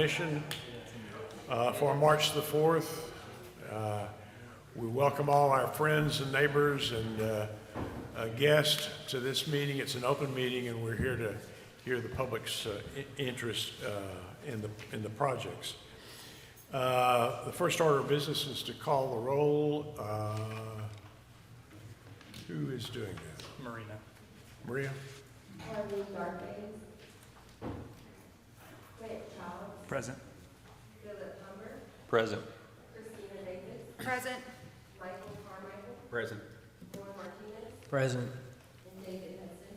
Commission for March the 4th. We welcome all our friends and neighbors and guests to this meeting. It's an open meeting, and we're here to hear the public's interest in the projects. The first order of business is to call the roll. Who is doing that? Marina. Maria? Harvey Darkins. Clint Childs. Present. Philip Humber. Present. Christina Davis. Present. Michael Carmichael. Present. Warren Martinez. Present. And David Hudson.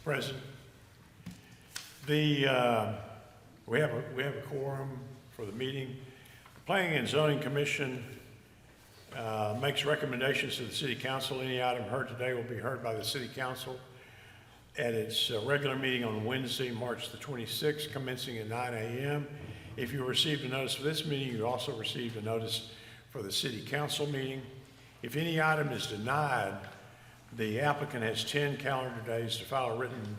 Present. We have a quorum for the meeting. The Planning and Zoning Commission makes recommendations to the City Council. Any item heard today will be heard by the City Council at its regular meeting on Wednesday, March the 26th, commencing at 9 a.m. If you received a notice for this meeting, you also received a notice for the City Council meeting. If any item is denied, the applicant has 10 calendar days to file a written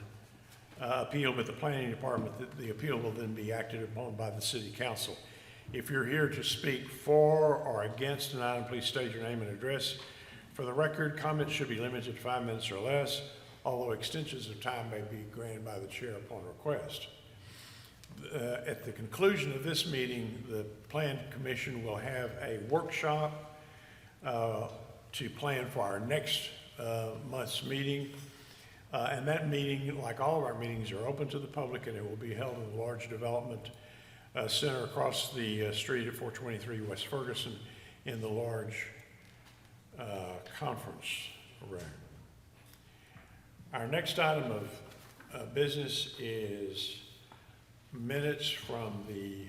appeal with the Planning Department. The appeal will then be acted upon by the City Council. If you're here to speak for or against an item, please state your name and address. For the record, comments should be limited to 5 minutes or less, although extensions of time may be granted by the chair upon request. At the conclusion of this meeting, the Plan Commission will have a workshop to plan for our next month's meeting. And that meeting, like all of our meetings, are open to the public, and it will be held in the large development center across the street at 423 West Ferguson in the large conference room. Our next item of business is minutes from the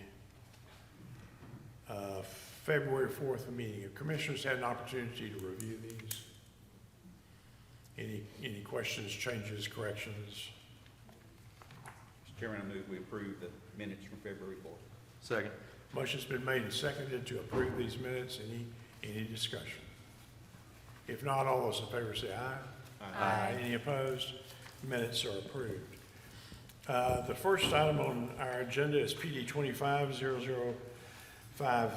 February 4th meeting. Have commissioners had an opportunity to review these? Any questions, changes, corrections? Mr. Chairman, I move we approve the minutes from February 4th. Second. Motion's been made and seconded to approve these minutes. Any discussion? If not, all those in favor say aye. Aye. Any opposed? Minutes are approved. The first item on our agenda is PD 25005,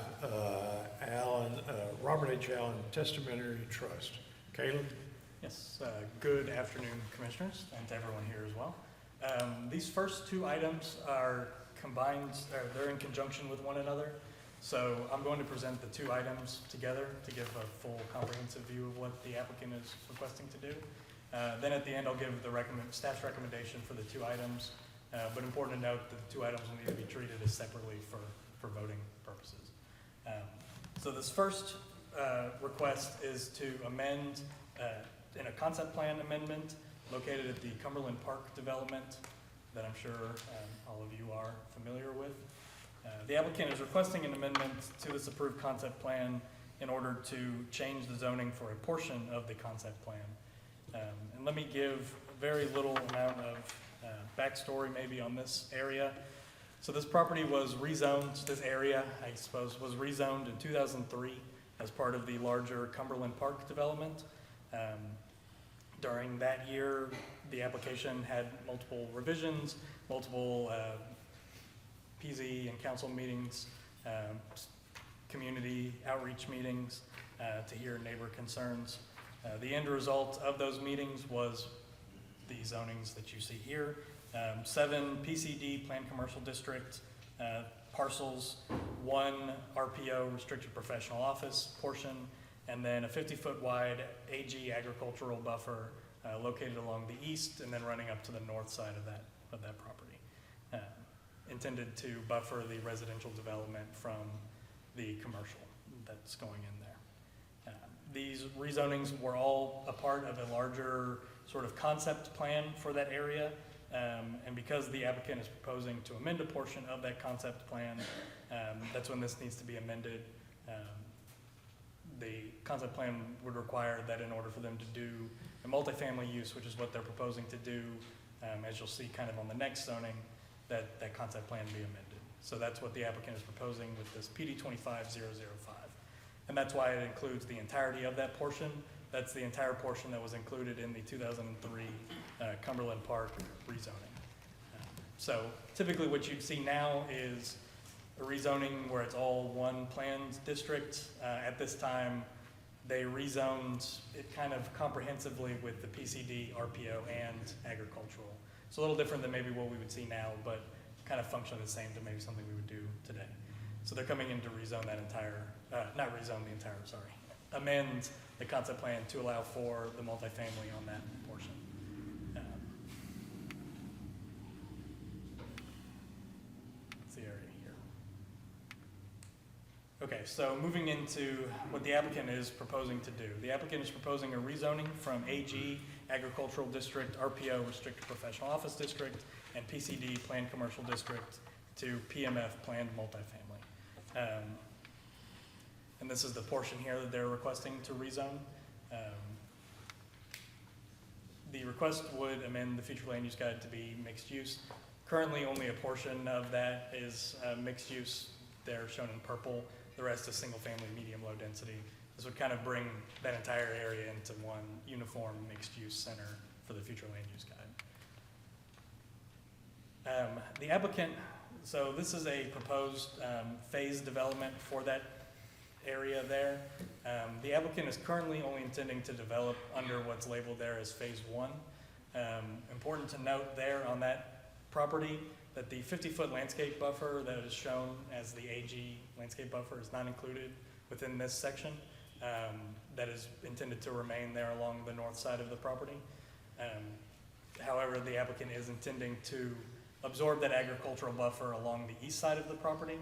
Robert H. Allen Testamentary Trust. Caleb? Yes, good afternoon, Commissioners, and to everyone here as well. These first two items are combined, or they're in conjunction with one another. So I'm going to present the two items together to give a full comprehensive view of what the applicant is requesting to do. Then at the end, I'll give the staff's recommendation for the two items. But important to note that the two items will need to be treated as separately for voting purposes. So this first request is to amend in a concept plan amendment located at the Cumberland Park development that I'm sure all of you are familiar with. The applicant is requesting an amendment to this approved concept plan in order to change the zoning for a portion of the concept plan. And let me give a very little amount of backstory maybe on this area. So this property was rezoned, this area I suppose was rezoned in 2003 as part of the larger Cumberland Park development. During that year, the application had multiple revisions, multiple PZ and council meetings, community outreach meetings to hear neighbor concerns. The end result of those meetings was the zonings that you see here. 7 PCD, Planned Commercial District parcels, 1 RPO, Restricted Professional Office portion, and then a 50-foot wide AG agricultural buffer located along the east and then running up to the north side of that property, intended to buffer the residential development from the commercial that's going in there. These rezonings were all a part of a larger sort of concept plan for that area, and because the applicant is proposing to amend a portion of that concept plan, that's when this needs to be amended. The concept plan would require that in order for them to do a multifamily use, which is what they're proposing to do, as you'll see kind of on the next zoning, that concept plan be amended. So that's what the applicant is proposing with this PD 25005. And that's why it includes the entirety of that portion. That's the entire portion that was included in the 2003 Cumberland Park rezoning. So typically what you'd see now is a rezoning where it's all one planned district. At this time, they rezoned it kind of comprehensively with the PCD, RPO, and agricultural. It's a little different than maybe what we would see now, but kind of functionally the same to maybe something we would do today. So they're coming in to rezone that entire, not rezone the entire, sorry, amend the concept plan to allow for the multifamily on that portion. That's the area here. Okay, so moving into what the applicant is proposing to do. The applicant is proposing a rezoning from AG, Agricultural District, RPO, Restricted Professional Office District, and PCD, Planned Commercial District, to PMF, Planned Multifamily. And this is the portion here that they're requesting to rezone. The request would amend the future land use guide to be mixed use. Currently, only a portion of that is mixed use. They're shown in purple. The rest is single family, medium, low density. This would kind of bring that entire area into one uniform mixed use center for the future land use guide. The applicant, so this is a proposed phase development for that area there. The applicant is currently only intending to develop under what's labeled there as phase one. Important to note there on that property that the 50-foot landscape buffer that is shown as the AG landscape buffer is not included within this section. That is intended to remain there along the north side of the property. However, the applicant is intending to absorb that agricultural buffer along the east side of the property.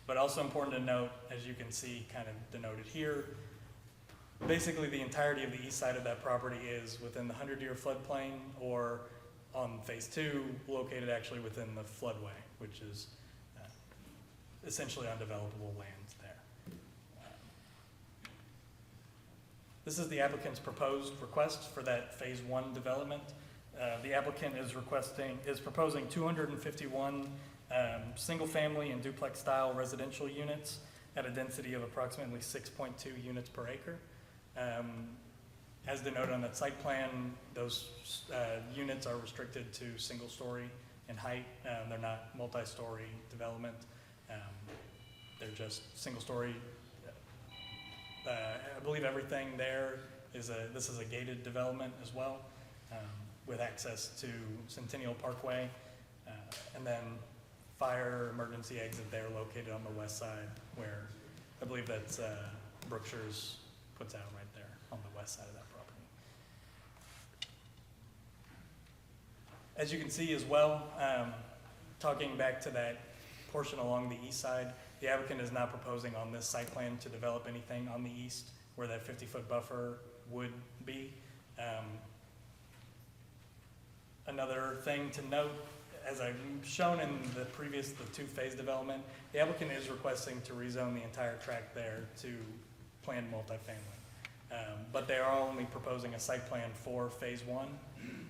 But also important to note, as you can see kind of denoted here, basically the entirety of the east side of that property is within the 100-year floodplain, or on phase two, located actually within the floodway, which is essentially undevelopable land there. This is the applicant's proposed request for that phase one development. The applicant is proposing 251 single-family and duplex-style residential units at a density of approximately 6.2 units per acre. As denoted on that site plan, those units are restricted to single-story in height. They're not multi-story development. They're just single-story. I believe everything there is this is a gated development as well, with access to Centennial Parkway, and then fire emergency exit there located on the west side, where I believe that's Brookshire's puts out right there on the west side of that property. As you can see as well, talking back to that portion along the east side, the applicant is not proposing on this site plan to develop anything on the east where that 50-foot buffer would be. Another thing to note, as I've shown in the two-phase development, the applicant is requesting to rezone the entire tract there to planned multifamily. But they are only proposing a site plan for phase one.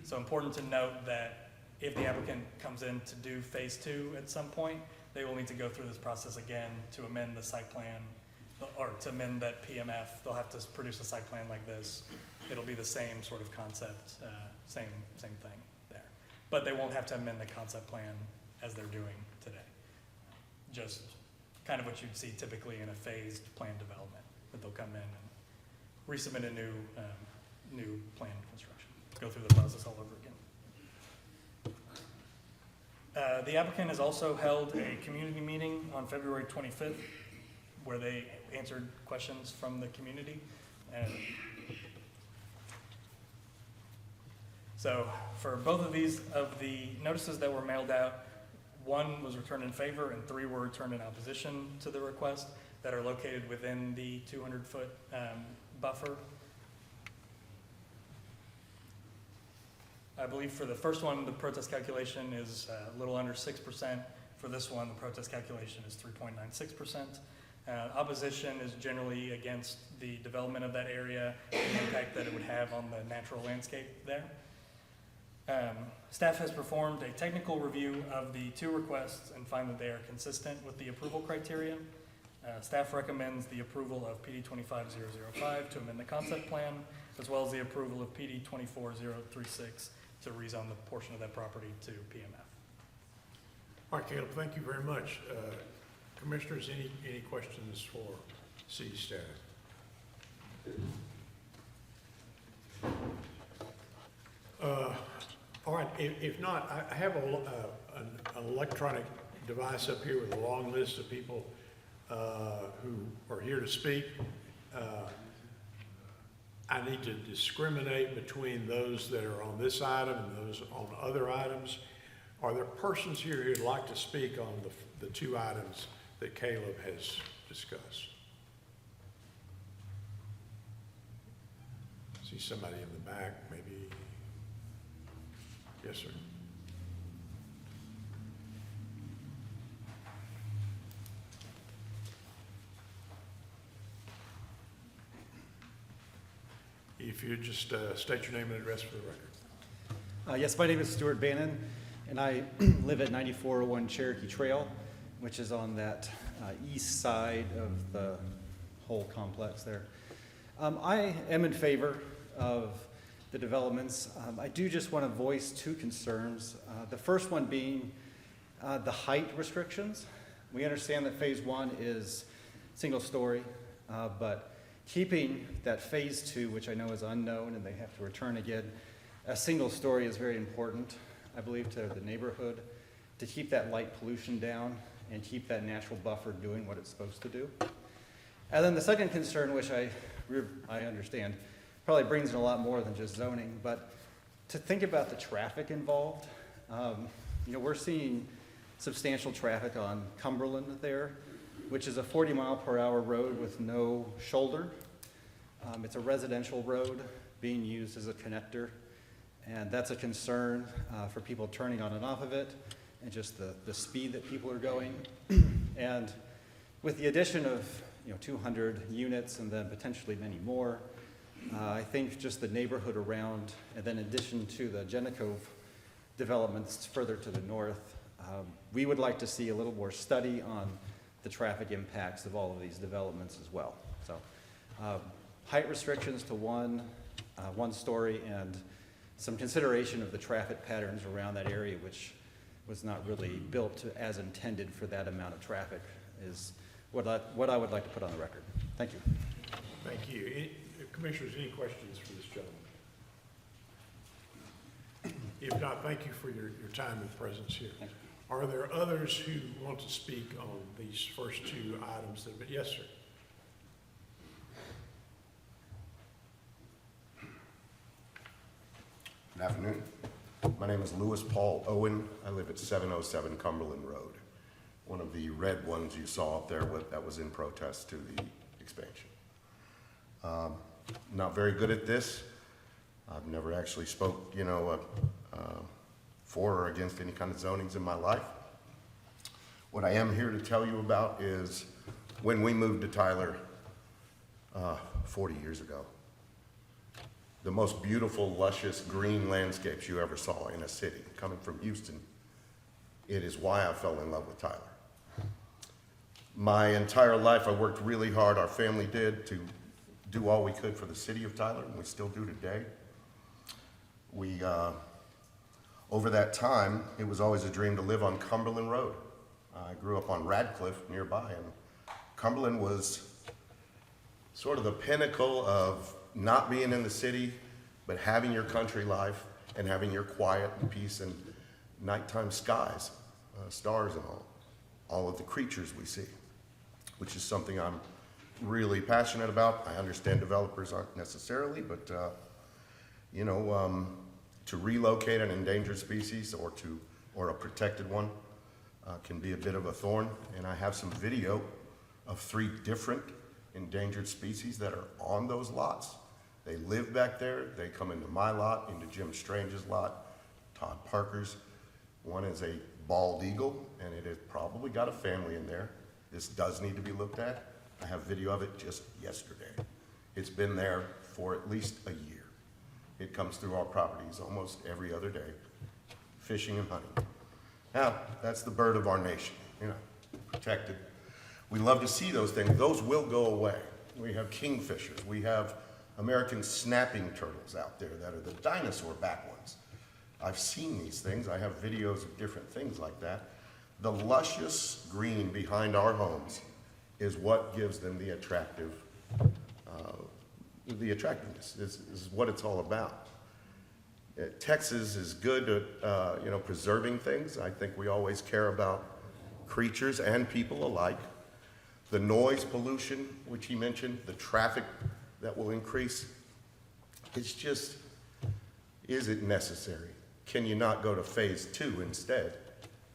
So important to note that if the applicant comes in to do phase two at some point, they will need to go through this process again to amend the site plan, or to amend that PMF. They'll have to produce a site plan like this. It'll be the same sort of concept, same thing there. But they won't have to amend the concept plan as they're doing today. Just kind of what you'd see typically in a phased plan development, that they'll come in and resubmit a new plan construction, go through the process all over again. The applicant has also held a community meeting on February 25th, where they answered questions from the community. And so for both of the notices that were mailed out, 1 was returned in favor and 3 were returned in opposition to the request, that are located within the 200-foot buffer. I believe for the first one, the protest calculation is a little under 6%. For this one, the protest calculation is 3.96%. Opposition is generally against the development of that area and the impact that it would have on the natural landscape there. Staff has performed a technical review of the 2 requests and find that they are consistent with the approval criteria. Staff recommends the approval of PD 25005 to amend the concept plan, as well as the approval of PD 24036 to rezone the portion of that property to PMF. All right, Caleb, thank you very much. Commissioners, any questions for city staff? All right, if not, I have an electronic device up here with a long list of people who are here to speak. I need to discriminate between those that are on this item and those on other items. Are there persons here who'd like to speak on the two items that Caleb has discussed? See somebody in the back, maybe. Yes, sir. If you'd just state your name and address for the record. Yes, my name is Stuart Bannon, and I live at 9401 Cherokee Trail, which is on that east side of the whole complex there. I am in favor of the developments. I do just want to voice two concerns. The first one being the height restrictions. We understand that phase one is single story, but keeping that phase two, which I know is unknown and they have to return again, a single story is very important, I believe, to the neighborhood, to keep that light pollution down and keep that natural buffer doing what it's supposed to do. And then the second concern, which I understand, probably brings in a lot more than just zoning, but to think about the traffic involved. We're seeing substantial traffic on Cumberland there, which is a 40-mile-per-hour road with no shoulder. It's a residential road being used as a connector, and that's a concern for people turning on and off of it, and just the speed that people are going. And with the addition of 200 units and then potentially many more, I think just the neighborhood around, and then in addition to the Jennicove developments further to the north, we would like to see a little more study on the traffic impacts of all of these developments as well. So height restrictions to one story, and some consideration of the traffic patterns around that area, which was not really built as intended for that amount of traffic, is what I would like to put on the record. Thank you. Thank you. Commissioners, any questions for this gentleman? If not, thank you for your time and presence here. Thank you. Are there others who want to speak on these first two items that have been, yes, sir? Good afternoon. My name is Louis Paul Owen. I live at 707 Cumberland Road, one of the red ones you saw up there that was in protest to the expansion. Not very good at this. I've never actually spoke, for or against any kind of zonings in my life. What I am here to tell you about is when we moved to Tyler 40 years ago, the most beautiful, luscious green landscapes you ever saw in a city, coming from Houston. It is why I fell in love with Tyler. My entire life, I worked really hard, our family did, to do all we could for the city of Tyler, and we still do today. We, over that time, it was always a dream to live on Cumberland Road. I grew up on Radcliffe nearby, and Cumberland was sort of the pinnacle of not being in the city, but having your country life and having your quiet and peace and nighttime skies, stars and all of the creatures we see, which is something I'm really passionate about. I understand developers aren't necessarily, but to relocate an endangered species or a protected one can be a bit of a thorn. And I have some video of 3 different endangered species that are on those lots. They live back there. They come into my lot, into Jim Strange's lot, Todd Parker's. One is a bald eagle, and it has probably got a family in there. This does need to be looked at. I have video of it just yesterday. It's been there for at least a year. It comes through our properties almost every other day, fishing and hunting. Now, that's the bird of our nation, protected. We love to see those things. Those will go away. We have kingfishers. We have American snapping turtles out there that are the dinosaur back ones. I've seen these things. I have videos of different things like that. The luscious green behind our homes is what gives them the attractiveness. This is what it's all about. Texas is good at, preserving things. I think we always care about creatures and people alike. The noise pollution, which he mentioned, the traffic that will increase, it's just, is it necessary? Can you not go to phase 2 instead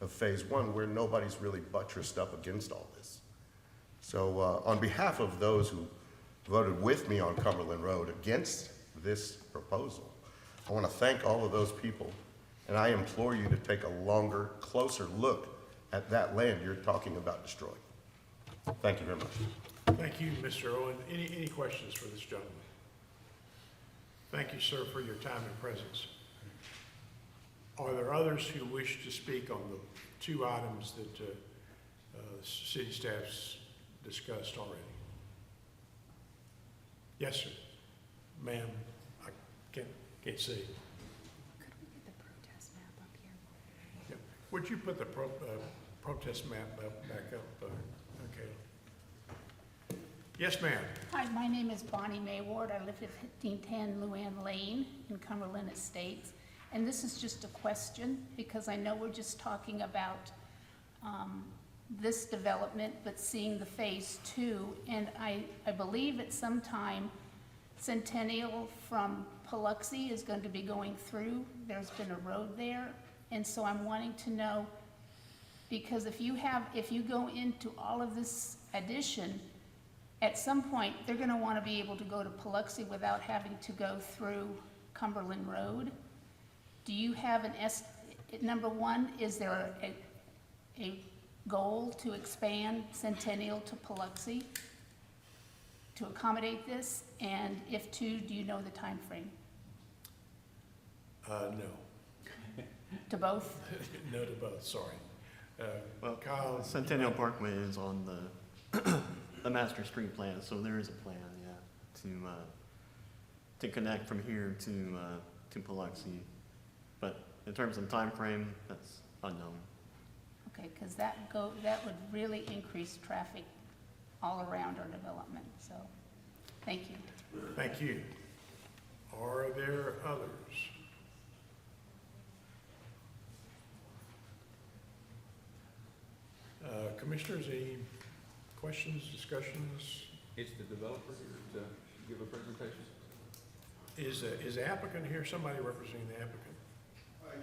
of phase 1 where nobody's really buttressed up against all this? So on behalf of those who voted with me on Cumberland Road against this proposal, I want to thank all of those people, and I implore you to take a longer, closer look at that land you're talking about destroying. Thank you very much. Thank you, Mr. Owen. Any questions for this gentleman? Thank you, sir, for your time and presence. Are there others who wish to speak on the 2 items that city staff's discussed already? Yes, sir. Ma'am, I can't see. Could we get the protest map up here? Yeah. Would you put the protest map back up? Okay. Yes, ma'am. Hi, my name is Bonnie Mayward. I live at 1510 Luann Lane in Cumberland Estates. And this is just a question, because I know we're just talking about this development, but seeing the phase 2. And I believe at some time Centennial from Paluxy is going to be going through. There's been a road there. And so I'm wanting to know, because if you go into all of this addition, at some point, they're gonna wanna be able to go to Paluxy without having to go through Cumberland Road. Do you have number one, is there a goal to expand Centennial to Paluxy to accommodate this? And if 2, do you know the time frame? No. To both? No to both, sorry. Well, Kyle? Centennial Parkway is on the master street plan, so there is a plan, yeah, to connect from here to Paluxy. But in terms of time frame, that's unknown. Okay, because that would really increase traffic all around our development, so, thank you. Thank you. Are there others? Commissioners, any questions, discussions? Is the developer here to give a presentation? Is the applicant here, somebody representing the applicant?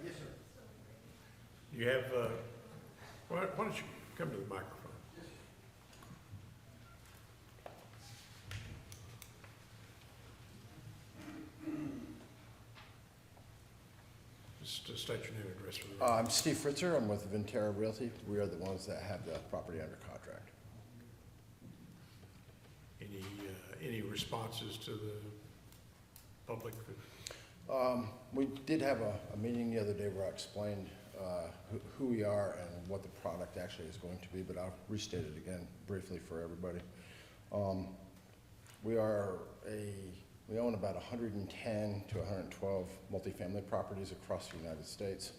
Yes, sir. You have, why don't you come to the microphone? Just to state your name and address for the record. I'm Steve Fritzer. I'm with Ventura Realty. We are the ones that have the property under contract. Any responses to the public? We did have a meeting the other day where I explained who we are and what the product actually is going to be, but I'll restate it again briefly for everybody. We own about 110 to 112 multifamily properties across the United States.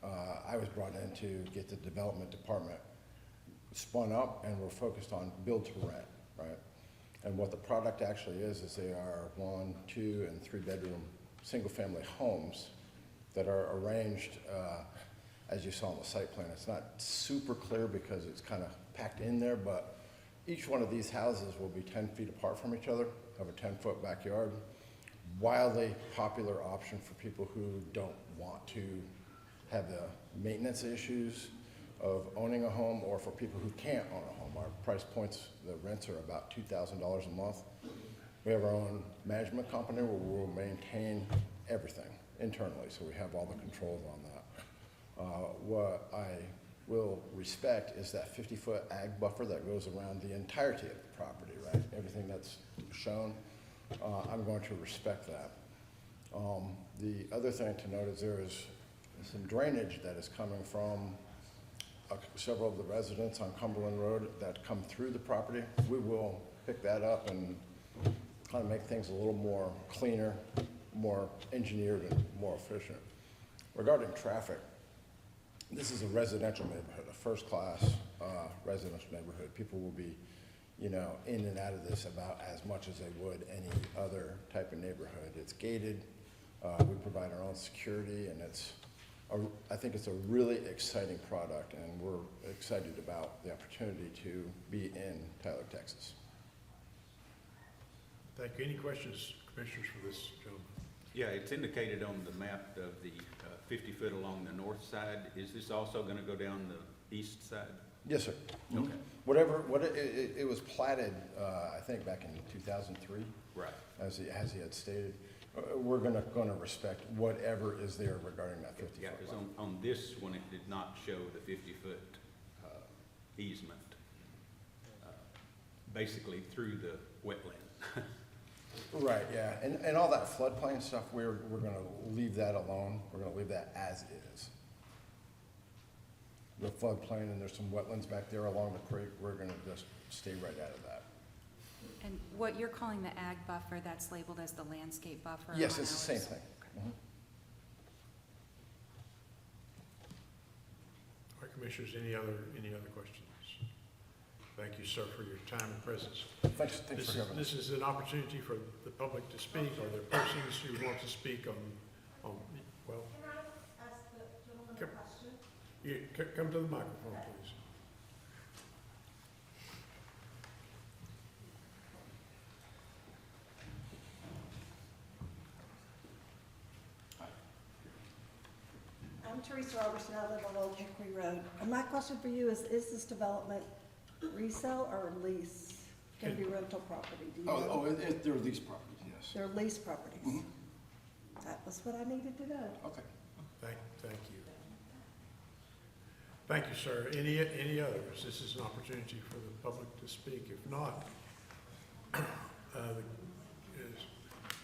I was brought in to get the development department spun up, and we're focused on build to rent, right? And what the product actually is they are 1, 2, and 3 bedroom single family homes that are arranged as you saw on the site plan. It's not super clear because it's kind of packed in there, but each one of these houses will be 10 feet apart from each other, have a 10-foot backyard. Wildly popular option for people who don't want to have the maintenance issues of owning a home, or for people who can't own a home. Our price points, the rents are about $2,000 a month. We have our own management company where we'll maintain everything internally, so we have all the controls on that. What I will respect is that 50-foot ag buffer that goes around the entirety of the property, right? Everything that's shown, I'm going to respect that. The other thing to note is there is some drainage that is coming from several of the residents on Cumberland Road that come through the property. We will pick that up and kind of make things a little more cleaner, more engineered, and more efficient. Regarding traffic, This is a residential neighborhood, a first-class residential neighborhood. People will be, you know, in and out of this about as much as they would any other type of neighborhood. It's gated. We provide our own security, and I think it's a really exciting product, and we're excited about the opportunity to be in Tyler, Texas. Thank you. Any questions, commissioners, for this gentleman? Yeah, it's indicated on the map of the 50-foot along the north side. Is this also going to go down the east side? Yes, sir. Okay. It was platted, I think, back in 2003, Right. as he had stated. We're gonna respect whatever is there regarding that 50-foot Yeah, because line. on this one, it did not show the 50-foot easement, basically through the wetland. Right, yeah, and all that floodplain stuff, we're gonna leave that alone. We're gonna leave that as is. The floodplain, and there's some wetlands back there along the creek, we're gonna just stay right out of that. And what you're calling the ag buffer, that's labeled as the landscape buffer? Yes, on it's the same ours? thing. Mhm. All right, commissioners, any other questions? Thank you, sir, for your time and presence. Thanks for having us. This is an opportunity for the public to speak, or there are persons who want to speak on, well. Can I ask the gentleman a question? Come to the microphone, please. I'm Teresa Robertson, I live on Old Hickory Road. And my question for you is this development resale or lease? Can be rental property, do you know? They're lease properties, yes. They're lease properties. That was what I needed to know. Okay. Thank you. Thank you, sir. Any others? This is an opportunity for the public to speak. If not, the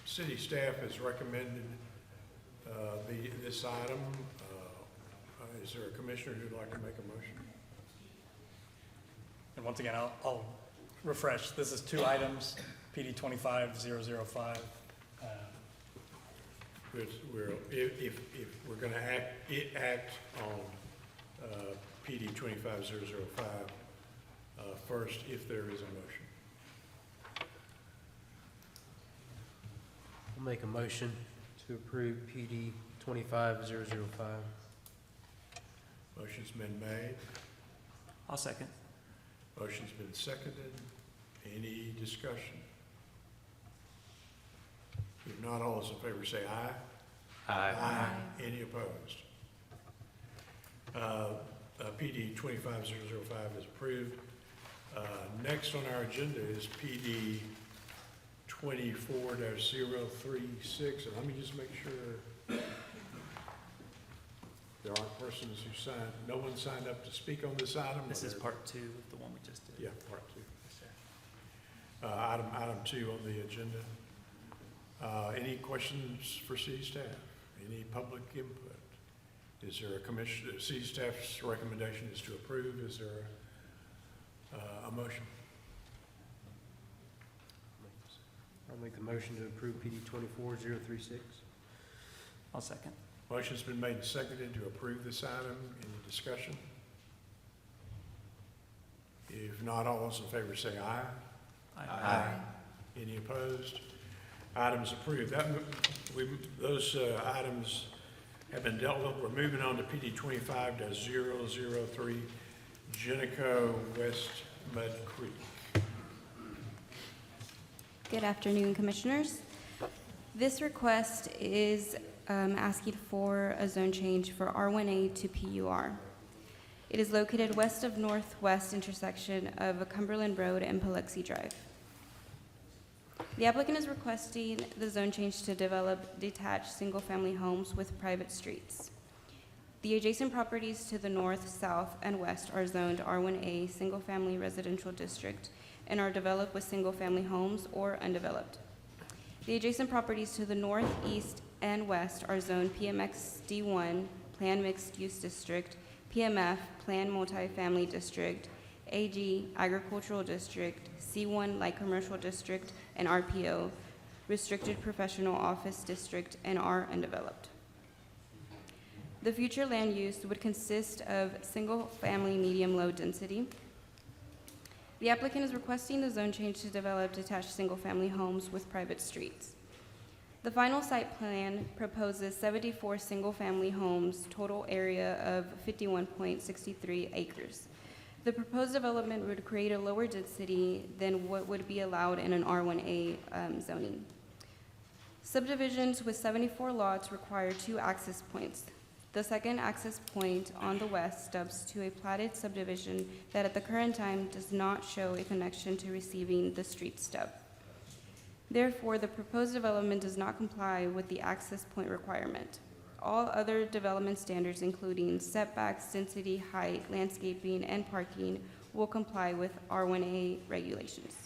city staff has recommended this item. Is there a commissioner who'd like to make a motion? And once again, I'll refresh. This is two items, PD 25005. If we're going to act on PD 25005 first, if there is a motion. I'll make a motion to approve PD 25005. Motion's been made. I'll second. Motion's been seconded. Any discussion? If not, all those in favor say aye. Aye. Any opposed? PD 25005 is approved. Next on our agenda is PD 24-036, and let me just make sure there aren't persons who signed, no one signed up to speak on this item? This is part two of the one we just did. Yeah, part two. Item two on the agenda. Any questions for city staff? Any public input? Is there a city staff's recommendation is to approve? Is there a motion? I'll make the motion to approve PD 24036. I'll second. Motion's been made and seconded to approve this item. Any discussion? If not, all those in favor say aye. Aye. Any opposed? Items approved. Those items have been dealt with. We're moving on to PD 25-003, Jenico West Mud Creek. Good afternoon, Commissioners. This request is asking for a zone change for R1A to PUR. It is located west of northwest intersection of Cumberland Road and Paluxy Drive. The applicant is requesting the zone change to develop detached single-family homes with private streets. The adjacent properties to the north, south, and west are zoned R1A Single-Family Residential District and are developed with single-family homes or undeveloped. The adjacent properties to the north, east, and west are zoned PMX D1, Plan Mixed Use District, PMF, Plan Multifamily District, AG, Agricultural District, C1, Light Commercial District, and RPO, Restricted Professional Office District, and are undeveloped. The future land use would consist of single-family medium-low density. The applicant is requesting the zone change to develop detached single-family homes with private streets. The final site plan proposes 74 single-family homes, total area of 51.63 acres. The proposed development would create a lower density than what would be allowed in an R1A zoning. Subdivisions with 74 lots require 2 access points. The second access point on the west stubs to a platted subdivision that at the current time does not show a connection to receiving the street stub. Therefore, the proposed development does not comply with the access point requirement. All other development standards, including setbacks, density, height, landscaping, and parking, will comply with R1A regulations.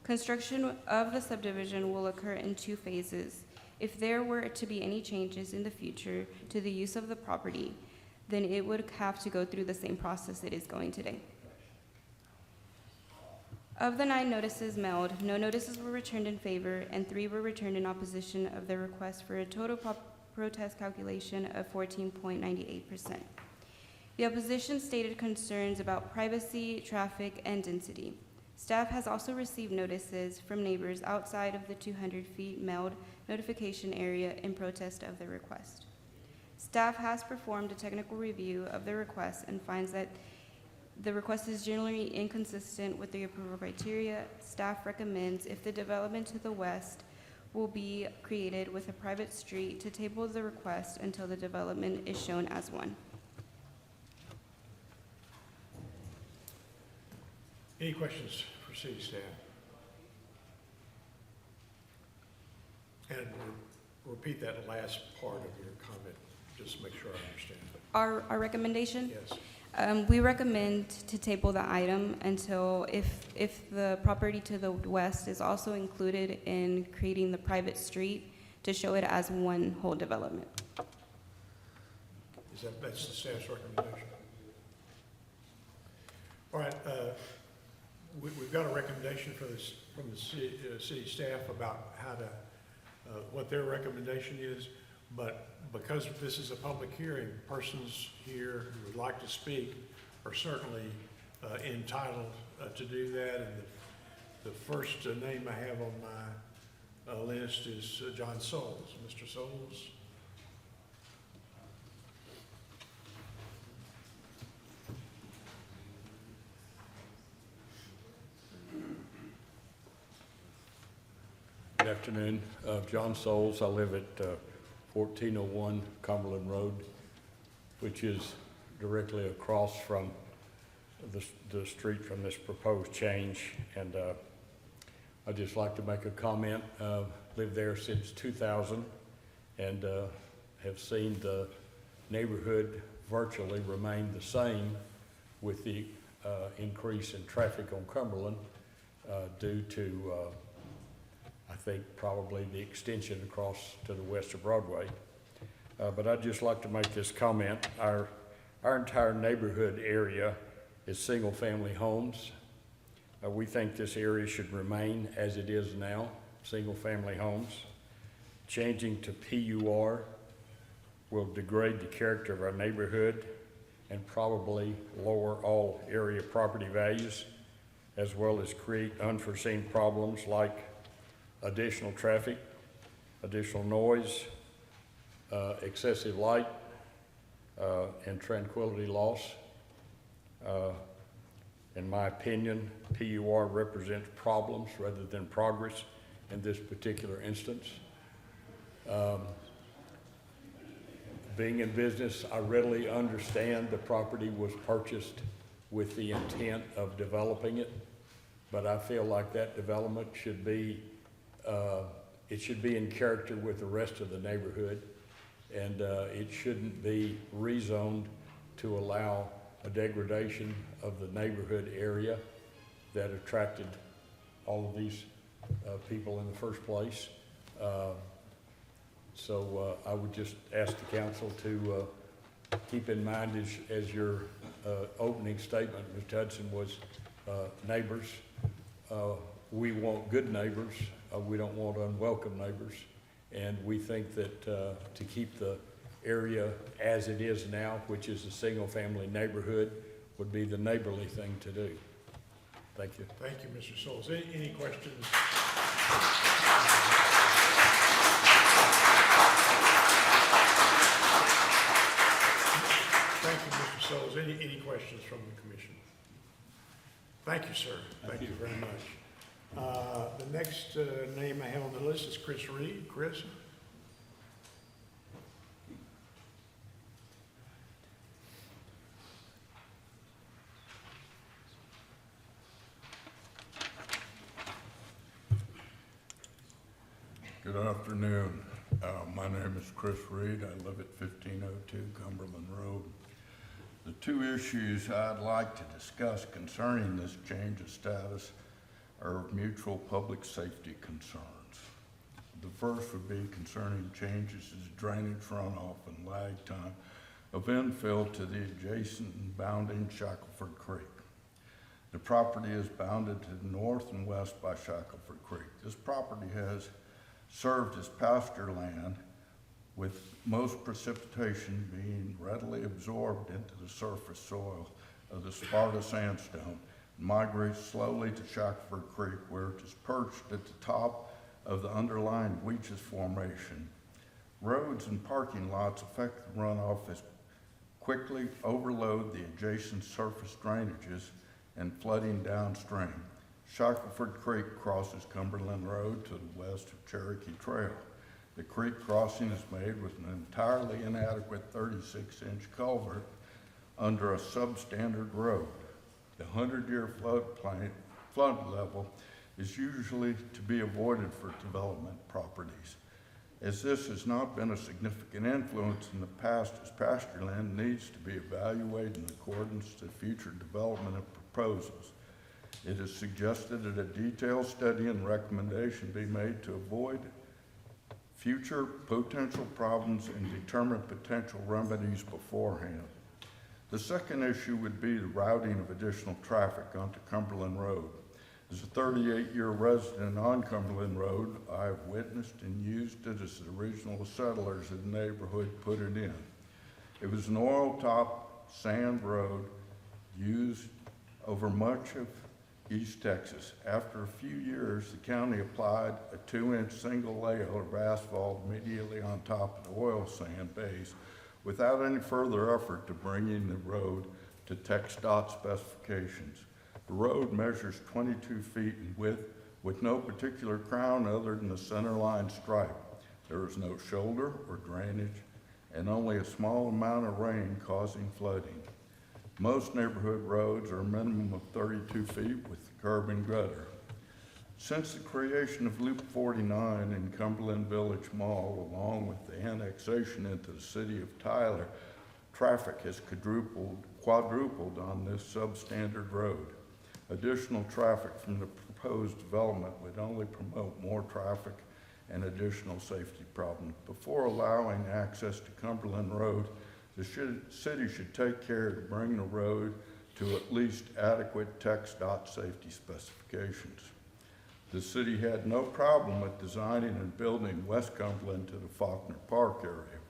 Construction of the subdivision will occur in 2 phases. If there were to be any changes in the future to the use of the property, then it would have to go through the same process it is going today. Of the 9 notices mailed, no notices were returned in favor, and 3 were returned in opposition of the request, for a total protest calculation of 14.98%. The opposition stated concerns about privacy, traffic, and density. Staff has also received notices from neighbors outside of the 200 feet mailed notification area in protest of the request. Staff has performed a technical review of the request and finds that the request is generally inconsistent with the approval criteria. Staff recommends, if the development to the west will be created with a private street, to table the request until the development is shown as one. Any questions for city staff? And repeat that last part of your comment, just to make sure I understand it. Our recommendation? Yes. We recommend to table the item until, if the property to the west is also included in creating the private street, to show it as one whole development. That's the staff's recommendation? All right, we've got a recommendation for this, from the city staff about how to, what their recommendation is, but because this is a public hearing, persons here who would like to speak are certainly entitled to do that. And the first name I have on my list is John Souls. Mr. Souls? Good afternoon. John Souls. I live at 1401 Cumberland Road, which is directly across from the street from this proposed change. And I'd just like to make a comment. Lived there since 2000 and have seen the neighborhood virtually remain the same with the increase in traffic on Cumberland due to I think probably the extension across to the west of Broadway. But I'd just like to make this comment. Our entire neighborhood area is single-family homes. We think this area should remain as it is now, single-family homes. Changing to PUR will degrade the character of our neighborhood and probably lower all area property values, as well as create unforeseen problems like additional traffic, additional noise, excessive light, and tranquility loss. In my opinion, PUR represents problems rather than progress in this particular instance. Being in business, I readily understand the property was purchased with the intent of developing it, but I feel like that development should be it should be in character with the rest of the neighborhood, and it shouldn't be rezoned to allow a degradation of the neighborhood area that attracted all of these people in the first place. So I would just ask the council to keep in mind as your opening statement, Mr. Hudson, was neighbors. We want good neighbors. We don't want unwelcome neighbors. And we think that to keep the area as it is now, which is a single-family neighborhood, would be the neighborly thing to do. Thank you. Thank you, Mr. Souls. Any questions? Thank you, Mr. Souls. Any questions from the commission? Thank you, sir. Thank you very much. The next name I have on the list is Chris Reed. Chris? Good afternoon. My name is Chris Reed. I live at 1502 Cumberland Road. The two issues I'd like to discuss concerning this change of status are of mutual public safety concerns. The first would be concerning changes to drainage runoff and lag time of infill to the adjacent and bounding Shackelford Creek. The property is bounded to the north and west by Shackelford Creek. This property has served as pasture land, with most precipitation being readily absorbed into the surface soil of the Sparta sandstone, and migrates slowly to Shackelford Creek, where it is perched at the top of the underlying Weeches Formation. Roads and parking lots affect the runoff as quickly overload the adjacent surface drainages and flooding downstream. Shackelford Creek crosses Cumberland Road to the west of Cherokee Trail. The creek crossing is made with an entirely inadequate 36-inch culvert under a substandard road. The 100-year flood level is usually to be avoided for development properties. As this has not been a significant influence in the past as pasture land, needs to be evaluated in accordance to future development of proposals. It is suggested that a detailed study and recommendation be made to avoid future potential problems and determine potential remedies beforehand. The second issue would be the routing of additional traffic onto Cumberland Road. As a 38-year resident on Cumberland Road, I have witnessed and used it as the original settlers of the neighborhood put it in. It was an oil-top sand road used over much of East Texas. After a few years, the county applied a 2-inch single layer of asphalt immediately on top of the oil sand base without any further effort to bringing the road to TxDOT specifications. The road measures 22 feet in width with no particular crown other than the centerline stripe. There is no shoulder or drainage and only a small amount of rain causing flooding. Most neighborhood roads are a minimum of 32 feet with curb and gutter. Since the creation of Loop 49 in Cumberland Village Mall, along with the annexation into the city of Tyler, traffic has quadrupled on this substandard road. Additional traffic from the proposed development would only promote more traffic and additional safety problems. Before allowing access to Cumberland Road, the city should take care to bring the road to at least adequate TxDOT safety specifications. The city had no problem with designing and building West Cumberland to the Faulkner Park area.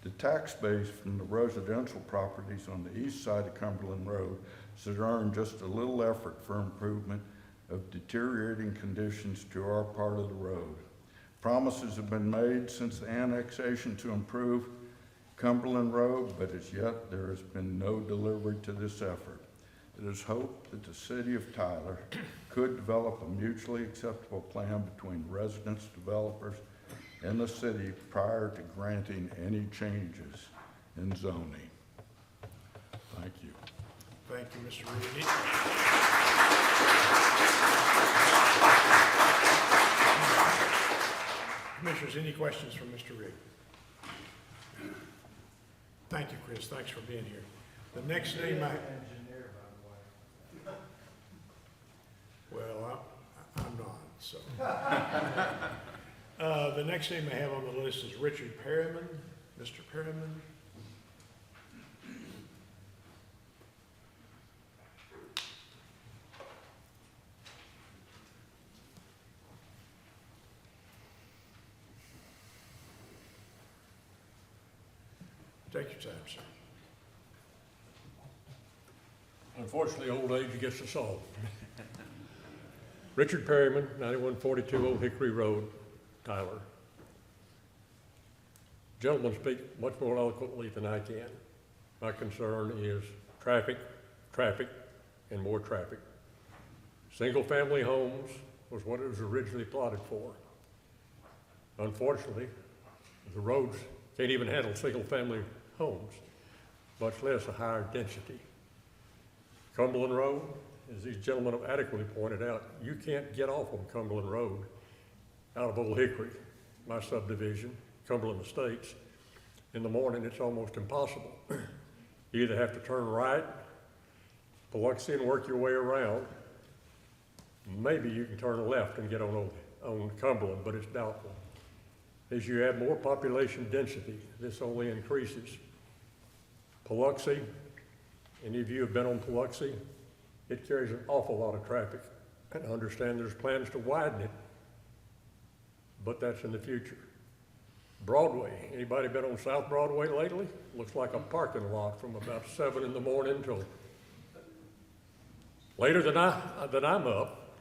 The tax base from the residential properties on the east side of Cumberland Road should earn just a little effort for improvement of deteriorating conditions to our part of the road. Promises have been made since the annexation to improve Cumberland Road, but as yet there has been no delivery to this effort. It is hoped that the city of Tyler could develop a mutually acceptable plan between residents, developers, and the city prior to granting any changes in zoning. Thank you. Thank you, Mr. Reed. Commissioners, any questions from Mr. Reed? Thank you, Chris. Thanks for being here. The next name Well, I'm not, so. The next name I have on the list is Richard Perryman. Mr. Perryman. Take your time, sir. Unfortunately, old age gets us all. Richard Perryman, 9142 Old Hickory Road, Tyler. Gentlemen speak much more eloquently than I can. My concern is traffic, traffic, and more traffic. Single-family homes was what it was originally plotted for. Unfortunately, the roads can't even handle single-family homes, much less a higher density. Cumberland Road, as these gentlemen have adequately pointed out, you can't get off on Cumberland Road out of Old Hickory, my subdivision, Cumberland Estates. In the morning, it's almost impossible. You either have to turn right, Biloxi, and work your way around. Maybe you can turn left and get on Cumberland, but it's doubtful. As you add more population density, this only increases. Biloxi, any of you have been on Biloxi, it carries an awful lot of traffic. And I understand there's plans to widen it, but that's in the future. Broadway, anybody been on South Broadway lately? Looks like a parking lot from about 7 in the morning till later than I'm up.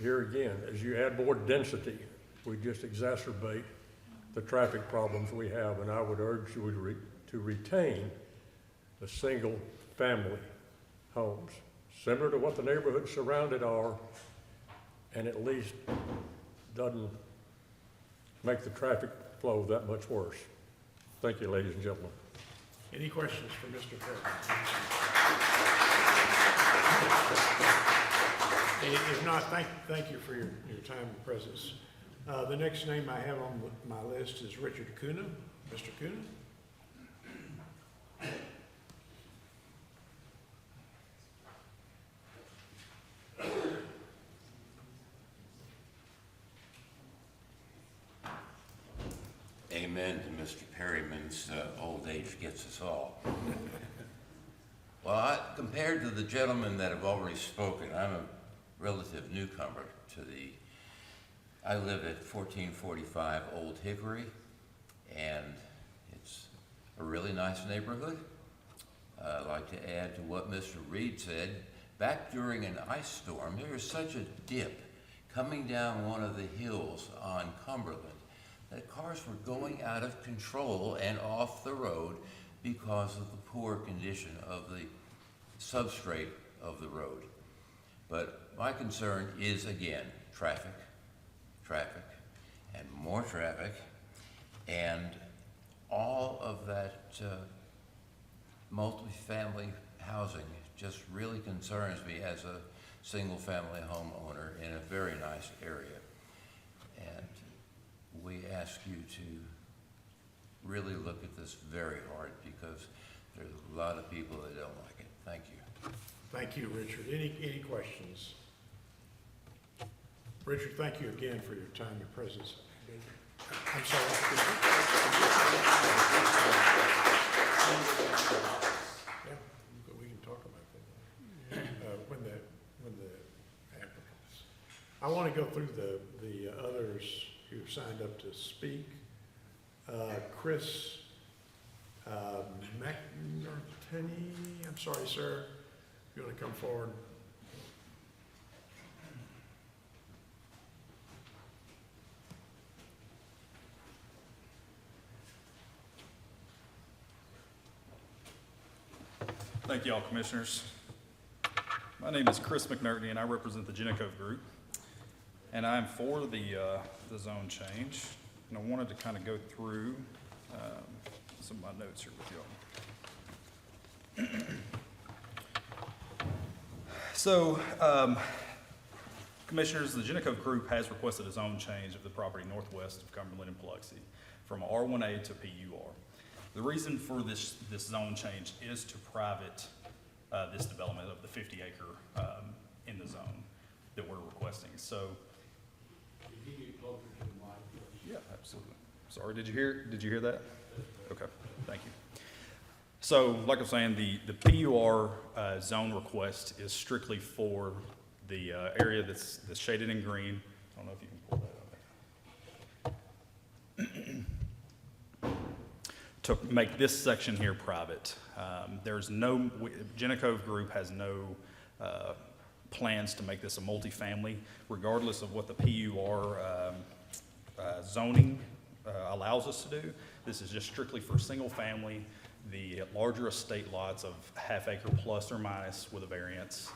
Here again, as you add more density, we just exacerbate the traffic problems we have, and I would urge you to retain the single-family homes, similar to what the neighborhoods surrounded are, and at least doesn't make the traffic flow that much worse. Thank you, ladies and gentlemen. Any questions for Mr. Perry? If not, thank you for your time and presence. The next name I have on my list is Richard Kuna. Mr. Kuna? Amen to Mr. Perryman's old age gets us all. Well, compared to the gentlemen that have already spoken, I'm a relative newcomer to I live at 1445 Old Hickory, and it's a really nice neighborhood. I'd like to add to what Mr. Reed said. Back during an ice storm, there was such a dip coming down one of the hills on Cumberland that cars were going out of control and off the road because of the poor condition of the substrate of the road. But my concern is, again, traffic, and more traffic, and all of that multifamily housing just really concerns me as a single-family homeowner in a very nice area. And we ask you to really look at this very hard, because there's a lot of people that don't like it. Thank you. Thank you, Richard. Any questions? Richard, thank you again for your time and presence. I'm sorry. Yeah, we can talk about that when the applicants. I want to go through the others who signed up to speak. Chris McNartney, I'm sorry, sir. If you want to come forward. Thank you all, commissioners. My name is Chris McNartney, and I represent the Genicove Group. And I'm for the zone change. And I wanted to kind of go through some of my notes here with you all. So, commissioners, the Genicove Group has requested a zone change of the property northwest of Cumberland and Biloxi from R1A to PUR. The reason for this zone change is to private this development of the 50-acre in the zone that we're requesting. So, yeah, absolutely. Sorry, did you hear that? Okay, thank you. So, like I'm saying, the PUR zone request is strictly for the area that's shaded in green. I don't know if you can pull that up. to make this section here private. There's no, Genacove Group has no plans to make this a multifamily, regardless of what the PUR zoning allows us to do. This is just strictly for single family, the larger estate lots of half acre plus or minus with a variance.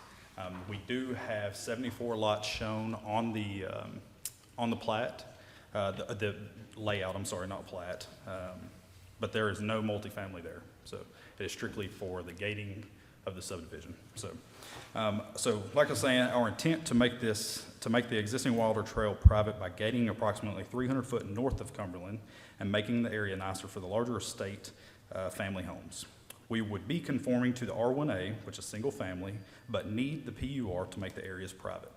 We do have 74 lots shown on the plat, the layout, I'm sorry, not plat. But there is no multifamily there. So it is strictly for the gating of the subdivision. So like I was saying, our intent to make the existing Wilder Trail private by gating approximately 300 foot north of Cumberland and making the area nicer for the larger estate family homes. We would be conforming to the R1A, which is single family, but need the PUR to make the areas private.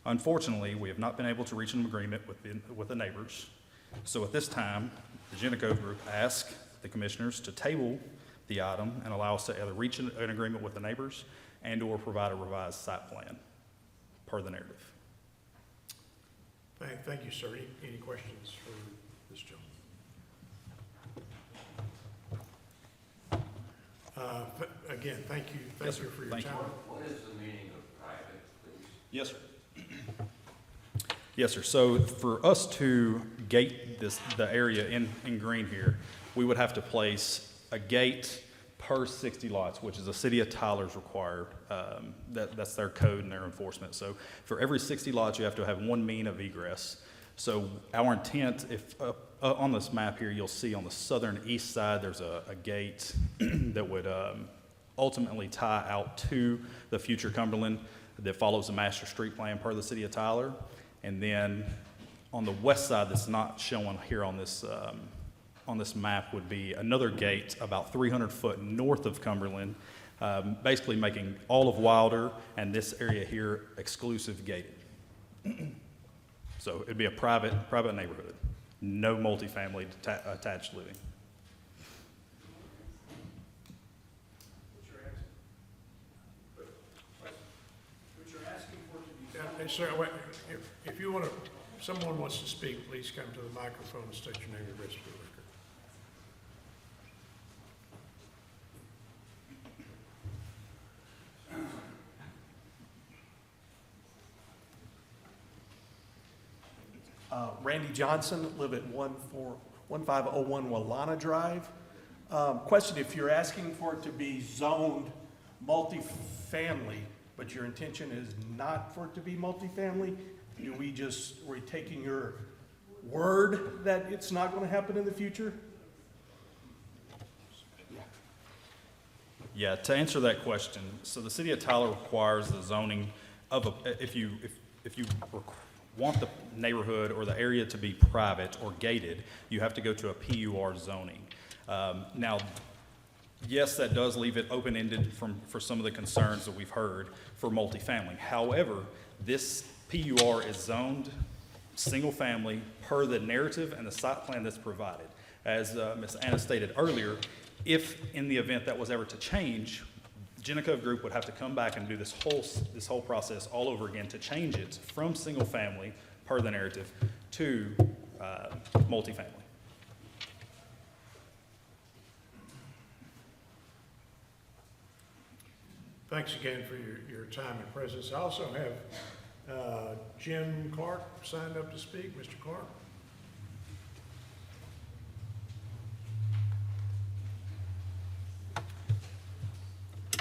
Unfortunately, we have not been able to reach an agreement with the neighbors. So at this time, the Genacove Group asks the commissioners to table the item and allow us to either reach an agreement with the neighbors and/or provide a revised site plan per the narrative. Thank you, sir. Any questions for this gentleman? Again, thank you. Yes, sir. Thank you for your Thank you. time. What is the meaning of private, please? Yes, sir. Yes, sir. So for us to gate the area in green here, we would have to place a gate per 60 lots, which is a city of Tyler's required. That's their code and their enforcement. So for every 60 lots, you have to have one mean of egress. So our intent, if on this map here, you'll see on the southern east side, there's a gate that would ultimately tie out to the future Cumberland that follows the master street plan per the city of Tyler. And then on the west side that's not shown here on this map would be another gate about 300 foot north of Cumberland, basically making all of Wilder and this area here exclusive gated. So it'd be a private neighborhood, no multifamily attached living. Hey, sir, if you want to, someone wants to speak, please come to the microphone and state your name and address for the record. Randy Johnson, live at 1501 Walana Drive. Question, if you're asking for it to be zoned multifamily, but your intention is not for it to be multifamily, we're taking your word that it's not going to happen in the future? Yeah, to answer that question, so the city of Tyler requires the zoning of if you want the neighborhood or the area to be private or gated, you have to go to a PUR zoning. Now, yes, that does leave it open-ended for some of the concerns that we've heard for multifamily. However, this PUR is zoned single-family per the narrative and the site plan that's provided. As Ms. Anna stated earlier, if in the event that was ever to change, Genacove Group would have to come back and do this whole process all over again to change it from single-family per the narrative to multifamily. Thanks again for your time and presence. I also have Jim Clark signed up to speak. Mr. Clark?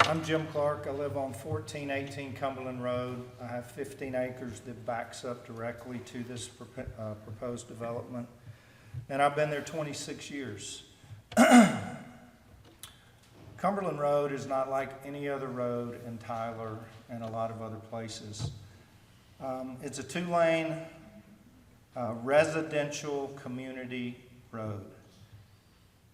I'm Jim Clark. I live on 1418 Cumberland Road. I have 15 acres that backs up directly to this proposed development. And I've been there 26 years. Cumberland Road is not like any other road in Tyler and a lot of other places. It's a two-lane residential community road.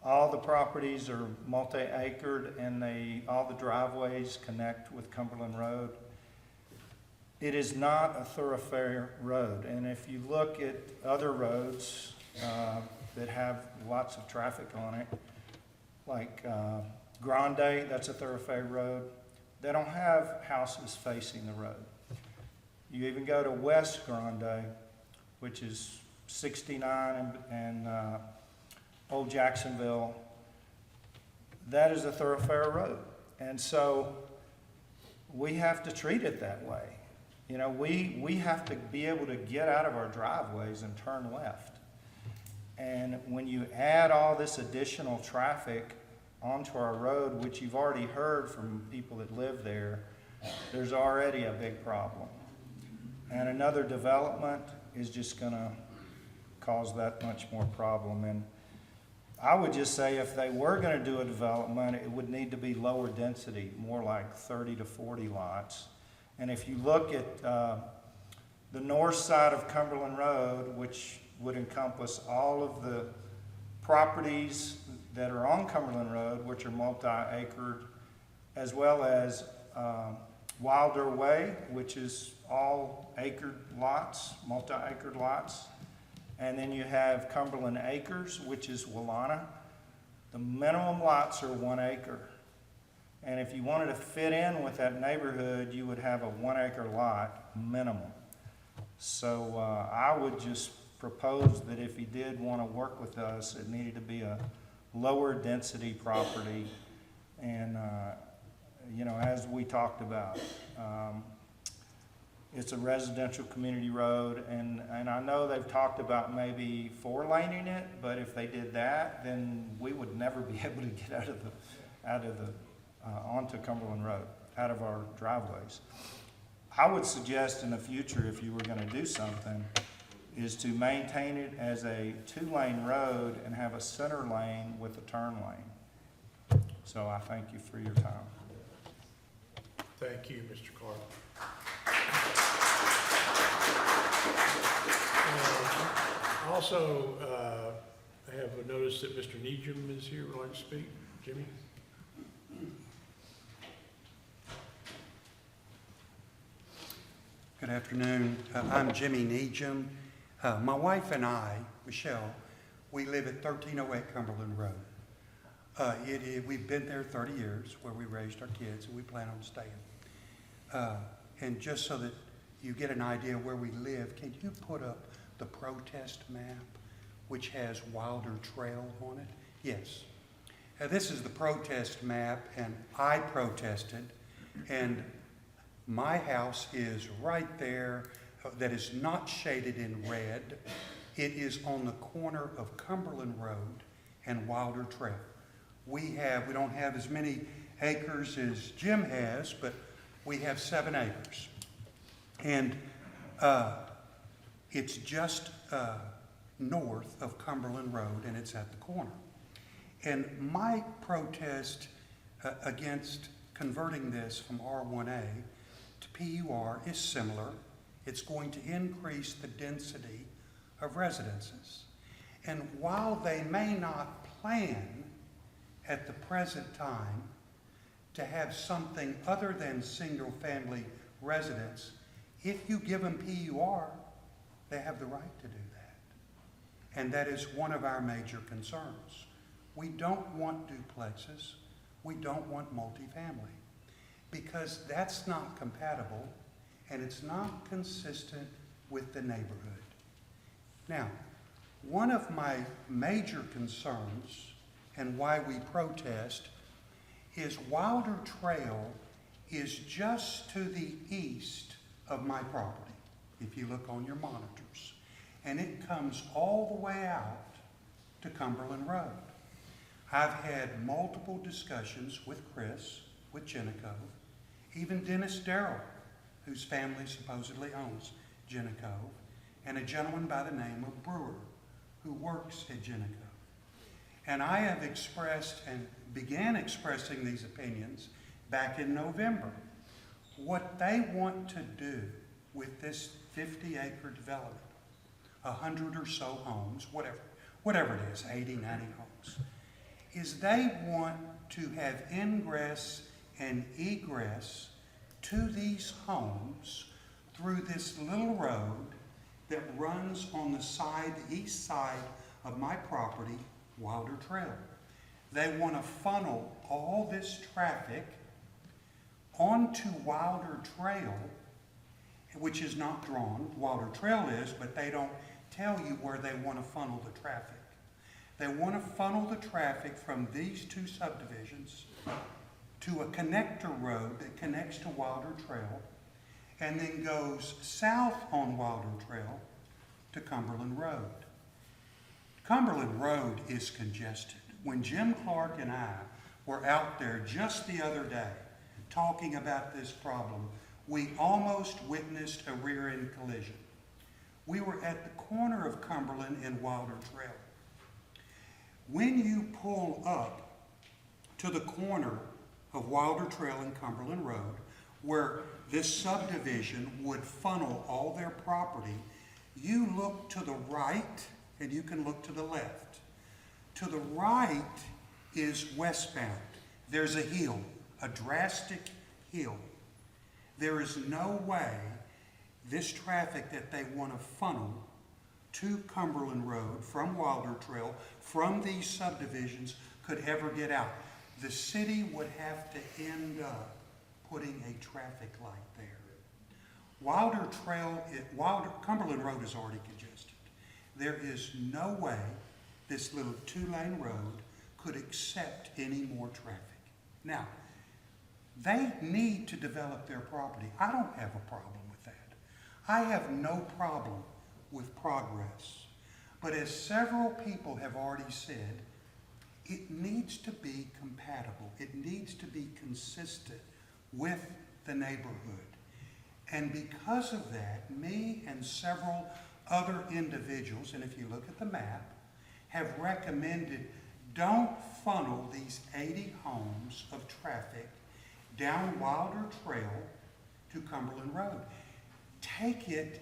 All the properties are multi-acred and all the driveways connect with Cumberland Road. It is not a thoroughfare road. And if you look at other roads that have lots of traffic on it, like Grande, that's a thoroughfare road. They don't have houses facing the road. You even go to West Grande, which is 69 and Old Jacksonville, that is a thoroughfare road. And so we have to treat it that way. You know, we have to be able to get out of our driveways and turn left. And when you add all this additional traffic onto our road, which you've already heard from people that live there, there's already a big problem. And another development is just gonna cause that much more problem. And I would just say if they were gonna do a development, it would need to be lower density, more like 30 to 40 lots. And if you look at the north side of Cumberland Road, which would encompass all of the properties that are on Cumberland Road, which are multi-acred, as well as Wilder Way, which is all acred lots, multi-acred lots. And then you have Cumberland Acres, which is Wilana. The minimum lots are 1 acre. And if you wanted to fit in with that neighborhood, you would have a 1 acre lot minimum. So I would just propose that if he did want to work with us, it needed to be a lower density property. And, you know, as we talked about, it's a residential community road, and I know they've talked about maybe 4-laning it, but if they did that, then we would never be able to get onto Cumberland Road, out of our driveways. I would suggest in the future, if you were gonna do something, is to maintain it as a 2-lane road and have a center lane with a turn lane. So I thank you for your time. Thank you, Mr. Clark. Also, I have a notice that Mr. Needham is here, would like to speak. Jimmy? Good afternoon. I'm Jimmy Needham. My wife and I, Michelle, we live at 1308 Cumberland Road. We've been there 30 years, where we raised our kids, and we plan on staying. And just so that you get an idea where we live, can you put up the protest map, which has Wilder Trail on it? Yes. This is the protest map, and I protested, and my house is right there, that is not shaded in red. It is on the corner of Cumberland Road and Wilder Trail. We don't have as many acres as Jim has, but we have 7 acres. And it's just north of Cumberland Road, and it's at the corner. And my protest against converting this from R1A to PUR is similar. It's going to increase the density of residences. And while they may not plan at the present time to have something other than single-family residence, if you give them PUR, they have the right to do that. And that is one of our major concerns. We don't want duplexes. We don't want multifamily, because that's not compatible and it's not consistent with the neighborhood. Now, one of my major concerns and why we protest is Wilder Trail is just to the east of my property, if you look on your monitors. And it comes all the way out to Cumberland Road. I've had multiple discussions with Chris, with Jenna-Cove, even Dennis Darrell, whose family supposedly owns Jenna-Cove, and a gentleman by the name of Brewer, who works at Jenna-Cove. And I have expressed and began expressing these opinions back in November. What they want to do with this 50-acre development, 100 or so homes, whatever it is, 80, 90 homes, is they want to have ingress and egress to these homes through this little road that runs on the east side of my property, Wilder Trail. They want to funnel all this traffic onto Wilder Trail, which is not drawn. Wilder Trail is, but they don't tell you where they want to funnel the traffic. They want to funnel the traffic from these two subdivisions to a connector road that connects to Wilder Trail and then goes south on Wilder Trail to Cumberland Road. Cumberland Road is congested. When Jim Clark and I were out there just the other day talking about this problem, we almost witnessed a rear-end collision. We were at the corner of Cumberland and Wilder Trail. When you pull up to the corner of Wilder Trail and Cumberland Road, where this subdivision would funnel all their property, you look to the right and you can look to the left. To the right is westbound. There's a hill, a drastic hill. There is no way this traffic that they want to funnel to Cumberland Road from Wilder Trail, from these subdivisions, could ever get out. The city would have to end up putting a traffic light there. Cumberland Road is already congested. There is no way this little two-lane road could accept any more traffic. Now, they need to develop their property. I don't have a problem with that. I have no problem with progress. But as several people have already said, it needs to be compatible. It needs to be consistent with the neighborhood. And because of that, me and several other individuals, and if you look at the map, have recommended don't funnel these 80 homes of traffic down Wilder Trail to Cumberland Road. Take it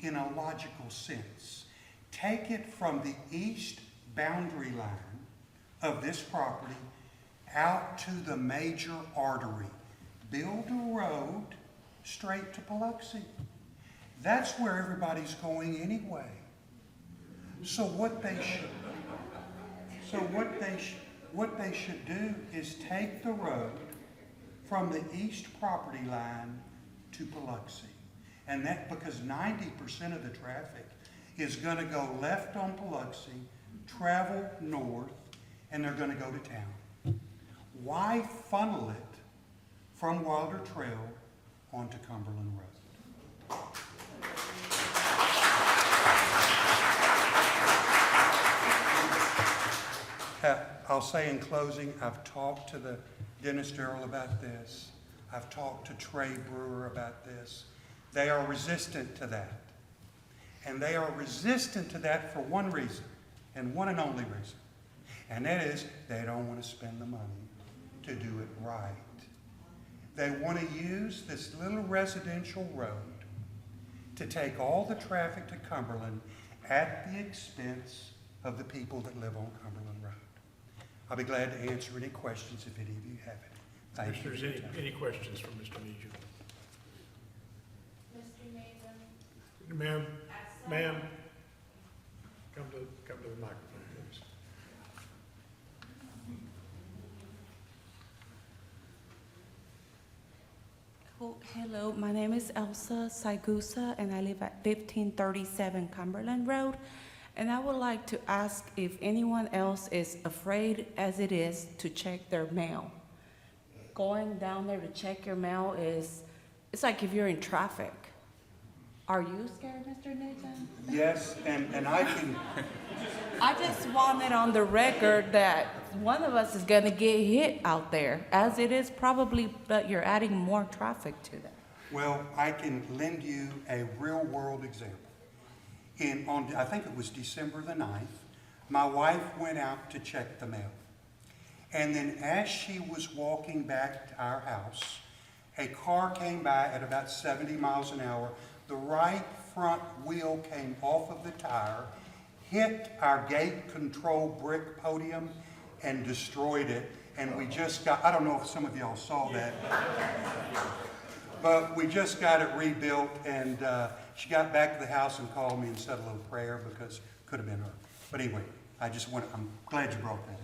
in a logical sense. Take it from the east boundary line of this property out to the major artery. Build a road straight to Biloxi. That's where everybody's going anyway. So what they should do is take the road from the east property line to Biloxi. And that because 90% of the traffic is going to go left on Biloxi, travel north, and they're going to go to town. Why funnel it from Wilder Trail onto Cumberland Road? I'll say in closing, I've talked to the Dennis Darrell about this. I've talked to Trey Brewer about this. They are resistant to that. And they are resistant to that for one reason, and one and only reason. And that is they don't want to spend the money to do it right. They want to use this little residential road to take all the traffic to Cumberland at the expense of the people that live on Cumberland Road. I'll be glad to answer any questions if any of you have any. Thank you. Commissioners, any questions from Mr. Needham? Ma'am, ma'am, come to the microphone, please. Oh, hello, my name is Elsa Saigusa, and I live at 1537 Cumberland Road. And I would like to ask if anyone else is afraid, as it is, to check their mail. Going down there to check your mail it's like if you're in traffic. Are you scared, Mr. Nathan? Yes, and I can... I just want it on the record that one of us is gonna get hit out there, as it is probably, but you're adding more traffic to that. Well, I can lend you a real-world example. I think it was December the 9th, my wife went out to check the mail. And then as she was walking back to our house, a car came by at about 70 miles an hour. The right front wheel came off of the tire, hit our gate control brick podium, and destroyed it. And we just got, I don't know if some of y'all saw that, but we just got it rebuilt, and she got back to the house and called me and said a little prayer because it could have been her. But anyway, I'm glad you brought that up.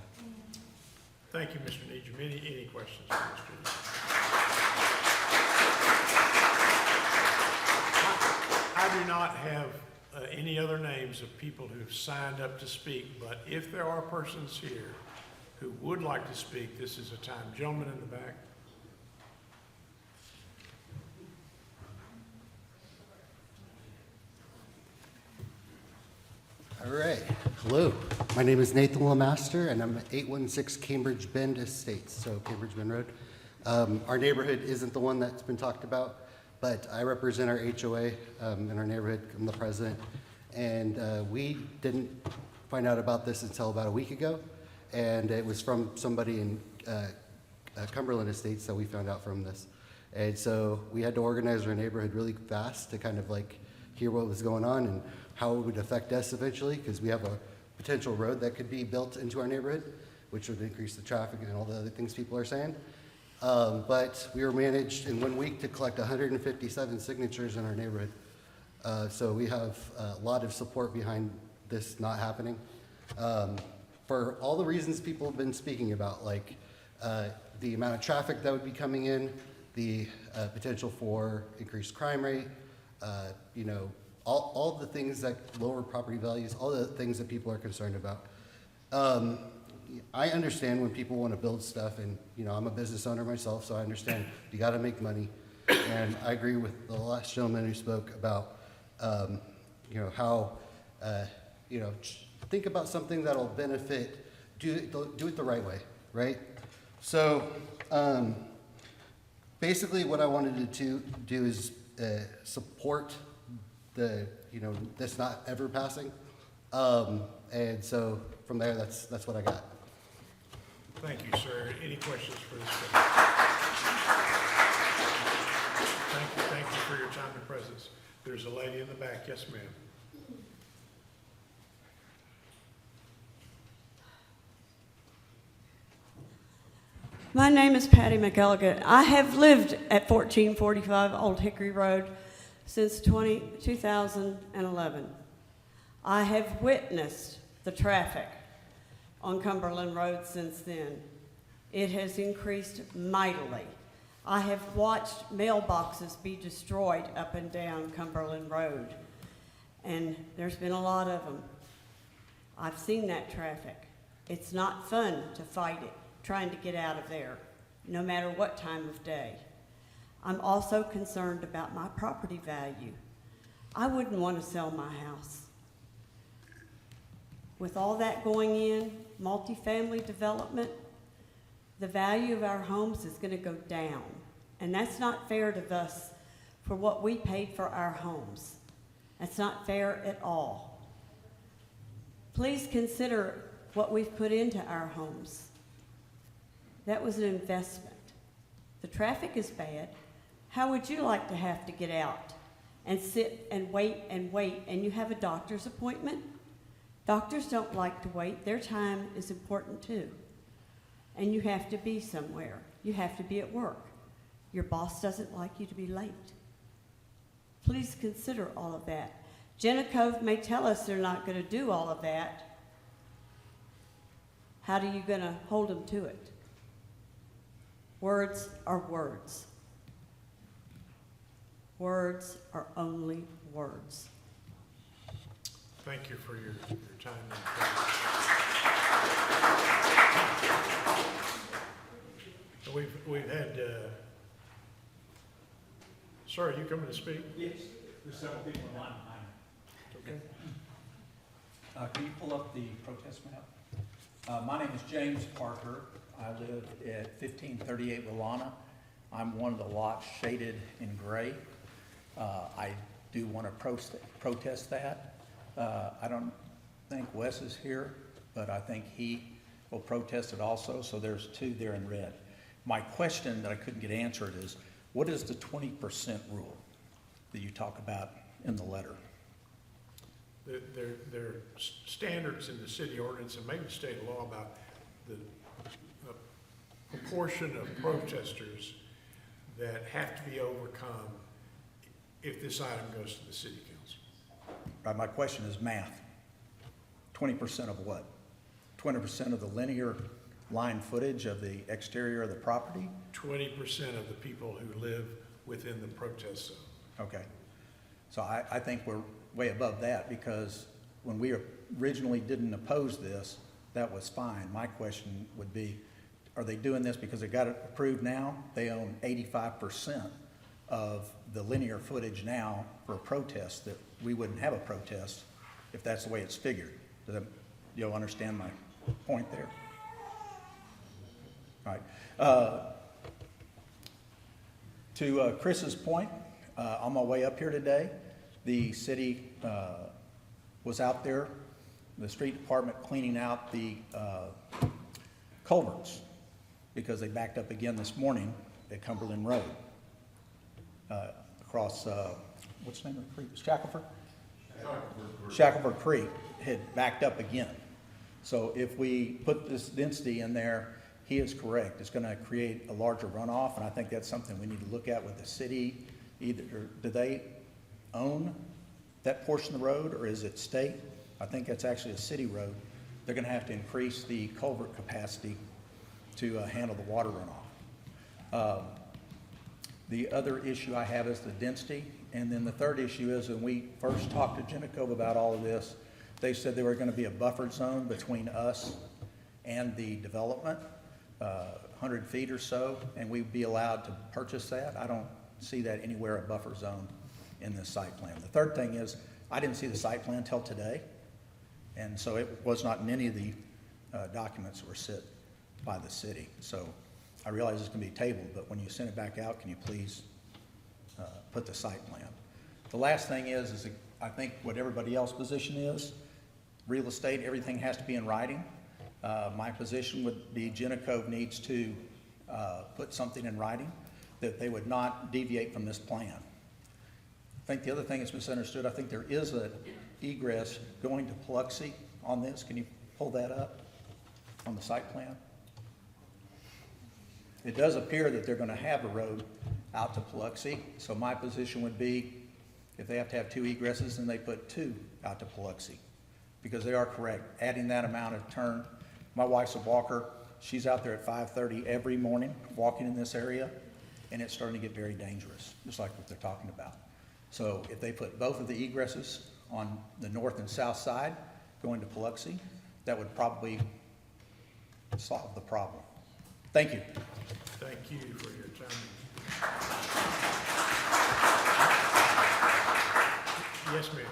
Thank you, Mr. Needham. Any questions for Mr. Needham? I do not have any other names of people who've signed up to speak, but if there are persons here who would like to speak, this is a time. Gentleman in the back. All right. Hello. My name is Nathan Lemaster, and I'm at 816 Cambridge Bend Estates, so Cambridge Bend Road. Our neighborhood isn't the one that's been talked about, but I represent our HOA in our neighborhood. I'm the president, and we didn't find out about this until about a week ago, and it was from somebody in Cumberland Estates that we found out from this. And so we had to organize our neighborhood really fast to kind of like hear what was going on and how it would affect us eventually, because we have a potential road that could be built into our neighborhood, which would increase the traffic and all the other things people are saying. But we were managed in 1 week to collect 157 signatures in our neighborhood. So we have a lot of support behind this not happening. For all the reasons people have been speaking about, like the amount of traffic that would be coming in, the potential for increased crime rate, you know, all the things that lower property values, all the things that people are concerned about. I understand when people want to build stuff, and you know, I'm a business owner myself, so I understand you got to make money. And I agree with the last gentleman who spoke about, you know, how, you know, think about something that'll benefit, do it the right way, right? So basically what I wanted to do is support the, you know, this not ever passing. And so from there, that's what I got. Thank you, sir. Any questions for this witness? Thank you for your time and presence. There's a lady in the back. Yes, ma'am. My name is Patty McElligott. I have lived at 1445 Old Hickory Road since 2011. I have witnessed the traffic on Cumberland Road since then. It has increased mightily. I have watched mailboxes be destroyed up and down Cumberland Road, and there's been a lot of them. I've seen that traffic. It's not fun to fight it, trying to get out of there, no matter what time of day. I'm also concerned about my property value. I wouldn't want to sell my house. With all that going in, multifamily development, the value of our homes is going to go down. And that's not fair to us for what we paid for our homes. That's not fair at all. Please consider what we've put into our homes. That was an investment. The traffic is bad. How would you like to have to get out and sit and wait, and you have a doctor's appointment? Doctors don't like to wait. Their time is important too. And you have to be somewhere. You have to be at work. Your boss doesn't like you to be late. Please consider all of that. Jenna Cove may tell us they're not going to do all of that. How are you going to hold them to it? Words are words. Words are only words. Thank you for your time and presence. We've had, sir, are you coming to speak? Yes, there's several people in line behind me. Okay. Can you pull up the protest map? My name is James Parker. I live at 1538 Rolana. I'm one of the lots shaded in gray. I do want to protest that. I don't think Wes is here, but I think he will protest it also, so there's two there in red. My question that I couldn't get answered is, what is the 20% rule that you talk about in the letter? There are standards in the city ordinance and maybe state law about the proportion of protesters that have to be overcome if this item goes to the city council. Right, my question is math. 20% of what? 20% of the linear line footage of the exterior of the property? 20% of the people who live within the protest zone. Okay. So I think we're way above that, because when we originally didn't oppose this, that was fine. My question would be, are they doing this because they got it approved now? They own 85% of the linear footage now for a protest, that we wouldn't have a protest if that's the way it's figured. You'll understand my point there? All right. To Chris's point, on my way up here today, the city was out there, the street department, cleaning out the culverts, because they backed up again this morning at Cumberland Road, across, what's the name of the creek? Shackelford? Shackelford Creek had backed up again. So if we put this density in there, he is correct. It's going to create a larger runoff, and I think that's something we need to look at with the city. Either, do they own that portion of the road, or is it state? I think that's actually a city road. They're going to have to increase the culvert capacity to handle the water runoff. The other issue I have is the density. And then the third issue is, when we first talked to Genacove about all of this, they said there were going to be a buffer zone between us and the development, 100 feet or so, and we'd be allowed to purchase that. I don't see that anywhere, a buffer zone in this site plan. The third thing is, I didn't see the site plan till today, and so it was not in any of the documents that were sent by the city. So I realize it's going to be tabled, but when you send it back out, can you please put the site plan? The last thing is I think what everybody else's position is, real estate, everything has to be in writing. My position would be Genacove needs to put something in writing that they would not deviate from this plan. I think the other thing that's misunderstood, I think there is an egress going to Paluxy on this. Can you pull that up on the site plan? It does appear that they're going to have a road out to Paluxy, so my position would be, if they have to have two egresses, then they put two out to Paluxy, because they are correct, adding that amount of turn. My wife's a walker. She's out there at 5:30 every morning walking in this area, and it's starting to get very dangerous, just like what they're talking about. So if they put both of the egresses on the north and south side going to Paluxy, that would probably solve the problem. Thank you. Thank you for your time. Yes, ma'am.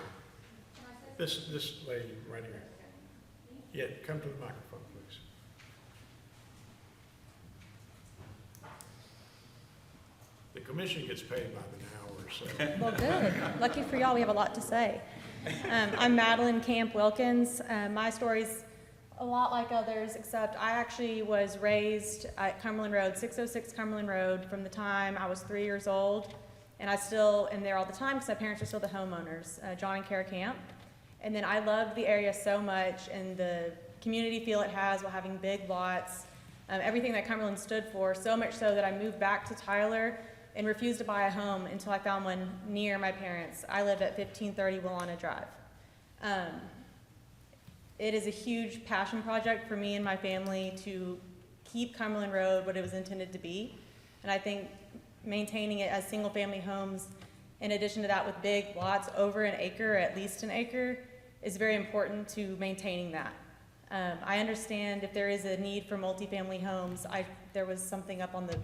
This lady right here. Yeah, come to the microphone, please. The commission gets paid by the hour, so. Well, good. Lucky for y'all, we have a lot to say. I'm Madeline Camp Wilkins. My story's a lot like others, except I actually was raised at Cumberland Road, 606 Cumberland Road, from the time I was 3 years old. And I still am there all the time because my parents are still the homeowners, John and Kara Camp. And then I loved the area so much, and the community feel it has while having big lots, everything that Cumberland stood for, so much so that I moved back to Tyler and refused to buy a home until I found one near my parents. I live at 1530 Wilana Drive. It is a huge passion project for me and my family to keep Cumberland Road what it was intended to be. And I think maintaining it as single-family homes, in addition to that with big lots over an acre, at least an acre, is very important to maintaining that. I understand if there is a need for multifamily homes. There was something up on the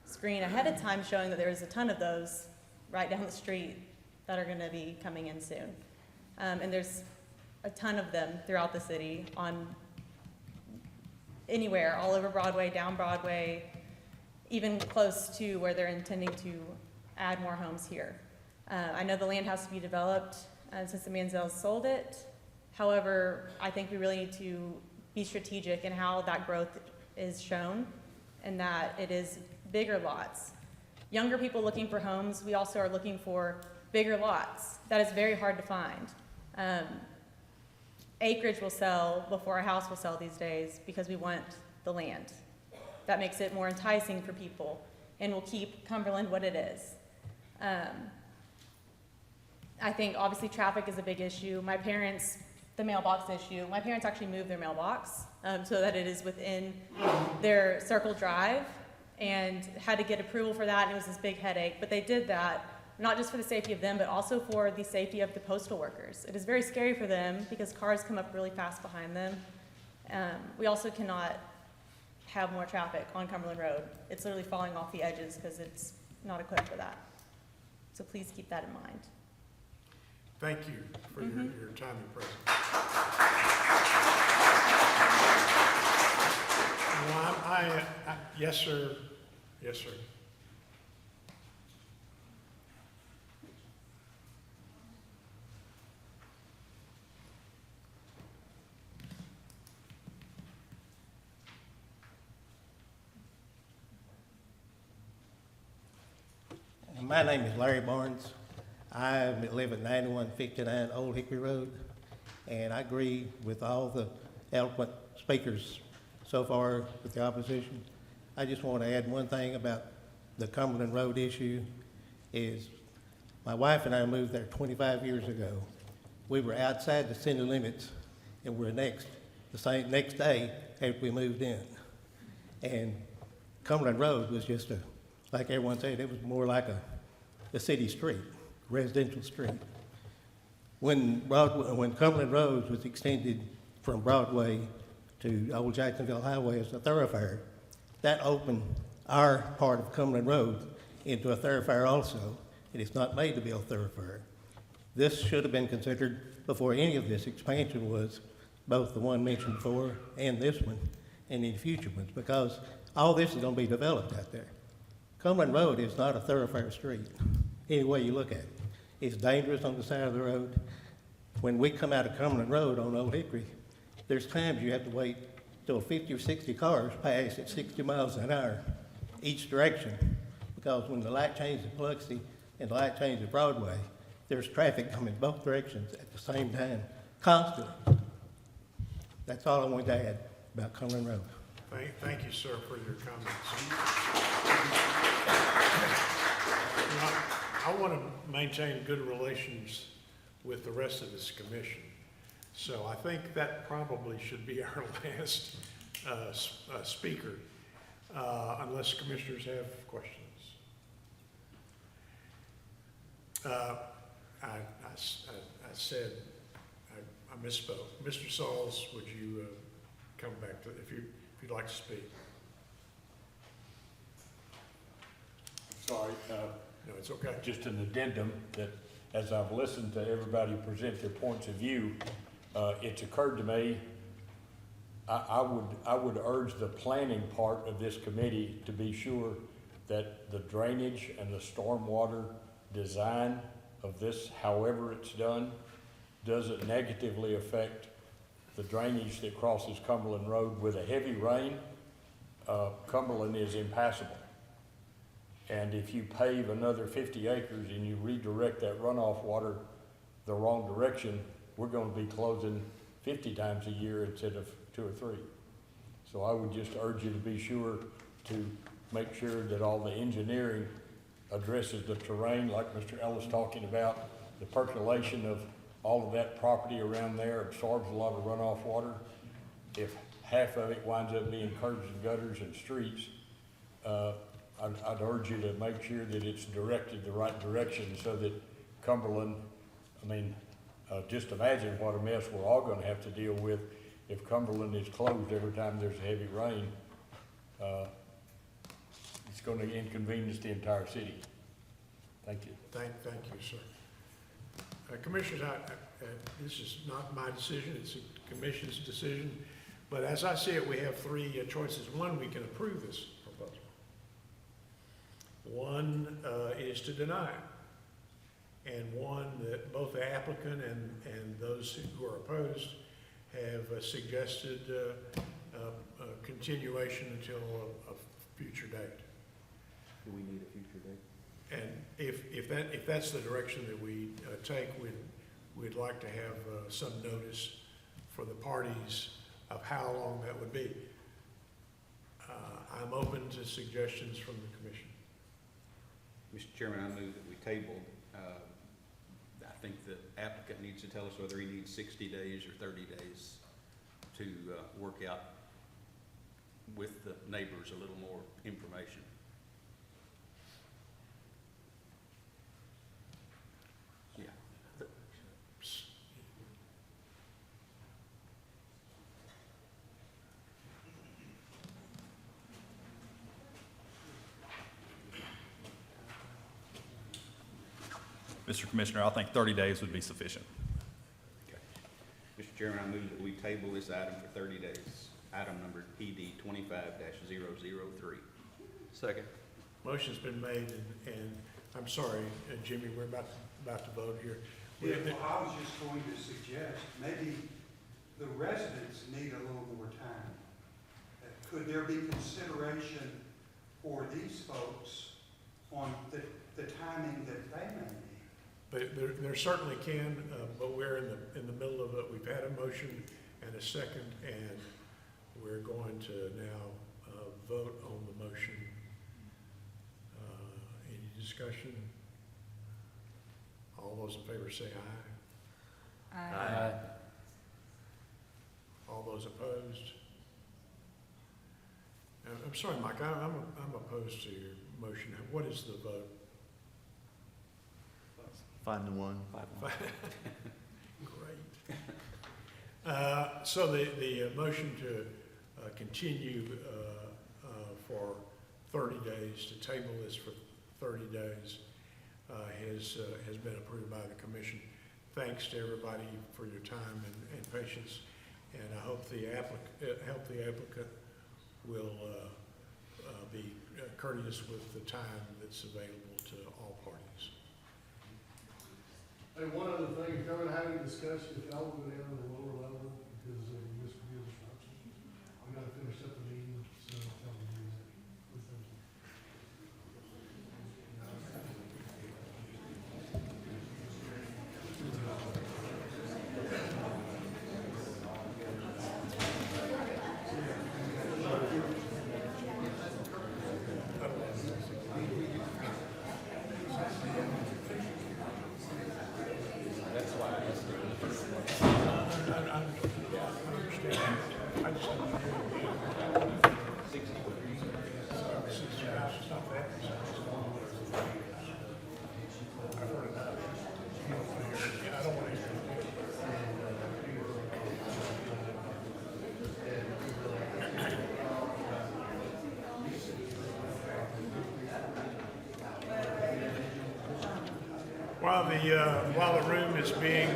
screen ahead of time showing that there was a ton of those right down the street that are going to be coming in soon. And there's a ton of them throughout the city, on anywhere, all over Broadway, down Broadway, even close to where they're intending to add more homes here. I know the land has to be developed since the Manzels sold it. However, I think we really need to be strategic in how that growth is shown, and that it is bigger lots. Younger people looking for homes, we also are looking for bigger lots. That is very hard to find. Acreage will sell before a house will sell these days because we want the land. That makes it more enticing for people and will keep Cumberland what it is. I think obviously traffic is a big issue. My parents, the mailbox issue, my parents actually moved their mailbox so that it is within their Circle Drive, and had to get approval for that, and it was this big headache. But they did that not just for the safety of them, but also for the safety of the postal workers. It is very scary for them because cars come up really fast behind them. We also cannot have more traffic on Cumberland Road. It's literally falling off the edges because it's not equipped for that. So please keep that in mind. Thank you for your time and presence. Well, yes, sir. Yes, sir. My name is Larry Barnes. I live at 9159 Old Hickory Road, and I agree with all the eloquent speakers so far with the opposition. I just want to add one thing about the Cumberland Road issue is my wife and I moved there 25 years ago. We were outside the city limits, and we're next day after we moved in. And Cumberland Road was just like everyone said, it was more like a city street, residential street. When Cumberland Road was extended from Broadway to Old Jacksonville Highway as a thoroughfare, that opened our part of Cumberland Road into a thoroughfare also. It is not made to be a thoroughfare. This should have been considered before any of this expansion was, both the one mentioned before and this one, and any future ones, because all this is going to be developed out there. Cumberland Road is not a thoroughfare street, any way you look at it. It's dangerous on the side of the road. When we come out of Cumberland Road on Old Hickory, there's times you have to wait till 50 or 60 cars pass at 60 miles an hour each direction, because when the light changes at Biloxi and the light changes at Broadway, there's traffic coming both directions at the same time, constantly. That's all I wanted to add about Cumberland Road. Thank you, sir, for your comments. I want to maintain good relations with the rest of this commission. So I think that probably should be our last speaker, unless commissioners have questions. I said, I misspoke. Mr. Sauls, would you come back to, if you'd like to speak? Sorry. No, it's okay. Just an addendum that as I've listened to everybody present their points of view, it's occurred to me, I would urge the planning part of this committee to be sure that the drainage and the stormwater design of this, however it's done, doesn't negatively affect the drainage that crosses Cumberland Road. With a heavy rain, Cumberland is impassable. And if you pave another 50 acres and you redirect that runoff water the wrong direction, we're going to be closing 50 times a year instead of 2 or 3. So I would just urge you to be sure to make sure that all the engineering addresses the terrain, like Mr. Ellis talking about, the percolation of all of that property around there absorbs a lot of runoff water. If half of it winds up being curbs and gutters and streets, I'd urge you to make sure that it's directed the right direction so that Cumberland, just imagine what a mess we're all gonna have to deal with if Cumberland is closed every time there's a heavy rain. It's gonna inconvenience the entire city. Thank you. Thank you, sir. Commissioners, this is not my decision, it's the commission's decision. But as I see it, we have 3 choices. One, we can approve this proposal. One is to deny it. And one that both the applicant and those who are opposed have suggested a continuation until a future date. Do we need a future date? And if that's the direction that we take, we'd like to have some notice for the parties of how long that would be. I'm open to suggestions from the commission. Mr. Chairman, I move that we table. I think the applicant needs to tell us whether he needs 60 days or 30 days to work out with the neighbors a little more information. Mr. Commissioner, I think 30 days would be sufficient. Mr. Chairman, I move that we table this item for 30 days. Item number PD 25-003. Second. Motion's been made, and I'm sorry, Jimmy, we're about to vote here. Yeah, well, I was just going to suggest, maybe the residents need a little more time. Could there be consideration for these folks on the timing that they may need? But there certainly can, but we're in the middle of it. We've had a motion and a second, and we're going to now vote on the motion. Any discussion? All those in favor say aye. Aye. All those opposed? I'm sorry, Mike, I'm opposed to your motion. What is the vote? 5-1. Great. So the motion to continue for 30 days, to table this for 30 days, has been approved by the commission. Thanks to everybody for your time and patience, and I hope the applicant will be courteous with the time that's available to all parties. Hey, one other thing, if y'all are having a discussion, if y'all will go down to the lower level, because this could be a disruption. I'm gonna finish up the meeting, so tell them to do that. While the room is being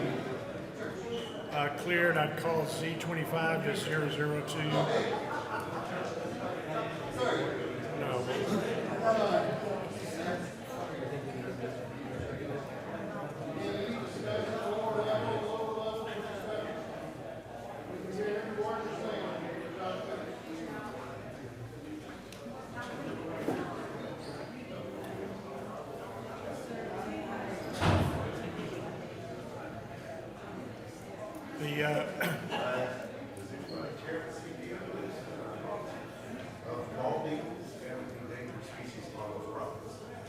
cleared, I'd call Z25 to 002. No.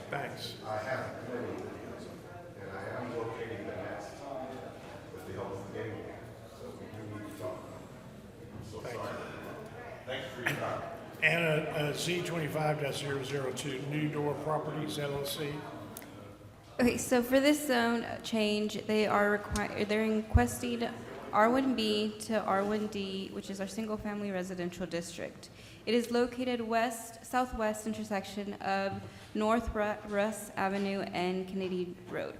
Thanks. I have a committee, and I am locating the nest with the help of the game warden, so we do need to talk. I'm so sorry. Thanks for your time. And Z25-002, New Door Properties LLC. Okay, so for this zone change, they're requesting R1B to R1D, which is our single-family residential district. It is located southwest intersection of North Russ Avenue and Kennedy Road.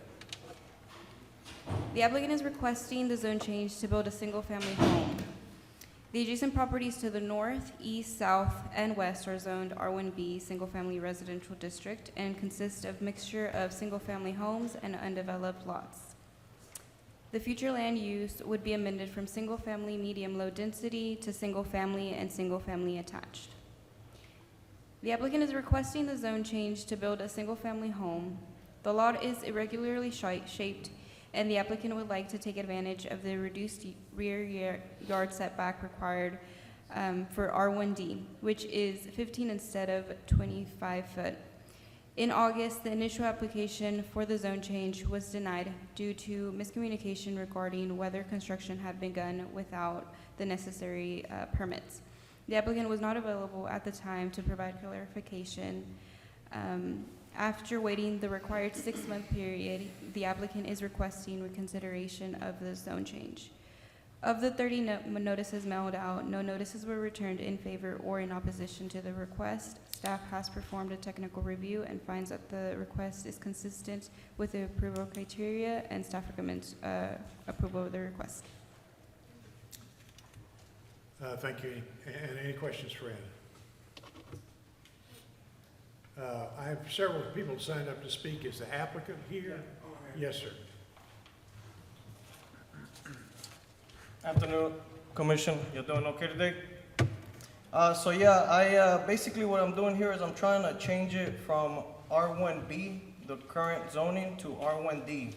The applicant is requesting the zone change to build a single-family home. The adjacent properties to the north, east, south, and west are zoned R1B, single-family residential district, and consist of mixture of single-family homes and undeveloped lots. The future land use would be amended from single-family medium-low density to single-family and single-family attached. The applicant is requesting the zone change to build a single-family home. The lot is irregularly shaped, and the applicant would like to take advantage of the reduced rear yard setback required for R1D, which is 15 instead of 25 foot. In August, the initial application for the zone change was denied due to miscommunication regarding whether construction had begun without the necessary permits. The applicant was not available at the time to provide clarification. After waiting the required 6-month period, the applicant is requesting reconsideration of the zone change. Of the 30 notices mailed out, no notices were returned in favor or in opposition to the request. Staff has performed a technical review and finds that the request is consistent with the approval criteria, and staff recommends approval of the request. Thank you. And any questions for Anna? I have several people signed up to speak. Is the applicant here? Yes, sir. Afternoon, Commission. You're doing okay today? Basically what I'm doing here is I'm trying to change it from R1B, the current zoning, to R1D.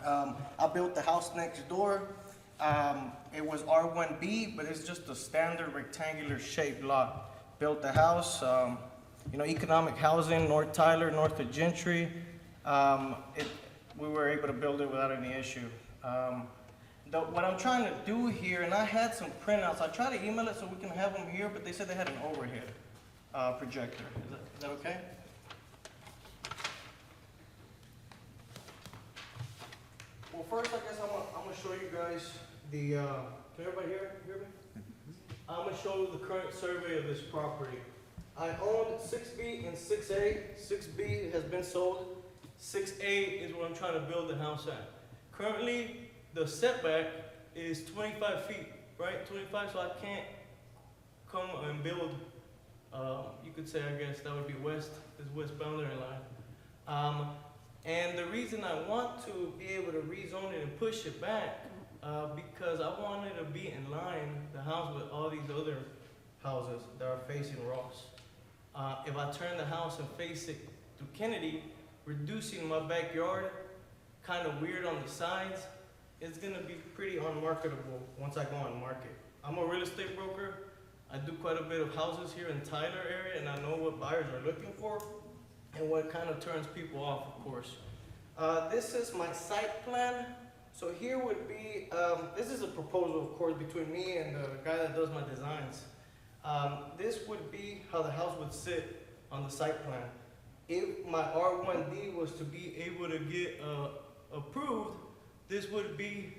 I built the house next door. It was R1B, but it's just a standard rectangular shaped lot. Built the house, economic housing, North Tyler, north of Gentry. We were able to build it without any issue. What I'm trying to do here, and I had some printouts, I tried to email it so we can have them here, but they said they had an overhead projector. Is that okay? Well, first, I guess I'm gonna show you guys the, can everybody hear me? I'm gonna show you the current survey of this property. I owned 6B and 6A. 6B has been sold. 6A is where I'm trying to build the house at. Currently, the setback is 25 feet, right? 25, so I can't come and build, you could say, I guess, that would be west, this west boundary line. And the reason I want to be able to rezone it and push it back, because I want it to be in line, the house, with all these other houses that are facing Ross. If I turn the house and face it to Kennedy, reducing my backyard, kind of weird on the sides, it's gonna be pretty unmarketable once I go on market. I'm a real estate broker. I do quite a bit of houses here in Tyler area, and I know what buyers are looking for and what kind of turns people off, of course. This is my site plan. So here would be, this is a proposal, of course, between me and the guy that does my designs. This would be how the house would sit on the site plan. If my R1D was to be able to get approved, this would be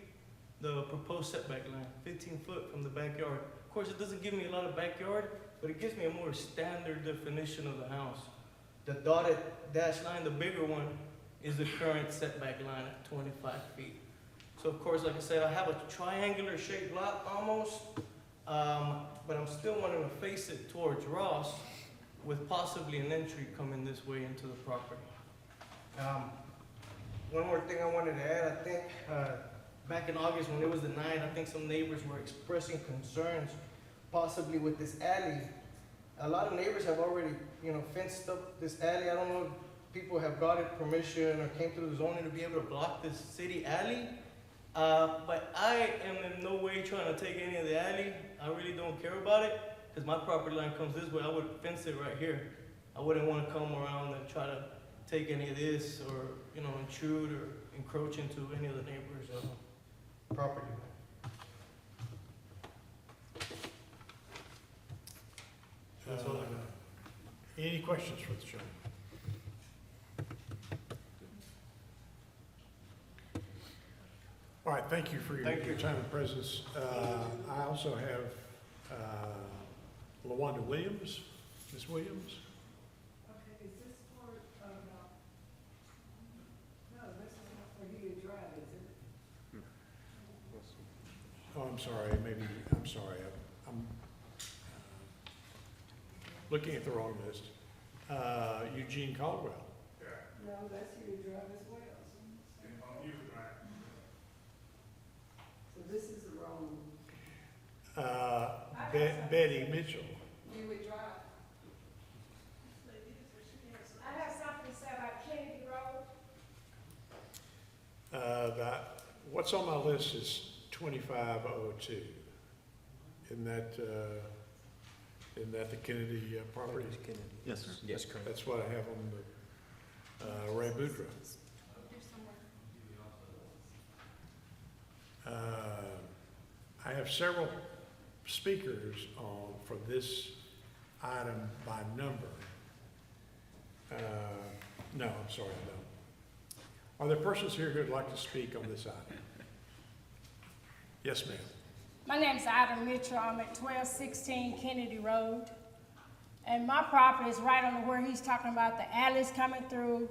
the proposed setback line, 15 foot from the backyard. Of course, it doesn't give me a lot of backyard, but it gives me a more standard definition of the house. The dotted dash line, the bigger one, is the current setback line at 25 feet. So of course, like I said, I have a triangular shaped lot almost, but I'm still wanting to face it towards Ross with possibly an entry coming this way into the property. One more thing I wanted to add, I think back in August when it was denied, I think some neighbors were expressing concerns possibly with this alley. A lot of neighbors have already, fenced up this alley. I don't know if people have got it permission or came through the zoning to be able to block this city alley. But I am in no way trying to take any of the alley. I really don't care about it because my property line comes this way. I would fence it right here. I wouldn't want to come around and try to take any of this or, intrude or encroach into any of the neighbors' property. That's all I got. Any questions for the gentleman? All right, thank you for your time and presence. I also have LaWanda Williams. Ms. Williams? Okay, is this part of, no, this is not for you to drive, is it? Oh, I'm sorry, I'm sorry. I'm looking at the wrong list. Eugene Caldwell. No, that's you to drive as well. So this is the wrong. Betty Mitchell. You would drive. I have something to say about Kennedy Road. What's on my list is 2502. Isn't that the Kennedy property? Yes, sir. Yes, correct. That's what I have on the Ray Boudreaux. I have several speakers on for this item by number. No, I'm sorry, I don't. Are there persons here who would like to speak on this item? Yes, ma'am. My name's Ida Mitchell. I'm at 1216 Kennedy Road. And my property is right on where he's talking about, the alleys coming through.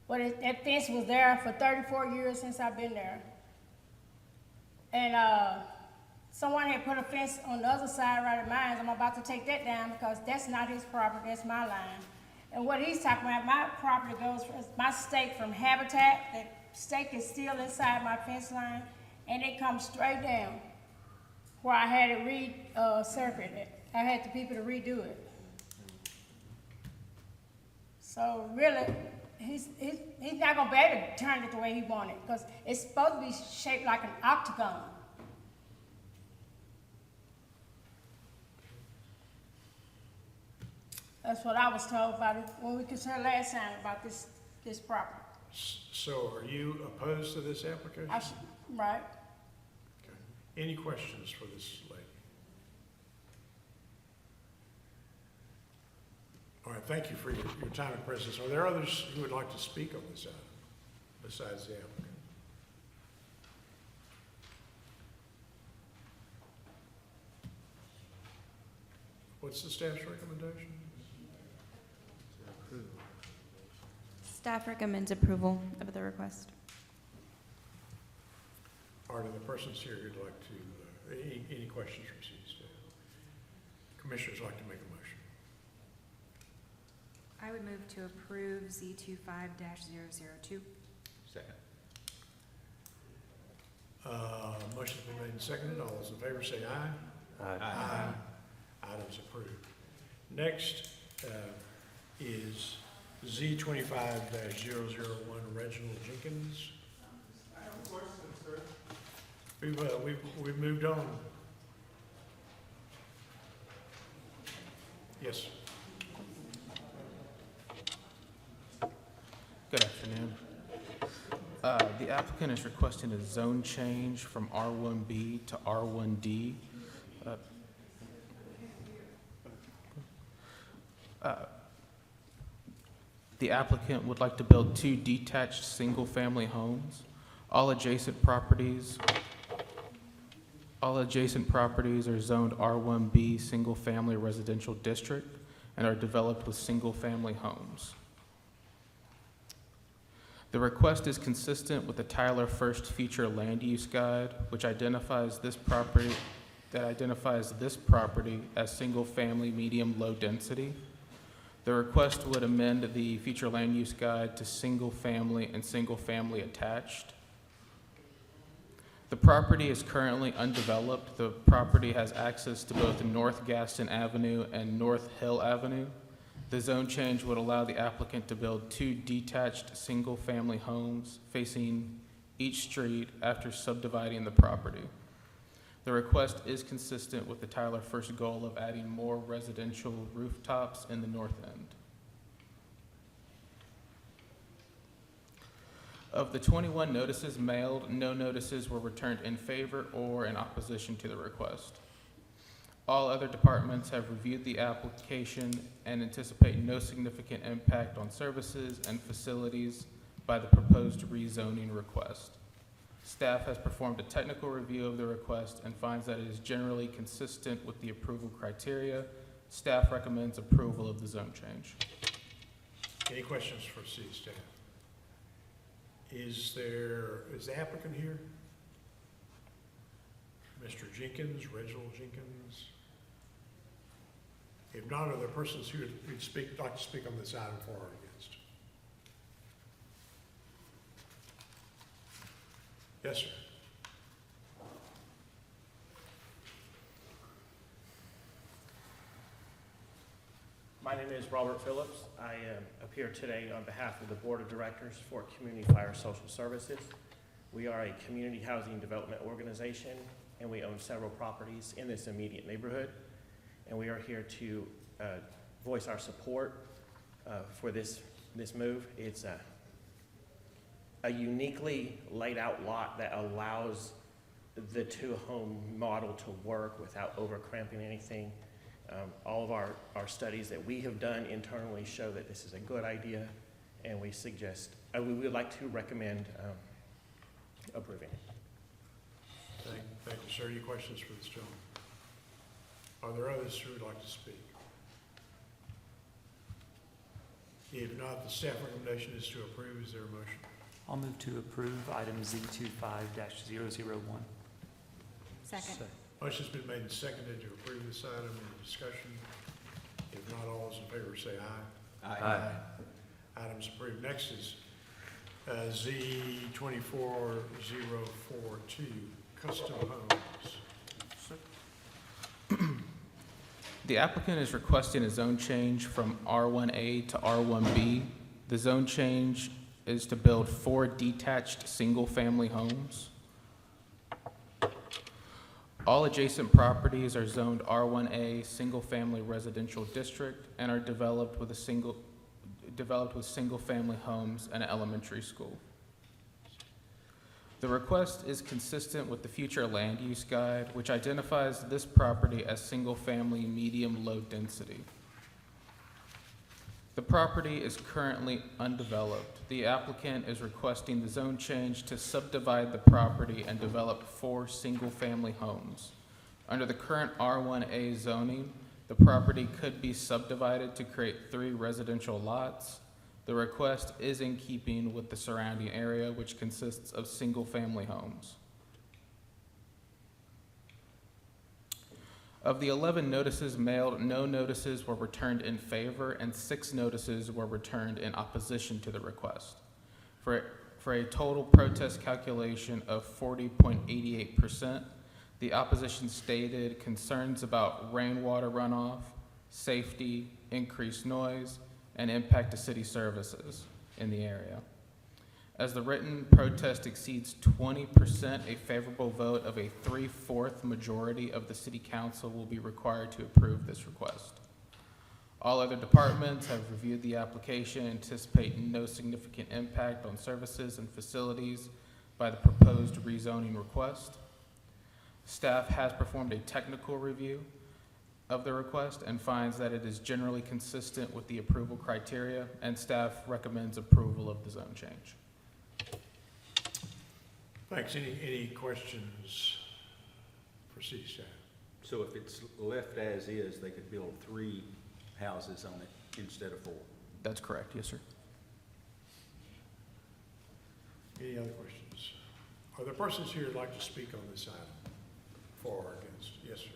But that fence was there for 34 years since I've been there. And someone had put a fence on the other side right at mine. I'm about to take that down because that's not his property, that's my line. And what he's talking about, my property goes, my stake from Habitat, that stake is still inside my fence line, and it comes straight down where I had it re-circuited. I had the people to redo it. So really, he's not gonna be able to turn it the way he wanted, because it's supposed to be shaped like an octagon. That's what I was told by when we considered last time about this property. So are you opposed to this application? Right. Okay. Any questions for this lady? All right, thank you for your time and presence. Are there others who would like to speak on this item besides the applicant? What's the staff's recommendation? Staff recommends approval of the request. Are there the persons here who'd like to, any questions from city staff? Commissioners like to make a motion. I would move to approve Z25-002. Second. Motion's been made and seconded. All those in favor say aye. Aye. Item's approved. Next is Z25-001, Reginald Jenkins. I have a question, sir. We've moved on. Yes. Good afternoon. The applicant is requesting a zone change from R1B to R1D. The applicant would like to build 2 detached single-family homes. All adjacent properties are zoned R1B Single Family Residential District and are developed with single-family homes. The request is consistent with the Tyler First Future Land Use Guide, which identifies this property as single-family medium-low density. The request would amend the future land use guide to single-family and single-family attached. The property is currently undeveloped. The property has access to both North Gaston Avenue and North Hill Avenue. The zone change would allow the applicant to build 2 detached single-family homes facing each street after subdividing the property. The request is consistent with the Tyler First goal of adding more residential rooftops in the north end. Of the 21 notices mailed, no notices were returned in favor or in opposition to the request. All other departments have reviewed the application and anticipate no significant impact on services and facilities by the proposed rezoning request. Staff has performed a technical review of the request and finds that it is generally consistent with the approval criteria. Staff recommends approval of the zone change. Any questions for city staff? Is the applicant here? Mr. Jenkins, Reginald Jenkins? If not, are there persons who would like to speak on this item for or against? Yes, sir. My name is Robert Phillips. I appear today on behalf of the Board of Directors for Community Fire Social Services. We are a community housing development organization, and we own several properties in this immediate neighborhood. And we are here to voice our support for this move. It's a uniquely laid out lot that allows the 2-home model to work without over cramping anything. All of our studies that we have done internally show that this is a good idea, and we would like to recommend approving it. Thank you, sir. Any questions for this gentleman? Are there others who would like to speak? If not, the staff recommendation is to approve. Is there a motion? I'll move to approve item Z25-001. Second. Motion's been made and seconded to approve this item. Any discussion? If not, all those in favor say aye. Aye. Item's approved. Next is Z24042, custom homes. The applicant is requesting a zone change from R1A to R1B. The zone change is to build 4 detached single-family homes. All adjacent properties are zoned R1A, single-family residential district, and are developed with single-family homes and an elementary school. The request is consistent with the future land use guide, which identifies this property as single-family medium-low density. The property is currently undeveloped. The applicant is requesting the zone change to subdivide the property and develop 4 single-family homes. Under the current R1A zoning, the property could be subdivided to create 3 residential lots. The request is in keeping with the surrounding area, which consists of single-family homes. Of the 11 notices mailed, no notices were returned in favor, and 6 notices were returned in opposition to the request, for a total protest calculation of 40.88%. The opposition stated concerns about rainwater runoff, safety, increased noise, and impact to city services in the area. As the written protest exceeds 20%, a favorable vote of a 3/4 majority of the city council will be required to approve this request. All other departments have reviewed the application and anticipate no significant impact on services and facilities by the proposed rezoning request. Staff has performed a technical review of the request and finds that it is generally consistent with the approval criteria, and staff recommends approval of the zone change. Thanks. Any questions for city staff? So if it's left as is, they could build 3 houses on it instead of 4? That's correct, yes, sir. Any other questions? Are there persons here who'd like to speak on this item? For or against? Yes, sir.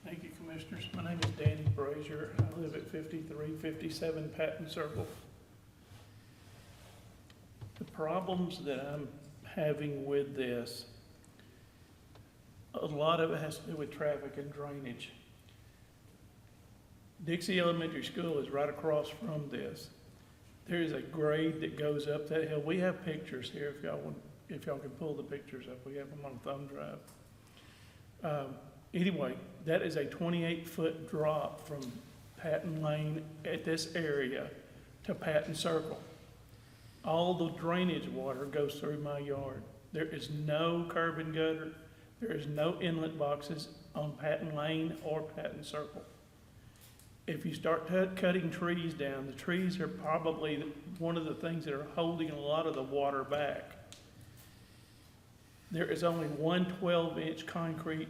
Thank you, Commissioners. My name is Danny Brazier. I live at 5357 Patton Circle. The problems that I'm having with this, a lot of it has to do with traffic and drainage. Dixie Elementary School is right across from this. There is a grade that goes up that hill. We have pictures here if y'all can pull the pictures up. We have them on thumb drive. Anyway, that is a 28-foot drop from Patton Lane at this area to Patton Circle. All the drainage water goes through my yard. There is no curb and gutter. There is no inlet boxes on Patton Lane or Patton Circle. If you start cutting trees down, the trees are probably one of the things that are holding a lot of the water back. There is only one 12-inch concrete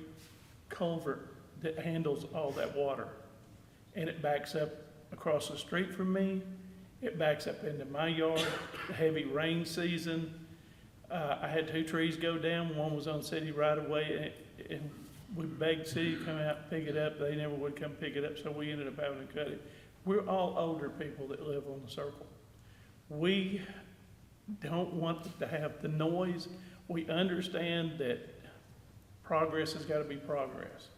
culvert that handles all that water. And it backs up across the street from me. It backs up into my yard. Heavy rain season. I had 2 trees go down. One was on city right away, and we begged city to come out and pick it up. They never would come pick it up, so we ended up having to cut it. We're all older people that live on the circle. We don't want to have the noise. We understand that progress has got to be progress.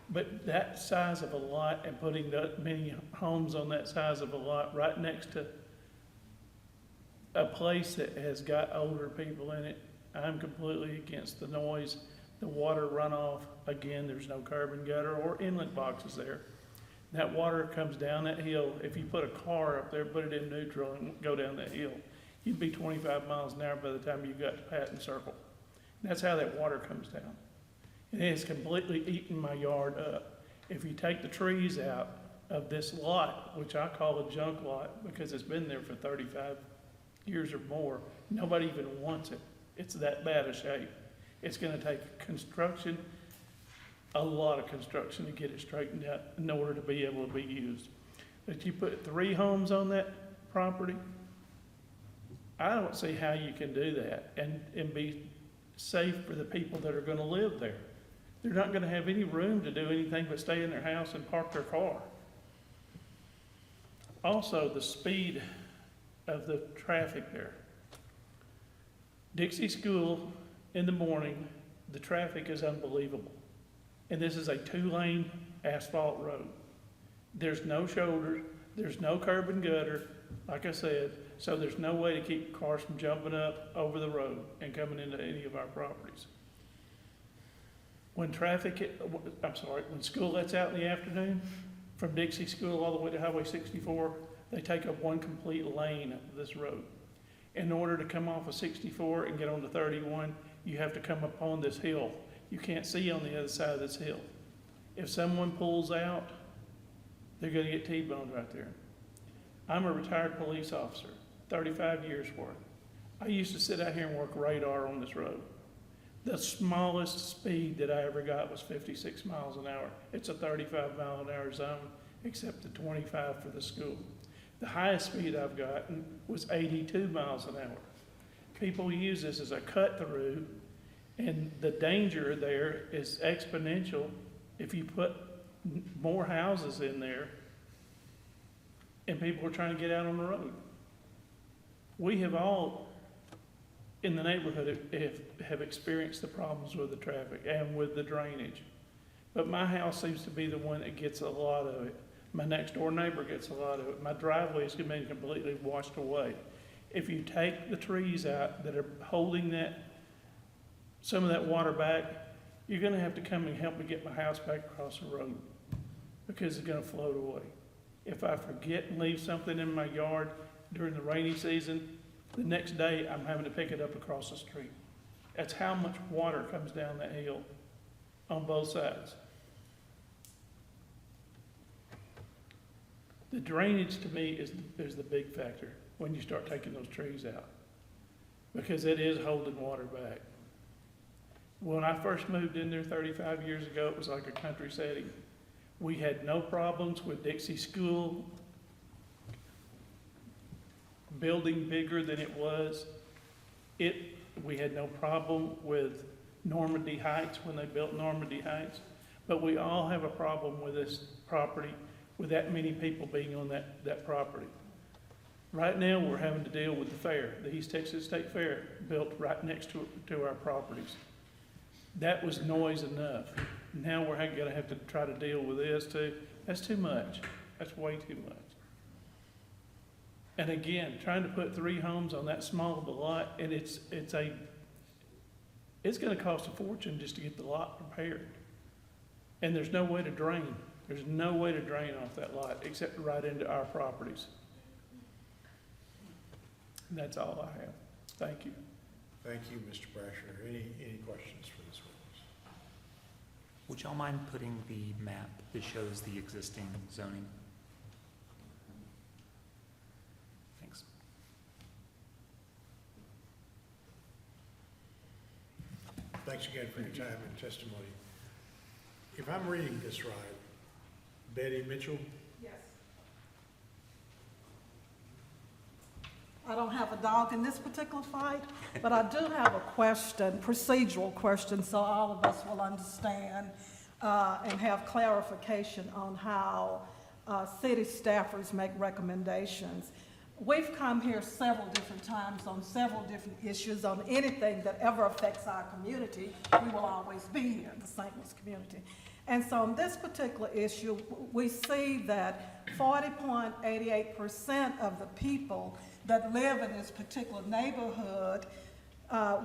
But that size of a lot and putting that many homes on that size of a lot right next to a place that has got older people in it, I'm completely against the noise, the water runoff. Again, there's no curb and gutter or inlet boxes there. That water comes down that hill. If you put a car up there, put it in neutral and go down that hill, you'd be 25 miles an hour by the time you got to Patton Circle. And that's how that water comes down. And it has completely eaten my yard up. If you take the trees out, of this lot, which I call a junk lot because it's been there for 35 years or more. Nobody even wants it. It's that bad a shape. It's gonna take construction, a lot of construction to get it straightened out in order to be able to be used. But you put 3 homes on that property, I don't see how you can do that and be safe for the people that are gonna live there. They're not gonna have any room to do anything but stay in their house and park their car. Also, the speed of the traffic there. Dixie School in the morning, the traffic is unbelievable. And this is a 2-lane asphalt road. There's no shoulder, there's no curb and gutter, like I said, so there's no way to keep cars from jumping up over the road and coming into any of our properties. When when school lets out in the afternoon, from Dixie School all the way to Highway 64, they take up 1 complete lane of this road. In order to come off of 64 and get onto 31, you have to come up on this hill. You can't see on the other side of this hill. If someone pulls out, they're gonna get T-boned right there. I'm a retired police officer, 35 years worth. I used to sit out here and work radar on this road. The smallest speed that I ever got was 56 miles an hour. It's a 35-mile-an-hour zone, except the 25 for the school. The highest speed I've gotten was 82 miles an hour. People use this as a cut-through, and the danger there is exponential if you put more houses in there and people are trying to get out on the road. We have all, in the neighborhood, have experienced the problems with the traffic and with the drainage. But my house seems to be the one that gets a lot of it. My next door neighbor gets a lot of it. My driveway has been completely washed away. If you take the trees out that are holding some of that water back, you're gonna have to come and help me get my house back across the road because it's gonna float away. If I forget and leave something in my yard during the rainy season, the next day I'm having to pick it up across the street. That's how much water comes down that hill on both sides. The drainage to me is the big factor when you start taking those trees out, because it is holding water back. When I first moved in there 35 years ago, it was like a country setting. We had no problems with Dixie School building bigger than it was. We had no problem with Normandy Heights when they built Normandy Heights, but we all have a problem with this property, with that many people being on that property. Right now, we're having to deal with the fair, the East Texas State Fair, built right next to our properties. That was noise enough. Now we're gonna have to try to deal with this too. That's too much. That's way too much. And again, trying to put 3 homes on that small of a lot, and it's gonna cost a fortune just to get the lot repaired. And there's no way to drain. There's no way to drain off that lot except right into our properties. And that's all I have. Thank you. Thank you, Mr. Brasher. Any questions for this witness? Would y'all mind putting the map that shows the existing zoning? Thanks. Thanks again for your time and testimony. If I'm reading this right, Betty Mitchell? Yes. I don't have a dog in this particular fight, but I do have a question, procedural question, so all of us will understand and have clarification on how city staffers make recommendations. We've come here several different times on several different issues on anything that ever affects our community. We will always be here, the St. Louis community. And so on this particular issue, we see that 40.88% of the people that live in this particular neighborhood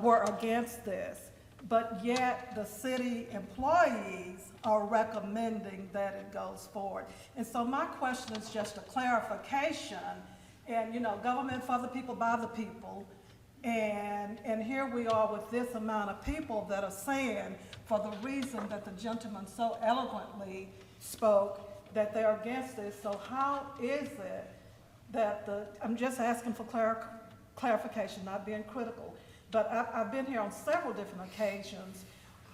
were against this. But yet the city employees are recommending that it goes forward. And so my question is just a clarification. And, you know, government for the people, by the people. And here we are with this amount of people that are saying, for the reason that the gentleman so eloquently spoke, that they're against this. So how is it that I'm just asking for clarification, not being critical, but I've been here on several different occasions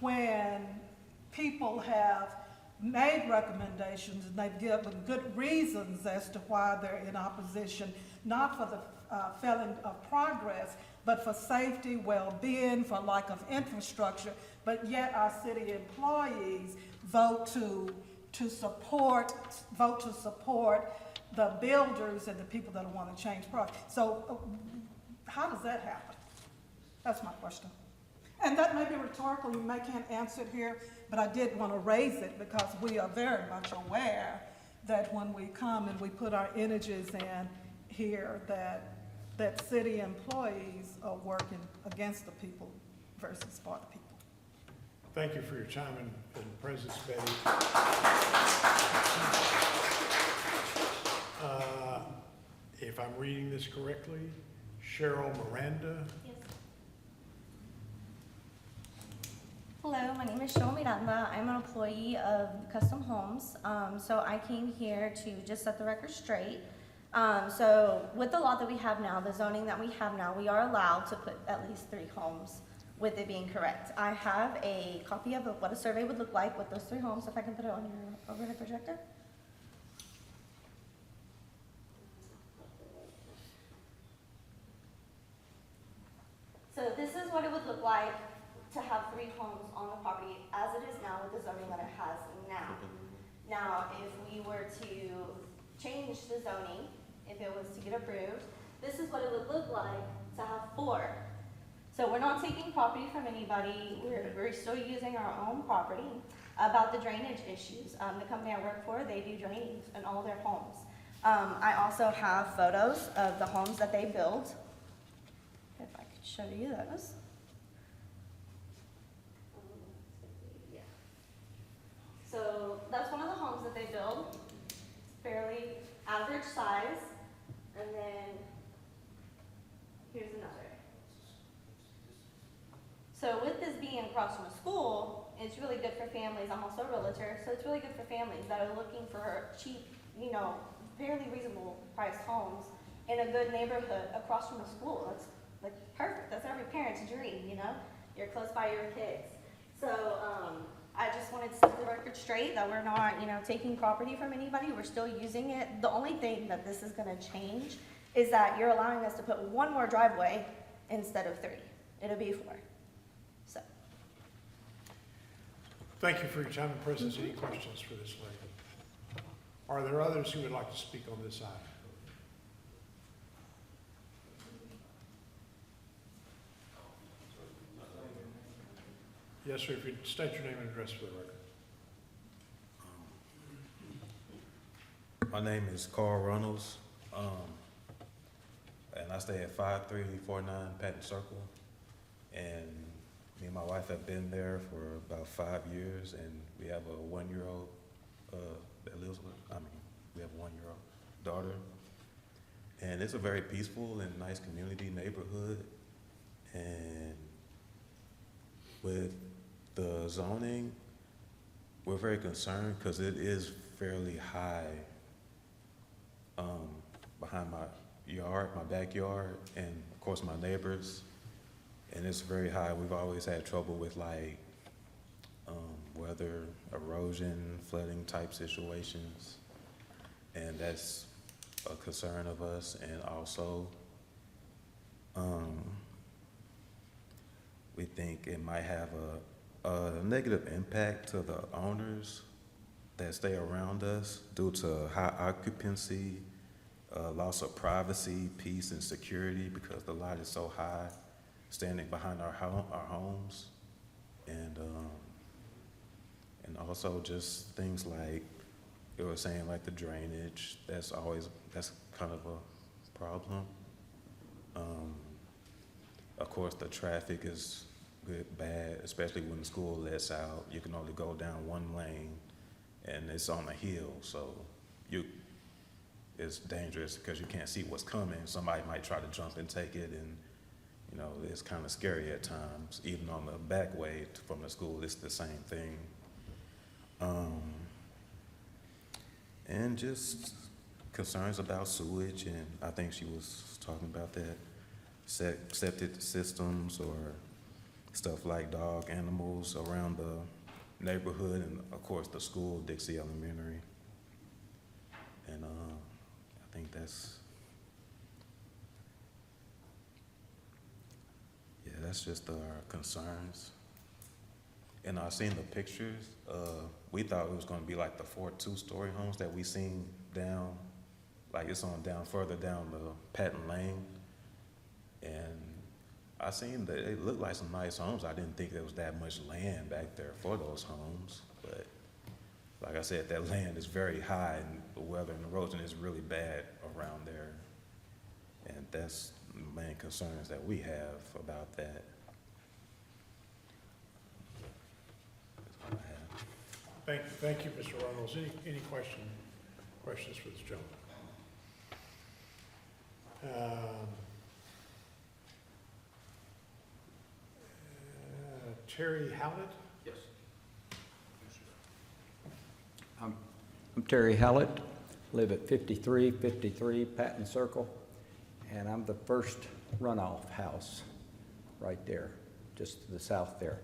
when people have made recommendations and they've given good reasons as to why they're in opposition, not for the failing of progress, but for safety, well-being, for lack of infrastructure, but yet our city employees vote to support the builders and the people that want to change products. So how does that happen? That's my question. And that may be rhetorical, you may can't answer it here, but I did want to raise it because we are very much aware that when we come and we put our energies in here, that city employees are working against the people versus for the people. Thank you for your time and presence, Betty. If I'm reading this correctly, Cheryl Miranda. Yes. Hello, my name is Cheryl Miranda. I'm an employee of Custom Homes. So I came here to just set the record straight. So with the law that we have now, the zoning that we have now, we are allowed to put at least 3 homes with it being correct. I have a copy of what a survey would look like with those 3 homes, if I can put it on your overhead projector. So this is what it would look like to have 3 homes on the property as it is now with the zoning that it has now. Now, if we were to change the zoning, if it was to get approved, this is what it would look like to have 4. So we're not taking property from anybody, we're still using our own property. About the drainage issues, the company I work for, they do drainage in all their homes. I also have photos of the homes that they build. If I could show you those. Yeah. So that's one of the homes that they build. It's fairly average size. And then here's another. So with this being across from a school, it's really good for families. I'm also a realtor, so it's really good for families that are looking for cheap, fairly reasonable priced homes in a good neighborhood across from a school. That's like perfect. That's every parent's dream, You're close by your kids. So I just wanted to set the record straight that we're not, taking property from anybody. We're still using it. The only thing that this is going to change is that you're allowing us to put 1 more driveway instead of 3. It'll be 4. So. Thank you for your time and presence. Any questions for this lady? Are there others who would like to speak on this item? Yes, sir. If you'd state your name and address for the record. My name is Carl Runnels, and I stay at 5349 Patton Circle. And me and my wife have been there for about 5 years, and we have a 1-year-old that lives with. We have a 1-year-old daughter, and it's a very peaceful and nice community neighborhood. And with the zoning, we're very concerned because it is fairly high behind my yard, my backyard, and of course my neighbors. And it's very high. We've always had trouble with weather, erosion, flooding type situations. And that's a concern of us. And also, we think it might have a negative impact to the owners that stay around us due to high occupancy, loss of privacy, peace, and security because the lot is so high, standing behind our homes, and also just things like you were saying, like the drainage. That's kind of a problem. Of course, the traffic is bad, especially when the school lets out. You can only go down 1 lane, and it's on a hill, so it's dangerous because you can't see what's coming. Somebody might try to jump and take it, and it's kind of scary at times. Even on the back way from the school, it's the same thing. and just concerns about sewage, and I think she was talking about that, septic systems or stuff like dog animals around the neighborhood, and of course the school, Dixie Elementary. And I think that's just our concerns. And I seen the pictures. We thought it was gonna be like the 4 two-story homes that we seen down, like it's on down further down the Patton Lane. And I seen that it looked like some nice homes. I didn't think there was that much land back there for those homes. But like I said, that land is very high and the weather and erosion is really bad around there. And that's the main concerns that we have about that. That's all I have. Thank you, Mr. Reynolds. Any questions for this gentleman? Terry Howlett? Yes. I'm Terry Hallett, live at 5353 Patton Circle, and I'm the first runoff house right there, just to the south there.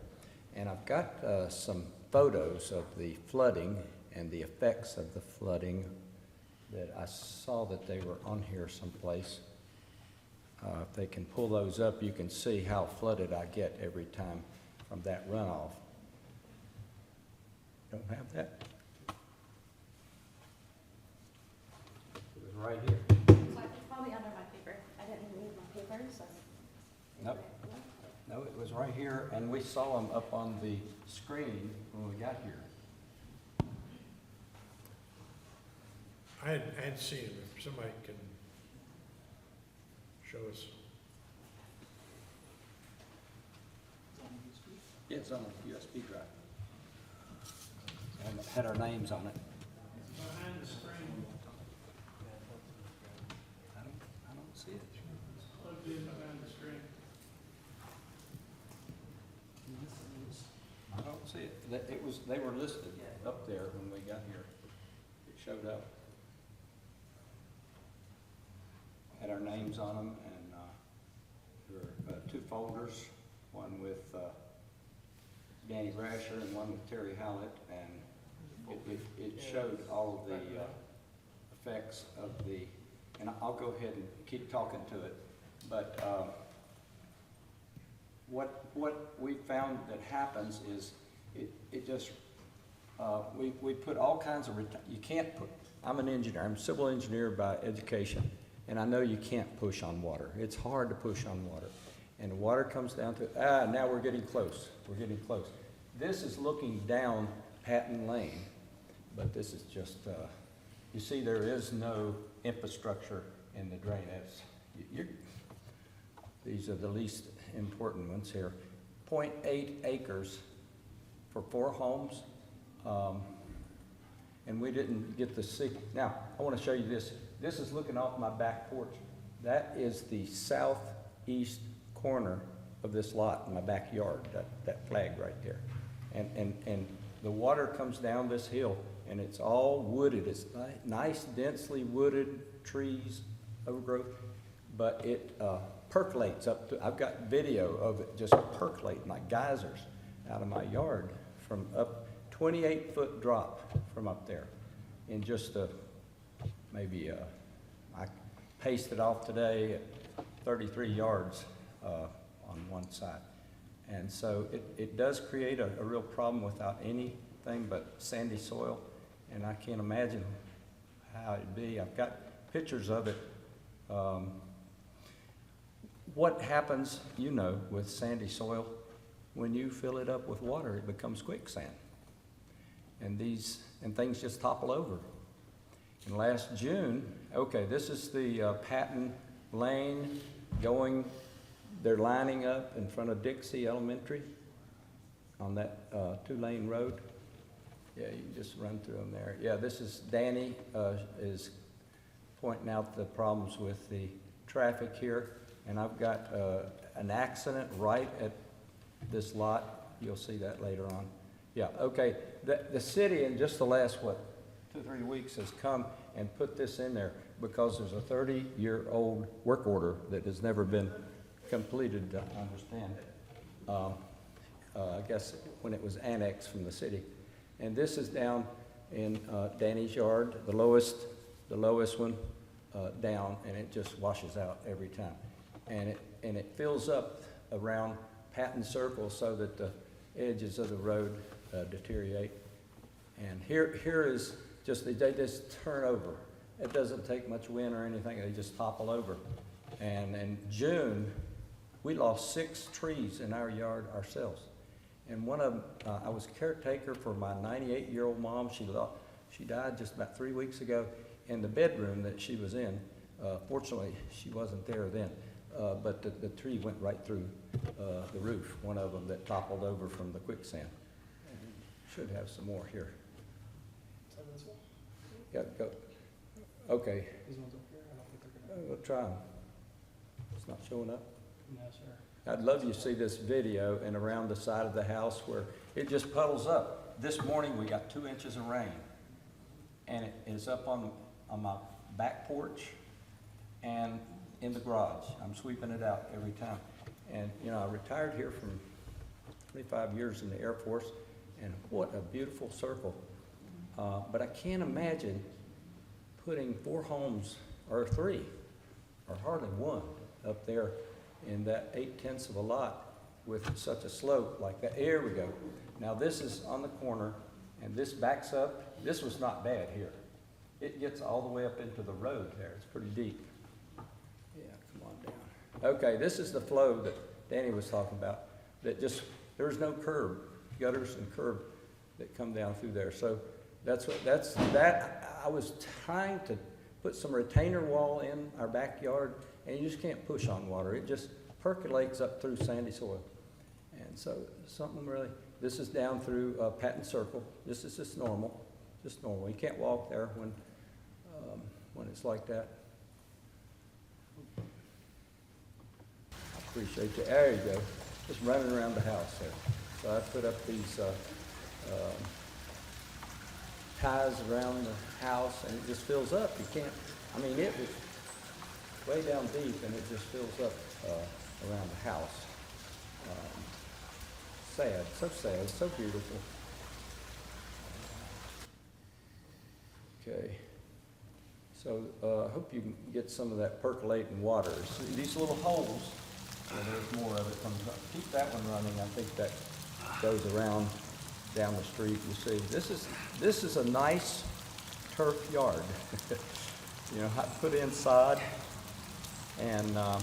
And I've got some photos of the flooding and the effects of the flooding that I saw that they were on here someplace. If they can pull those up, you can see how flooded I get every time from that runoff. Don't have that? It was right here. It's probably under my paper. I didn't leave my paper, so. Nope. No, it was right here, and we saw them up on the screen when we got here. I hadn't seen him. If somebody can show us. Yeah, it's on a USB drive. And it had our names on it. Behind the screen, I don't see it. plugged in behind the screen. I don't see it. They were listed up there when we got here. It showed up. Had our names on them, and there were 2 folders, one with Danny Brasher and one with Terry Howlett, and it showed all of the effects of the, and I'll go ahead and keep talking to it, but what we found that happens is it just, we put all kinds of, you can't put, I'm an engineer, I'm a civil engineer by education, and I know you can't push on water. It's hard to push on water. And the water comes down to, now we're getting close. We're getting close. This is looking down Patton Lane, but this is just, you see there is no infrastructure in the drain. These are the least important ones here. 0.8 acres for 4 homes. And we didn't get to see. Now, I want to show you this. This is looking off my back porch. That is the southeast corner of this lot in my backyard, that flag right there. And the water comes down this hill, and it's all wooded. It's nice, densely wooded, trees, overgrowth, but it percolates up to, I've got video of it just percolating like geysers out of my yard from up 28-foot drop from up there in just maybe I paced it off today at 33 yards on one side. And so it does create a real problem without anything but sandy soil, and I can't imagine how it'd be. I've got pictures of it. What happens, you know, with sandy soil, when you fill it up with water, it becomes quicksand. And things just topple over. And last June, okay, this is the Patton Lane going, they're lining up in front of Dixie Elementary on that 2-lane road. Yeah, you can just run through them there. Yeah, this is Danny is pointing out the problems with the traffic here. And I've got an accident right at this lot. You'll see that later on. Yeah, okay. The city in just the last, 2 or 3 weeks has come and put this in there because there's a 30-year-old work order that has never been completed, I understand. I guess when it was annexed from the city. And this is down in Danny's yard, the lowest one down, and it just washes out every time. And it fills up around Patton Circle so that the edges of the road deteriorate. And here is just, they just turn over. It doesn't take much wind or anything, they just topple over. And in June, we lost 6 trees in our yard ourselves. And one of them, I was caretaker for my 98-year-old mom. She died just about 3 weeks ago in the bedroom that she was in. Fortunately, she wasn't there then, but the tree went right through the roof, one of them that toppled over from the quicksand. Should have some more here. Yeah, go. Okay. We'll try them. It's not showing up? No, sir. I'd love you to see this video and around the side of the house where it just puddles up. This morning we got 2 inches of rain, and it is up on my back porch and in the garage. I'm sweeping it out every time. And you know, I retired here from 25 years in the Air Force, and what a beautiful circle. But I can't imagine putting 4 homes, or 3, or hardly 1, up there in that 8/10 of a lot with such a slope like that. Here we go. Now this is on the corner, and this backs up. This was not bad here. It gets all the way up into the road there. It's pretty deep. Yeah, come on down. Okay, this is the flow that Danny was talking about. That just, there's no curb, gutters and curb that come down through there. So that's that. I was trying to put some retainer wall in our backyard, and you just can't push on water. It just percolates up through sandy soil. And so something really, this is down through Patton Circle. This is just normal. You can't walk there when it's like that. I appreciate you. There you go. Just running around the house there. So I put up these ties around the house, and it just fills up. You can't, I mean, it was way down deep, and it just fills up around the house. Sad, so beautiful. Okay, so I hope you can get some of that percolating water. See, these little holes, there's more of it comes up. Keep that one running. I think that goes around down the street. You see, this is a nice turf yard. You know, I put inside, and I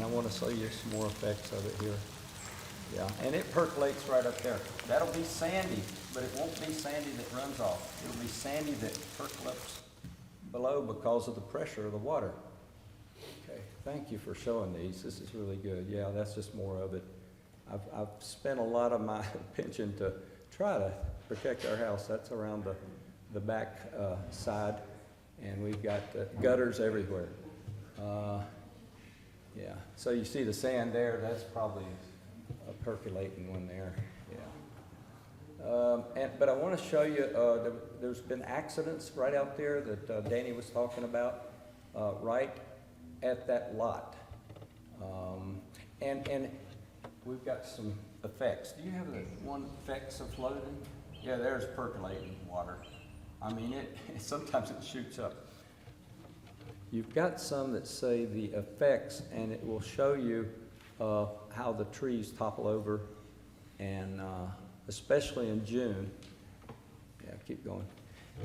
want to show you some more effects of it here. Yeah, and it percolates right up there. That'll be sandy, but it won't be sandy that runs off. It'll be sandy that percolates below because of the pressure of the water. Okay, thank you for showing these. This is really good. Yeah, that's just more of it. I've spent a lot of my pension to try to protect our house. That's around the back side, and we've got gutters everywhere. Yeah, so you see the sand there, that's probably a percolating one there, yeah. But I want to show you, there's been accidents right out there that Danny was talking about, right at that lot. And we've got some effects. Do you have the one effects of floating? Yeah, there's percolating water. I mean, sometimes it shoots up. You've got some that say the effects, and it will show you how the trees topple over, and especially in June. Yeah, keep going.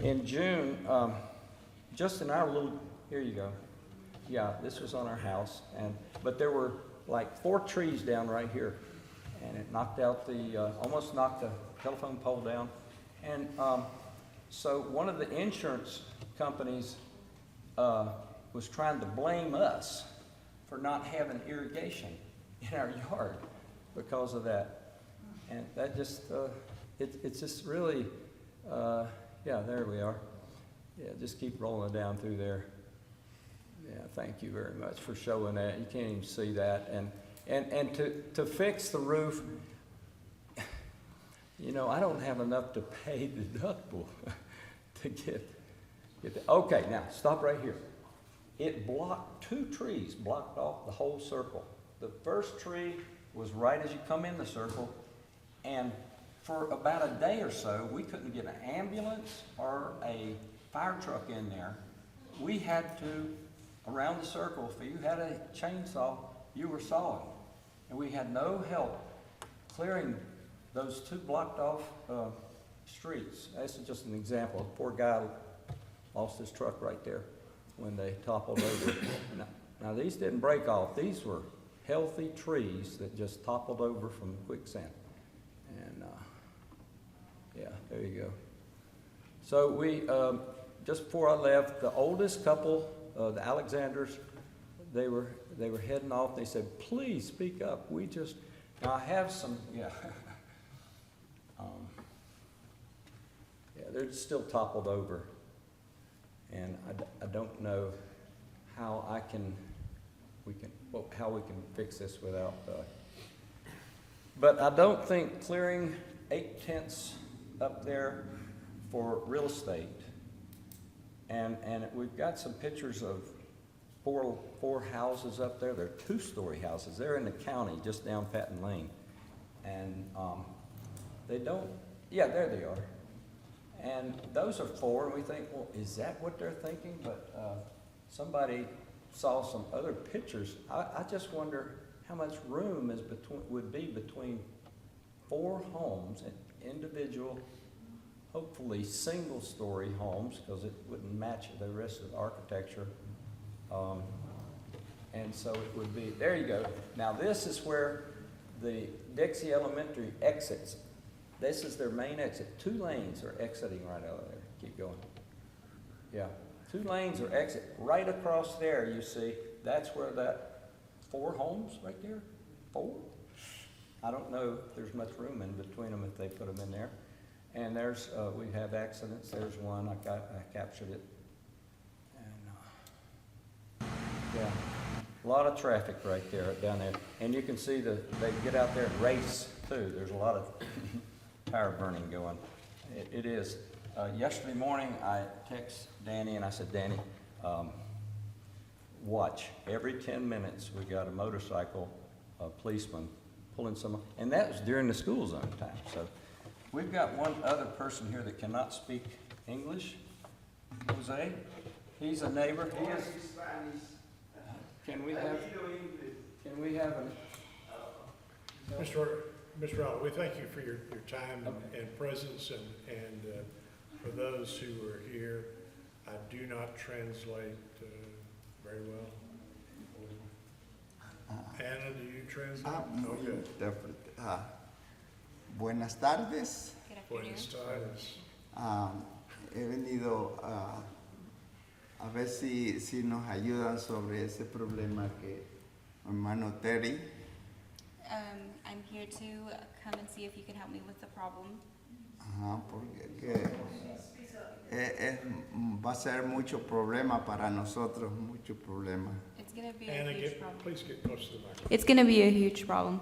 In June, just in our little, here you go. Yeah, this was on our house, but there were like 4 trees down right here, and it knocked out almost knocked the telephone pole down. And so one of the insurance companies was trying to blame us for not having irrigation in our yard because of that. And that just, it's just really, yeah, there we are. Yeah, just keep rolling down through there. Yeah, thank you very much for showing that. You can't even see that. And to fix the roof, You know, I don't have enough to pay the deductible to get okay, now, stop right here. It blocked 2 trees, blocked off the whole circle. The first tree was right as you come in the circle, and for about a day or so, we couldn't get an ambulance or a fire truck in there. We had to, around the circle, if you had a chainsaw, you were sawing. And we had no help clearing those 2 blocked off streets. That's just an example. A poor guy lost his truck right there when they toppled over. Now these didn't break off. These were healthy trees that just toppled over from quicksand. And yeah, there you go. So we, just before I left, the oldest couple, the Alexanders, they were heading off. They said, please speak up. Now I have some, yeah. Yeah, they're still toppled over. And I don't know how how we can fix this without, but I don't think clearing 8 tenths up there for real estate, and we've got some pictures of four houses up there. They're 2-story houses. They're in the county, just down Patton Lane, and they don't. Yeah, there they are. And those are 4, and we think, well, is that what they're thinking? But somebody saw some other pictures. I just wonder how much room would be between 4 homes, individual, hopefully single-story homes, because it wouldn't match the rest of the architecture. And so it would be, there you go. Now this is where the Dixie Elementary exits. This is their main exit. 2 lanes are exiting right out of there. Keep going. Yeah, 2 lanes are exit. Right across there, you see, that's where that 4 homes right there, 4. I don't know if there's much room in between them if they put them in there. And there's, we have accidents. There's one, I captured it. And yeah, a lot of traffic right there, down there. And you can see they get out there and race too. There's a lot of tire burning going. It is. Yesterday morning, I text Danny and I said, Danny, watch. Every 10 minutes, we got a motorcycle policeman pulling someone, and that was during the school zone time. So we've got one other person here that cannot speak English. Jose, he's a neighbor. He is. Can we have an? Mr. Allen, we thank you for your time and presence, and for those who are here, I do not translate very well. Anna, do you translate? Okay. Buenas tardes. Buenas tardes. He venido a ver si nos ayudan sobre ese problema que mi hermano Terry. I'm here to come and see if you can help me with the problem. Ajá, porque va a ser mucho problema para nosotros, mucho problema. It's going to be Anna, a huge problem. please get close to the microphone. It's going to be a huge problem.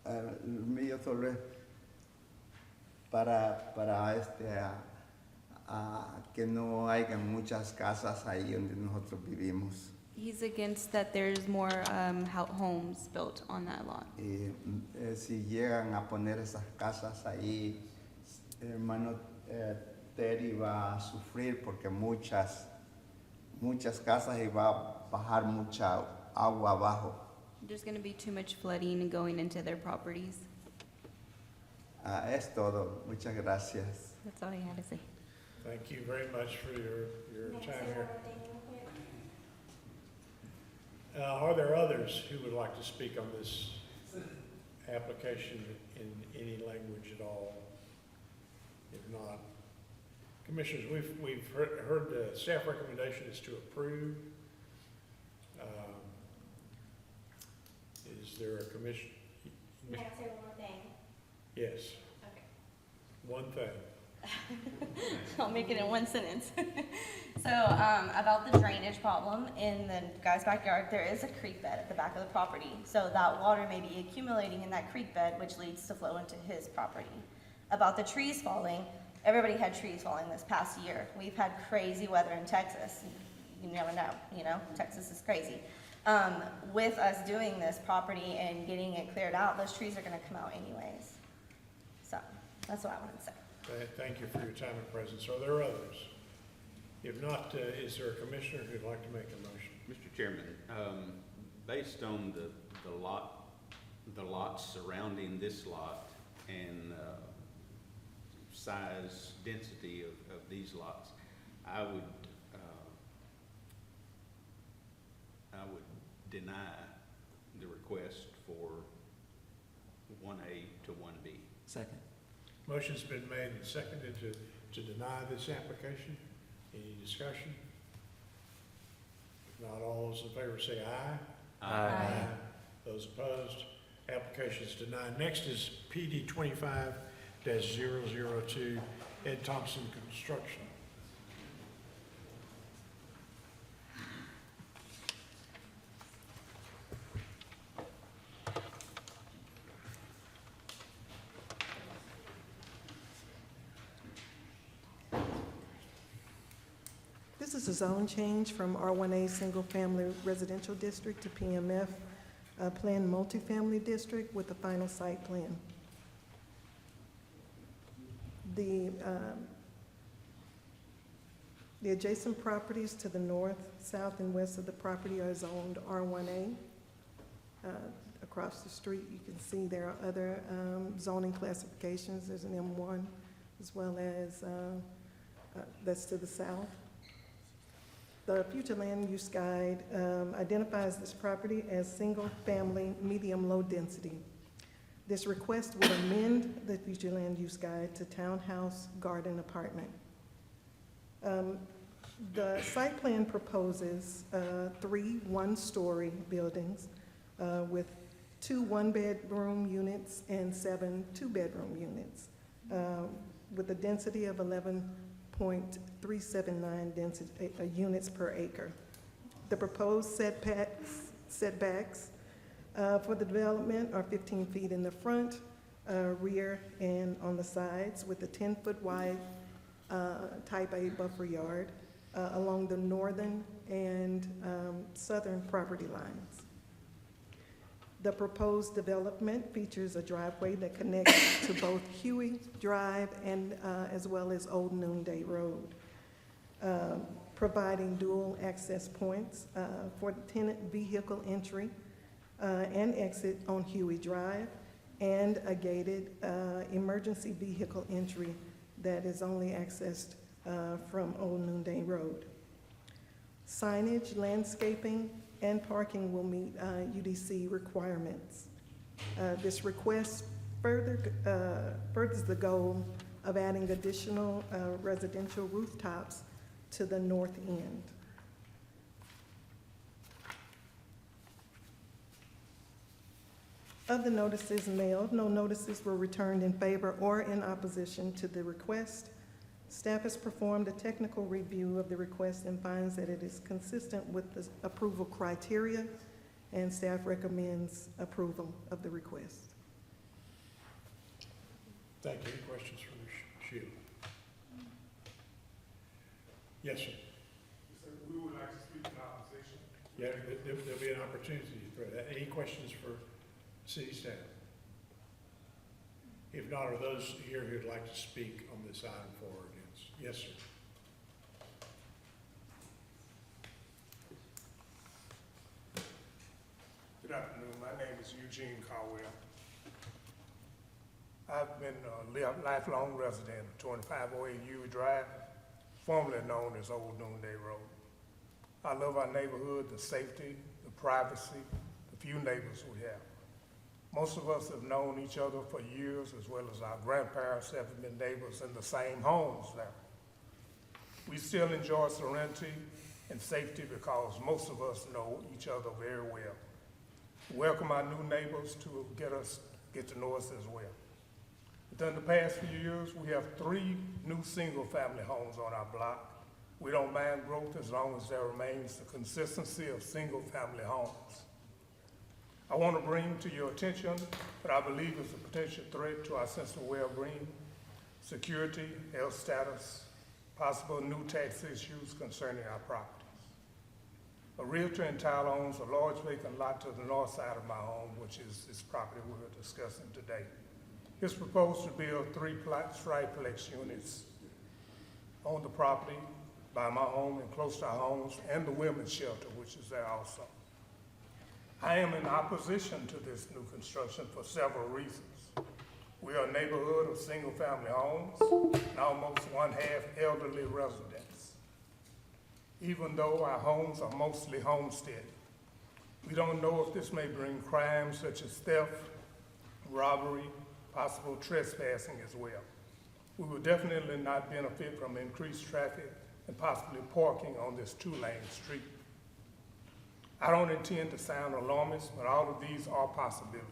El mío solo es para que no haya muchas casas ahí donde nosotros vivimos. He's against that there's more homes built on that lot. Y si llegan a poner esas casas ahí, hermano Terry va a sufrir porque muchas casas y va a bajar mucha agua abajo. There's going to be too much flooding going into their properties. Es todo. Muchas gracias. That's all I had to say. Thank you very much for your time here. Are there others who would like to speak on this application in any language at all? If not, Commissioners, we've heard the staff recommendation is to approve. Is there a commission? May I say one more thing? Yes. Okay. One thing. I'll make it in one sentence. So, about the drainage problem in the guy's backyard, there is a creek bed at the back of the property. So that water may be accumulating in that creek bed, which leads to flow into his property. About the trees falling, everybody had trees falling this past year. We've had crazy weather in Texas. You never know, you know, Texas is crazy. With us doing this property and getting it cleared out, those trees are gonna come out anyways. So, that's what I wanted to say. Thank you for your time and presence. Are there others? If not, is there a commissioner who'd like to make a motion? Mr. Chairman, based on the lots surrounding this lot and size, density of these lots, I would deny the request for 1A to 1B. Second. Motion's been made and seconded to deny this application. Any discussion? If not, all those in favor say aye. Aye. Those opposed, application is denied. Next is PD 25-002, Ed Thompson Construction. This is a zone change from R1A Single Family Residential District to PMF Planned Multifamily District with the final site plan. The adjacent properties to the north, south, and west of the property are zoned R1A. Across the street, you can see there are other zoning classifications. There's an M1 as well as that's to the south. The future land use guide identifies this property as single-family, medium-low density. This request would amend the future land use guide to townhouse garden apartment. The site plan proposes 3 one-story buildings with 2 one-bedroom units and 7 two-bedroom units with a density of 11.379 units per acre. The proposed setbacks for the development are 15 feet in the front, rear, and on the sides with a 10-foot wide type A buffer yard along the northern and southern property lines. The proposed development features a driveway that connects to both Huey Drive and as well as Old Noonday Road, providing dual access points for tenant vehicle entry and exit on Huey Drive, and a gated emergency vehicle entry that is only accessed from Old Noonday Road. Signage, landscaping, and parking will meet UDC requirements. This request furthers the goal of adding additional residential rooftops to the north end. Of the notices mailed, no notices were returned in favor or in opposition to the request. Staff has performed a technical review of the request and finds that it is consistent with the approval criteria, and staff recommends approval of the request. Thank you. Any questions for Ms. Sheila? Yes, sir. We would like to speak in opposition. Yeah, there'll be an opportunity for that. Any questions for city staff? If not, are those here who'd like to speak on this item for or against? Yes, sir. Good afternoon. My name is Eugene Caldwell. I've been a lifelong resident of 2508 Huey Drive, formerly known as Old Noonday Road. I love our neighborhood, the safety, the privacy, the few neighbors we have. Most of us have known each other for years, as well as our grandparents have been neighbors in the same homes now. We still enjoy serenity and safety because most of us know each other very well. We welcome our new neighbors to get to know us as well. Within the past few years, we have 3 new single-family homes on our block, We don't mind growth as long as there remains the consistency of single-family homes. I want to bring to your attention what I believe is a potential threat to our sense of well-being, security, health status, possible new tax issues concerning our properties. A realtor in Tyler owns a large vacant lot to the north side of my home, which is this property we're discussing today. He's proposed to build 3 triplex units on the property by my home and close to our homes, and the women's shelter, which is there also. I am in opposition to this new construction for several reasons. We are a neighborhood of single-family homes and almost one-half elderly residents. Even though our homes are mostly homesteaded, we don't know if this may bring crimes such as theft, robbery, possible trespassing as well. We will definitely not benefit from increased traffic and possibly parking on this 2-lane street. I don't intend to sound alarmist, but all of these are possibilities.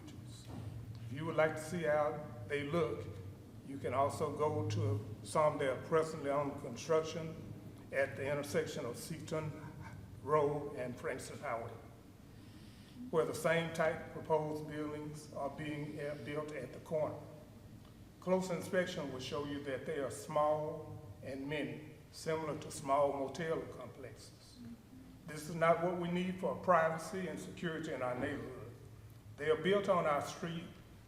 If you would like to see how they look, you can also go to some that are presently under construction at the intersection of Seaton Road and Franklin Highway, where the same type proposed buildings are being built at the corner. Close inspection will show you that they are small and many, similar to small motel complexes. This is not what we need for privacy and security in our neighborhood. They are built on our street.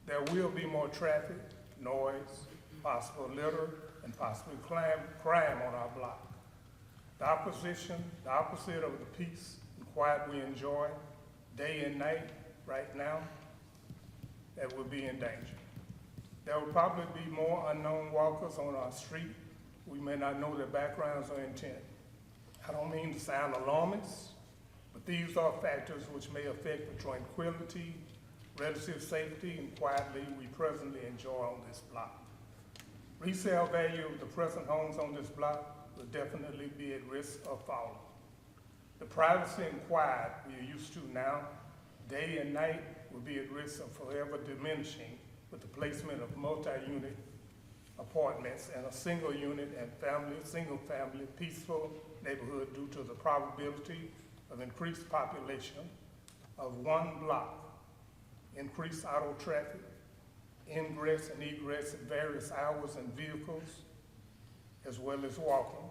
There will be more traffic, noise, possible litter, and possibly crime on our block. The opposite of the peace and quiet we enjoy day and night right now, that will be in danger. There will probably be more unknown walkers on our street. We may not know their backgrounds or intent. I don't mean to sound alarmist, but these are factors which may affect the tranquility, relative safety, and quietly we presently enjoy on this block. Resale value of the present homes on this block will definitely be at risk of falling. The privacy and quiet we are used to now, day and night, will be at risk of forever diminishing with the placement of multi-unit apartments and a single unit and single-family peaceful neighborhood due to the probability of increased population of one block, increased auto traffic, ingress and egress at various hours and vehicles, as well as walking,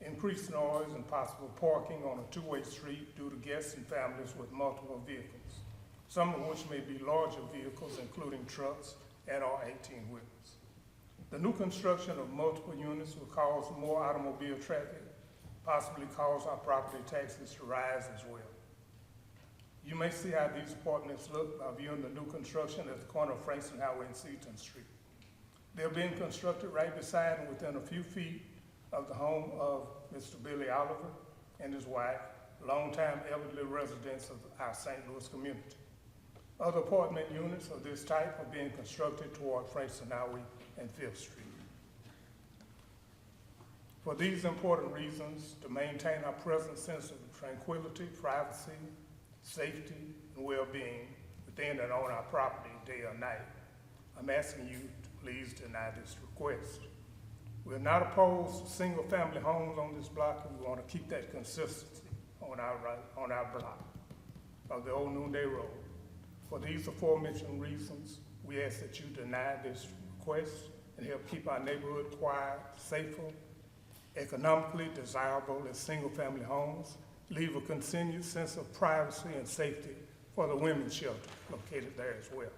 increased noise and possible parking on a 2-way street due to guests and families with multiple vehicles, some of which may be larger vehicles, including trucks and or 18-wheelers. The new construction of multiple units will cause more automobile traffic, possibly cause our property taxes to rise as well. You may see how these apartments look by viewing the new construction at the corner of Franklin Highway and Seaton Street. They're being constructed right beside and within a few feet of the home of Mr. Billy Oliver and his wife, longtime elderly residents of our St. Louis community. Other apartment units of this type are being constructed toward Franklin Highway and 5th Street. For these important reasons, to maintain our present sense of tranquility, privacy, safety, and well-being within and on our property day or night, I'm asking you to please deny this request. We're not opposed to single-family homes on this block, and we want to keep that consistency on our block of the old Noonday Road. For these aforementioned reasons, we ask that you deny this request and help keep our neighborhood quiet, safer, economically desirable as single-family homes, leave a continued sense of privacy and safety for the women's shelter located there as well.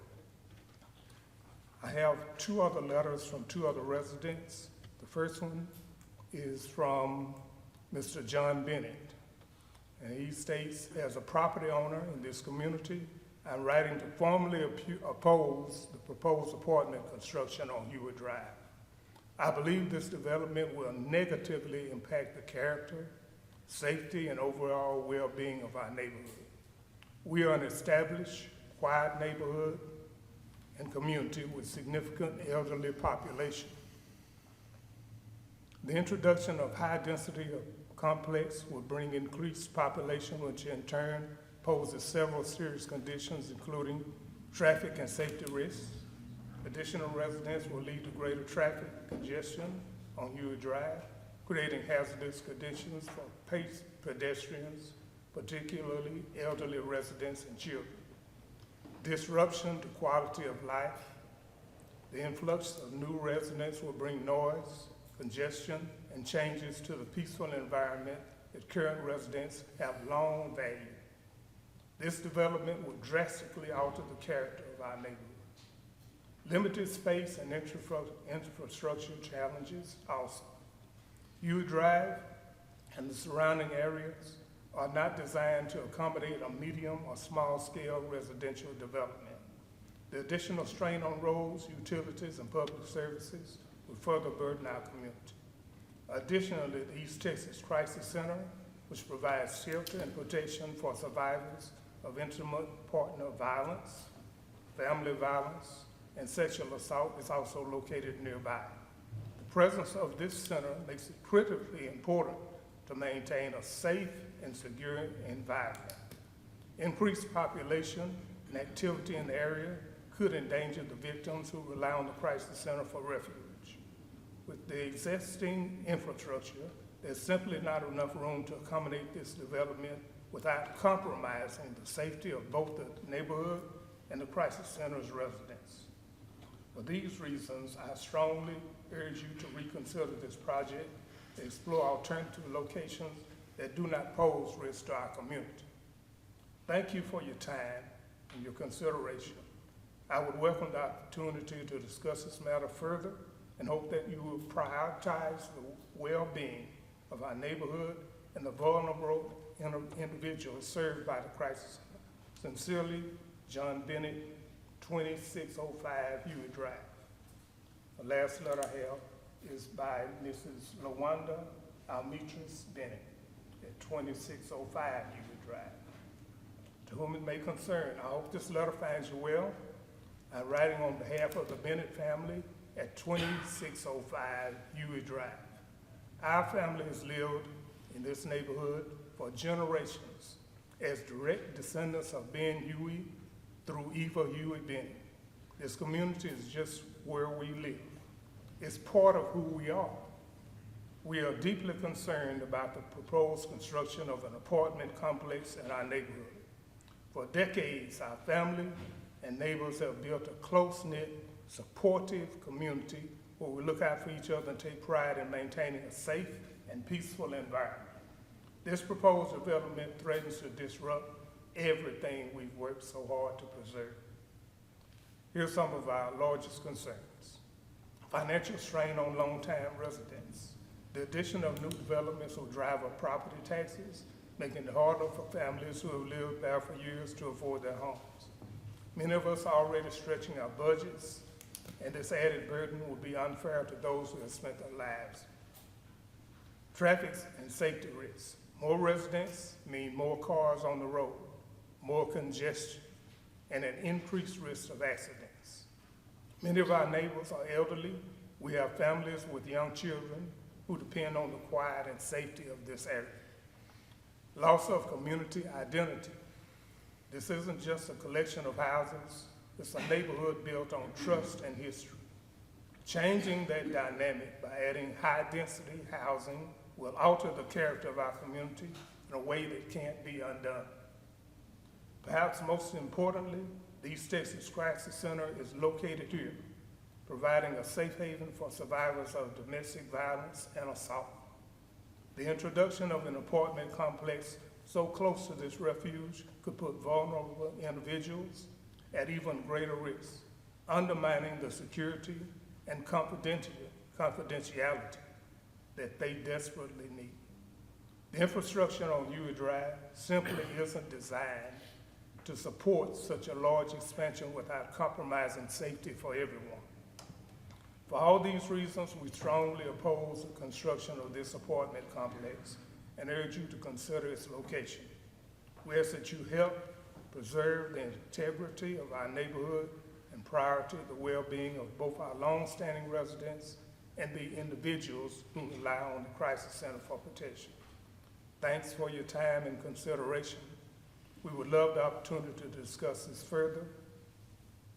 I have 2 other letters from 2 other residents. The first one is from Mr. John Bennett, and he states, as a property owner in this community, I'm writing to formally oppose the proposed apartment construction on Hewitt Drive. I believe this development will negatively impact the character, safety, and overall well-being of our neighborhood. We are an established, quiet neighborhood and community with significant elderly population. The introduction of high-density complex will bring increased population, which in turn poses several serious conditions, including traffic and safety risks. Additional residents will lead to greater traffic congestion on Hewitt Drive, creating hazardous conditions for pedestrians, particularly elderly residents and children. Disruption to quality of life. The influx of new residents will bring noise, congestion, and changes to the peaceful environment that current residents have long valued. This development will drastically alter the character of our neighborhood. Limited space and infrastructure challenges also. Huey Drive and the surrounding areas are not designed to accommodate a medium or small-scale residential development. The additional strain on roads, utilities, and public services will further burden our community. Additionally, the East Texas Crisis Center, which provides shelter and protection for survivors of intimate partner violence, family violence, and sexual assault, is also located nearby. The presence of this center makes it critically important to maintain a safe and secure environment. Increased population and activity in the area could endanger the victims who rely on the Crisis Center for refuge. With the existing infrastructure, there's simply not enough room to accommodate this development without compromising the safety of both the neighborhood and the Crisis Center's residents. For these reasons, I strongly urge you to reconsider this project to explore alternative locations that do not pose risk to our community. Thank you for your time and your consideration. I would welcome the opportunity to discuss this matter further and hope that you will prioritize the well-being of our neighborhood and the vulnerable individuals served by the Crisis Center. Sincerely, John Bennett, 2605 Huey Drive. The last letter I have is by Mrs. LaWanda Almitras Bennett at 2605 Huey Drive. To whom it may concern, I hope this letter finds you well. I'm writing on behalf of the Bennett family at 2605 Huey Drive. Our family has lived in this neighborhood for generations as direct descendants of Ben Huey through Eva Huey Bennett. This community is just where we live. It's part of who we are. We are deeply concerned about the proposed construction of an apartment complex in our neighborhood. For decades, our family and neighbors have built a close-knit, supportive community where we look out for each other and take pride in maintaining a safe and peaceful environment. This proposed development threatens to disrupt everything we've worked so hard to preserve. Here's some of our largest concerns. Financial strain on long-time residents. The addition of new developments will drive up property taxes, making it harder for families who have lived there for years to afford their homes. Many of us are already stretching our budgets, and this added burden will be unfair to those who have spent their lives. Traffic and safety risks. More residents mean more cars on the road, more congestion, and an increased risk of accidents. Many of our neighbors are elderly. We have families with young children who depend on the quiet and safety of this area. Loss of community identity. This isn't just a collection of houses, it's a neighborhood built on trust and history. Changing that dynamic by adding high-density housing will alter the character of our community in a way that can't be undone. Perhaps most importantly, the East Texas Crisis Center is located here, providing a safe haven for survivors of domestic violence and assault. The introduction of an apartment complex so close to this refuge could put vulnerable individuals at even greater risk, undermining the security and confidentiality that they desperately need. The infrastructure on Huey Drive simply isn't designed to support such a large expansion without compromising safety for everyone. For all these reasons, we strongly oppose the construction of this apartment complex and urge you to consider its location. We ask that you help preserve the integrity of our neighborhood and priority the well-being of both our long-standing residents and the individuals who rely on the Crisis Center for protection. Thanks for your time and consideration. We would love the opportunity to discuss this further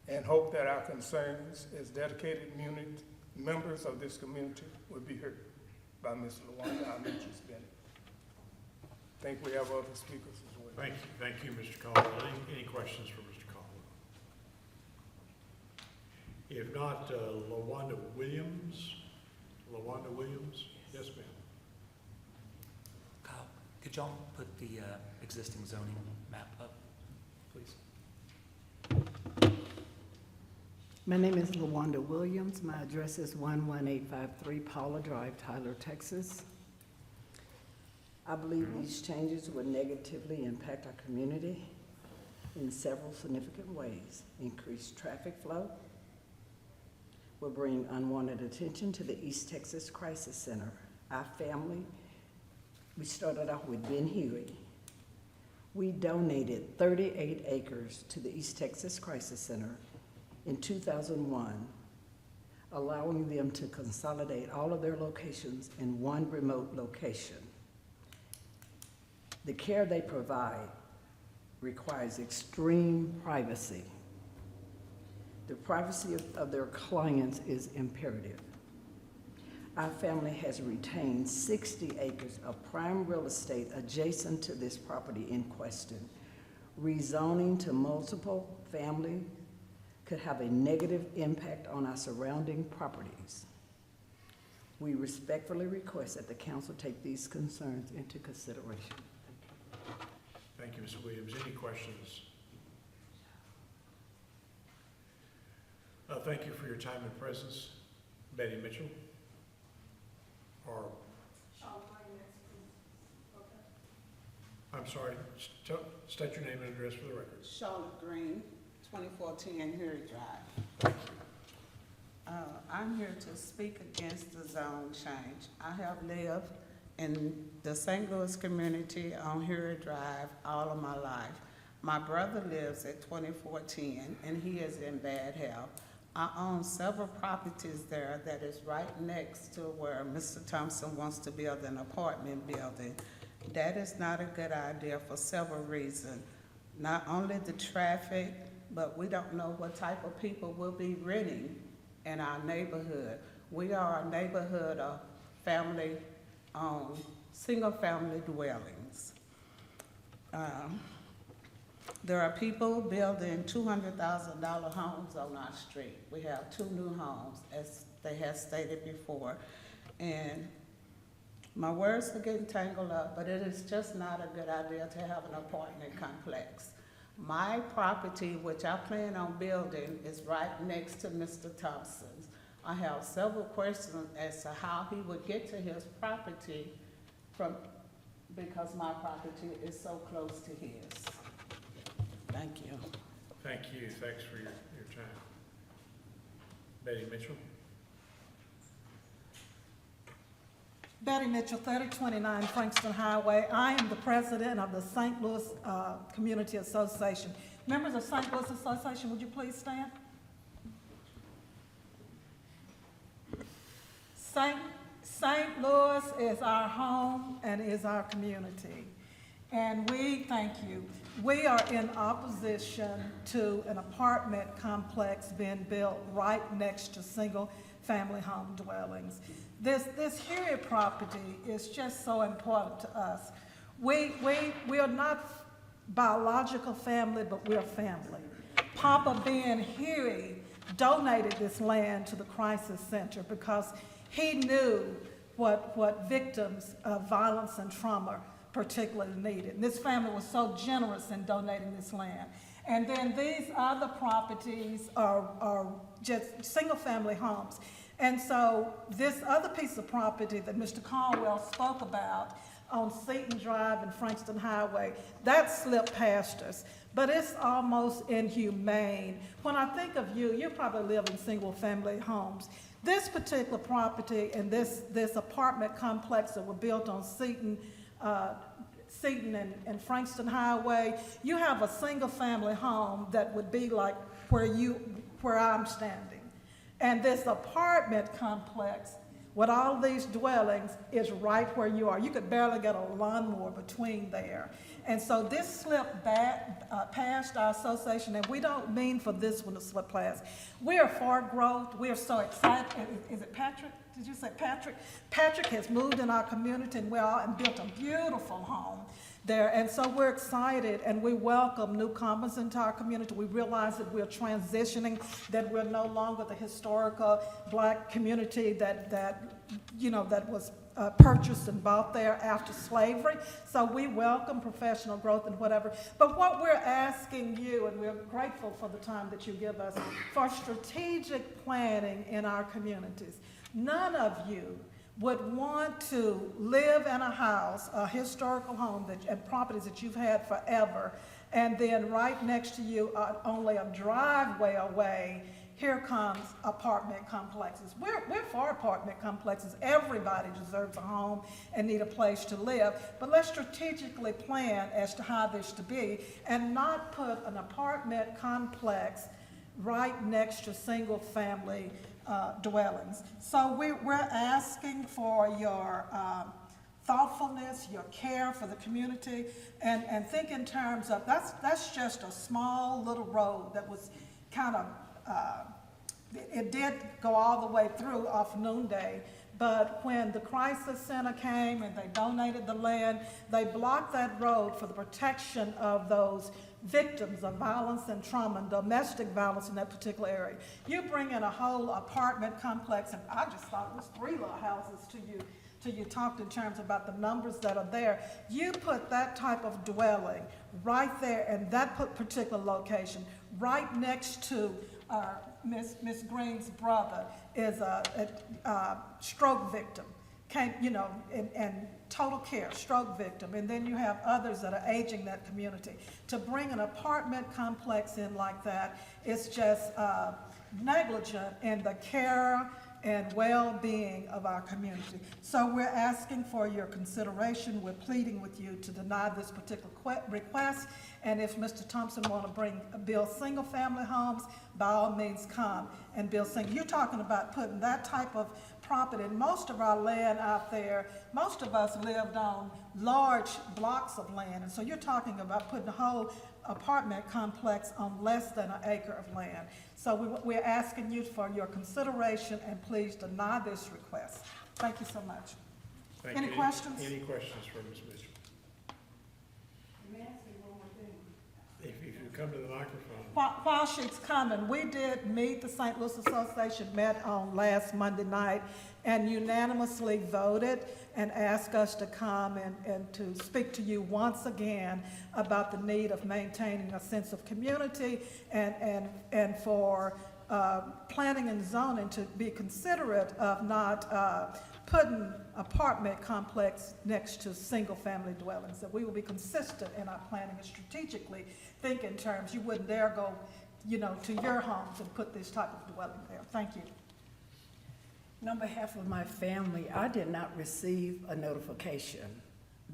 and hope that our concerns as dedicated members of this community will be heard. by Mr. LaWanda Demetrius Bennett. I think we have other speakers as well. Thank you, Mr. Caldwell. Any questions for Mr. Caldwell? If not, LaWanda Williams. LaWanda Williams? Yes, ma'am. Kyle, could y'all put the existing zoning map up, please? My name is LaWanda Williams. My address is 11853 Paula Drive, Tyler, Texas. I believe these changes will negatively impact our community in several significant ways. Increased traffic flow will bring unwanted attention to the East Texas Crisis Center. Our family, we started off with Ben Huey. We donated 38 acres to the East Texas Crisis Center in 2001, allowing them to consolidate all of their locations in one remote location. The care they provide requires extreme privacy. The privacy of their clients is imperative. Our family has retained 60 acres of prime real estate adjacent to this property in question. Rezoning to multiple family could have a negative impact on our surrounding properties. We respectfully request that the council take these concerns into consideration. Thank you, Ms. Williams. Any questions? Thank you for your time and presence. Betty Mitchell? Or, I'm sorry, state your name and address for the record. Charlotte Green, 2410 Huey Drive. Thank you. I'm here to speak against the zone change. I have lived in the St. Louis community on Huey Drive all of my life. My brother lives at 2410 and he is in bad health. I own several properties there that is right next to where Mr. Thompson wants to build an apartment building. That is not a good idea for several reasons. Not only the traffic, but we don't know what type of people will be renting in our neighborhood. We are a neighborhood of family-owned, single-family dwellings. There are people building $200,000 homes on our street. We have 2 new homes, as they have stated before. And my words are getting tangled up, but it is just not a good idea to have an apartment complex. My property, which I plan on building, is right next to Mr. Thompson's. I have several questions as to how he would get to his property because my property is so close to his. Thank you. Thank you. Thanks for your time. Betty Mitchell? Betty Mitchell, 3029 Frankston Highway. I am the president of the St. Louis Community Association. Members of St. Louis Association, would you please stand? St. Louis is our home and is our community. And we thank you. We are in opposition to an apartment complex being built right next to single-family home dwellings. This Huey property is just so important to us. We are not biological family, but we're family. Papa Ben Huey donated this land to the Crisis Center because he knew what victims of violence and trauma particularly needed. And this family was so generous in donating this land. And then these other properties are just single-family homes. And so this other piece of property that Mr. Caldwell spoke about on Seaton Drive and Frankston Highway, that slipped past us. But it's almost inhumane. When I think of you, you probably live in single-family homes. This particular property and this apartment complex that were built on Seaton and Frankston Highway, you have a single-family home that would be like where I'm standing. And this apartment complex with all these dwellings is right where you are. You could barely get a lawnmower between there. And so this slipped back, past our association, and we don't mean for this one to slip past. We are for growth. We are so excited. Is it Patrick? Did you say Patrick? Patrick has moved in our community and built a beautiful home there. And so we're excited and we welcome newcomers into our community. We realize that we're transitioning, that we're no longer the historical black community that was purchased and bought there after slavery. So we welcome professional growth and whatever. But what we're asking you, and we're grateful for the time that you give us, for strategic planning in our communities. None of you would want to live in a house, a historical home and properties that you've had forever, and then right next to you, only a driveway away, here comes apartment complexes. We're for apartment complexes. Everybody deserves a home and need a place to live. But let's strategically plan as to how this to be and not put an apartment complex right next to single family dwellings. So we're asking for your thoughtfulness, your care for the community, and think in terms of, that's just a small little road that was kind of, it did go all the way through off Noonday, but when the Crisis Center came and they donated the land, they blocked that road for the protection of those victims of violence and trauma and domestic violence in that particular area. You bring in a whole apartment complex, and I just thought it was 3 little houses till you talked in terms about the numbers that are there. You put that type of dwelling right there in that particular location, right next to Miss Green's brother is a stroke victim. And total care, stroke victim, and then you have others that are aging in that community. To bring an apartment complex in like that is just negligent in the care and well-being of our community. So we're asking for your consideration. We're pleading with you to deny this particular request. And if Mr. Thompson want to build single-family homes, by all means come and build single. You're talking about putting that type of property, and most of our land out there, most of us lived on large blocks of land. And so you're talking about putting a whole apartment complex on less than an acre of land. So we're asking you for your consideration, and please deny this request. Thank you so much. Thank Any you. questions? Any questions for Ms. Mitchell? If you come to the microphone. While she's coming, we did meet, the St. Louis Association met on last Monday night and unanimously voted and asked us to come and to speak to you once again about the need of maintaining a sense of community and for planning and zoning to be considerate of not putting apartment complex next to single-family dwellings, that we will be consistent in our planning and strategically think in terms. You wouldn't dare go, to your homes and put this type of dwelling there. Thank you. On behalf of my family, I did not receive a notification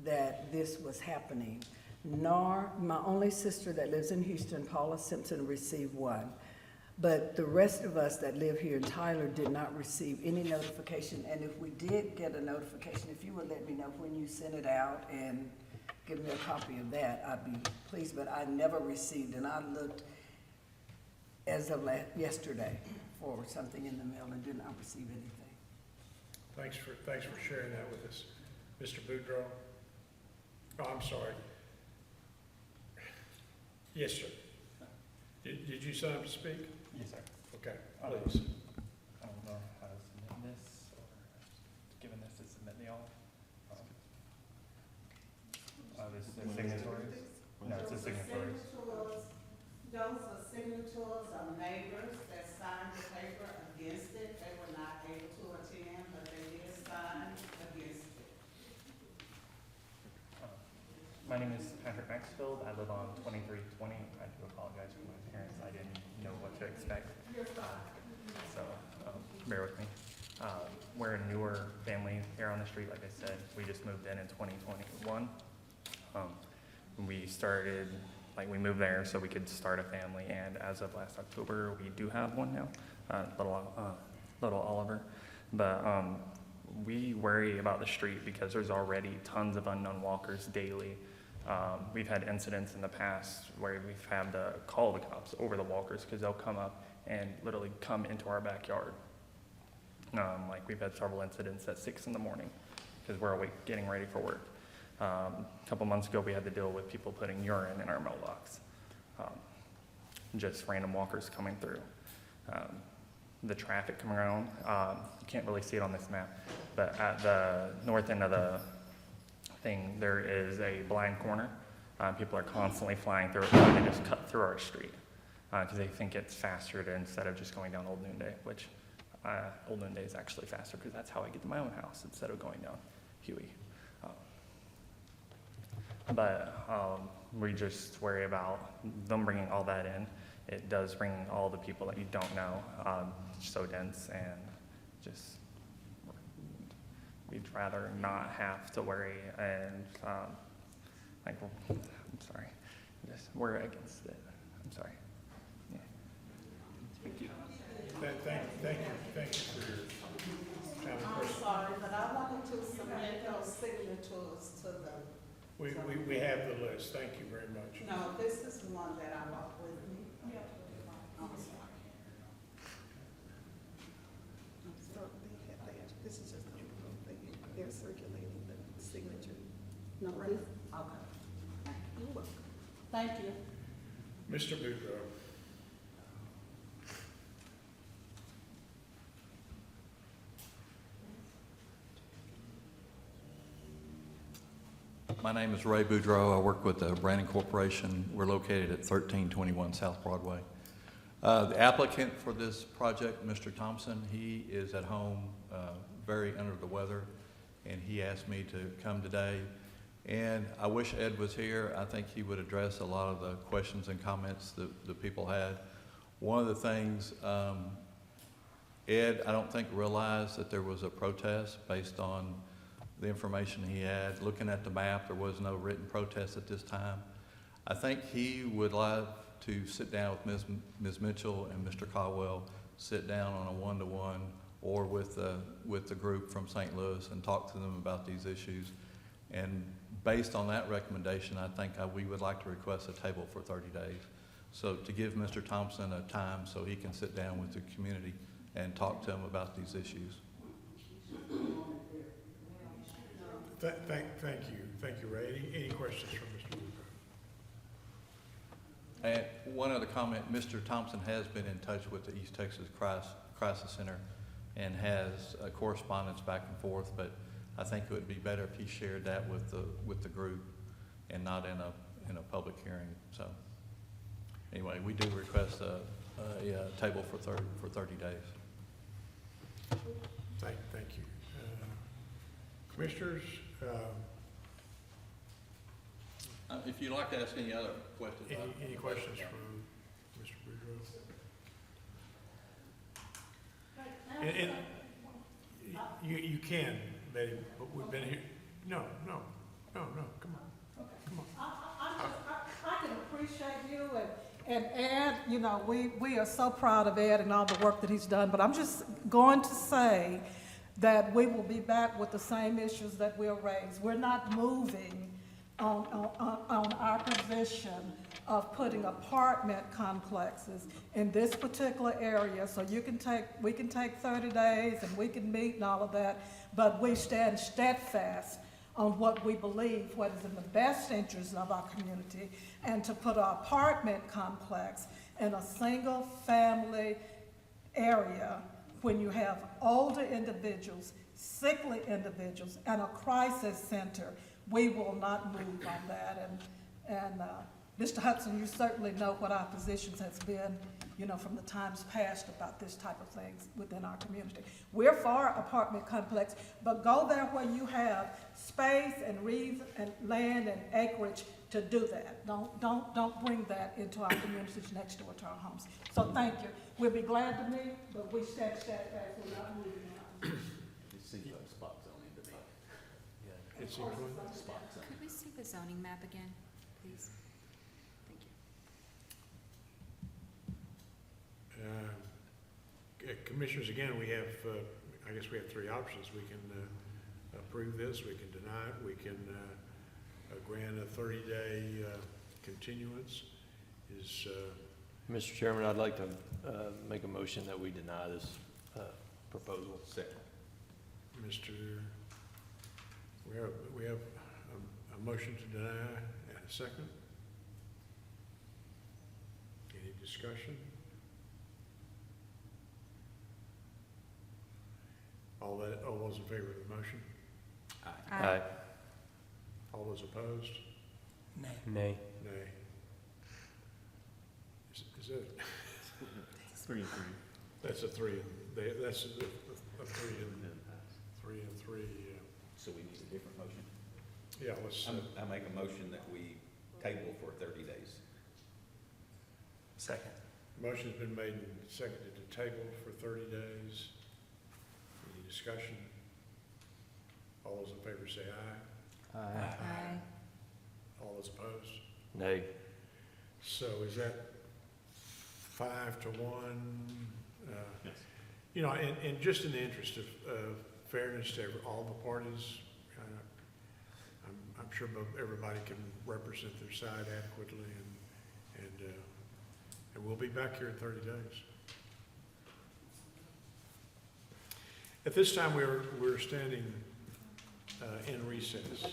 that this was happening, nor my only sister that lives in Houston, Paula Simpson, received one. But the rest of us that live here in Tyler did not receive any notification. And if we did get a notification, if you would let me know when you sent it out and give me a copy of that, I'd be pleased. But I never received, and I looked as of yesterday for something in the mail and did not receive anything. Thanks for sharing that with us. Mr. Boudreaux? Oh, I'm sorry. Yes, sir. Did you sign up to speak? Yes, sir. Okay, please. I don't know how to submit this, or given this to submit the all. This is the signatories? No, it's the signatories. Those are signatories of neighbors that signed the paper against it. They were not able to attend, but they did sign against it. My name is Patrick Maxfield. I live on 2320. I do apologize for my parents. I didn't know what to expect. So bear with me. We're a newer family here on the street. Like I said, we just moved in 2021. We started, we moved there so we could start a family, and as of last October, we do have one now, little Oliver. But we worry about the street because there's already tons of unknown walkers daily We've had incidents in the past where we've had to call the cops over the walkers because they'll come up and literally come into our backyard. Like we've had several incidents at 6 in the morning because we're awake getting ready for work. A couple months ago, we had to deal with people putting urine in our mailbox. Just random walkers coming through. The traffic coming around, you can't really see it on this map, but at the north end of the thing, there is a blind corner. People are constantly flying through it, trying to just cut through our street because they think it's faster instead of just going down Old Noonday, which Old Noonday is actually faster because that's how I get to my own house instead of going down Huey. But we just worry about them bringing all that in. It does bring all the people that you don't know, so dense, and just we'd rather not have to worry. And like, I'm sorry, just we're against it. I'm sorry. Yeah. Thank you. Thank you for your time and I'm question. sorry, but I wanted to submit those signatures to them. We have the list. Thank you very much. No, this is the one that I brought with me. I'm sorry. This is just, they're circulating the signature. No, Right. this, okay. You're welcome. Thank you. Mr. Boudreaux. My name is Ray Boudreaux. I work with the Brandon Corporation. We're located at 1321 South Broadway. The applicant for this project, Mr. Thompson, he is at home very under the weather, and he asked me to come today. And I wish Ed was here. I think he would address a lot of the questions and comments that the people had. One of the things, Ed, I don't think realized that there was a protest based on the information he had. Looking at the map, there was no written protest at this time. I think he would like to sit down with Ms. Mitchell and Mr. Caldwell, sit down on a one-to-one or with the group from St. Louis and talk to them about these issues. And based on that recommendation, I think we would like to request a table for 30 days. So to give Mr. Thompson a time so he can sit down with the community and talk to them about these issues. Thank you, Ray. Any questions from Mr. Boudreaux? And one other comment, Mr. Thompson has been in touch with the East Texas Crisis Center and has a correspondence back and forth, but I think it would be better if he shared that with the group and not in a public hearing. So anyway, we do request a table for 30 days. Thank you. Commissioners, if you'd like to ask any other questions. any questions for Mr. Boudreaux? And you can, Betty, but we've been here. No, come on. I can appreciate you and Ed, you know, we are so proud of Ed and all the work that he's done, but I'm just going to say that we will be back with the same issues that we'll raise. We're not moving on our position of putting apartment complexes in this particular area. So we can take 30 days and we can meet and all of that, but we stand steadfast on what we believe, what is in the best interest of our community, and to put an apartment complex in a single family area when you have older individuals, sickly individuals, and a crisis center. We will not move on that. And Mr. Hudson, you certainly know what our positions has been, you know, from the times past about this type of things within our community. We're for apartment complex, but go there where you have space and reason and land and acreage to do that. Don't bring that into our communities next door to our homes. So thank you. We'll be glad to meet, but we stand steadfast. We're not moving on. It's included spot zoning to me. Yeah. It's included. Spot zoning. Could we see the zoning map again, please? Thank you. Commissioners, again, we have, I guess we have three options. We can approve this, we can deny it, we can grant a 30-day continuance. Is, Mr. Chairman, I'd like to make a motion that we deny this proposal. Second. Mr., we have a motion to deny and a second. Any discussion? All those in favor of the motion? Aye. All those opposed? Nay. Nay. Nay. Is that? It's 3 and 3. That's a three. That's a 3 and 3. So we need a different motion? Yeah, let's. I make a motion that we table for 30 days. Second. Motion's been made and seconded to table for 30 days. Any discussion? All those in favor say aye. Aye. All those opposed? Nay. So is that 5 to 1? Yes. You know, and just in the interest of fairness to all the parties, I'm sure everybody can represent their side adequately, and we'll be back here in 30 days. At this time, we're standing in recess.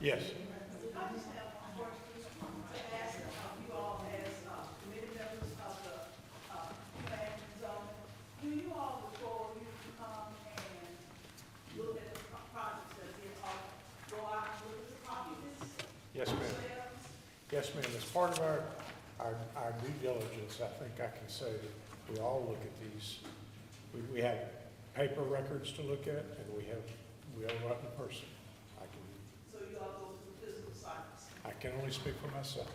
Yes. Yes, ma'am. Yes, ma'am. As part of our due diligence, I think I can say that we all look at these. We have paper records to look at, and we all write in person. So you all go to the physical science? I can only speak for myself.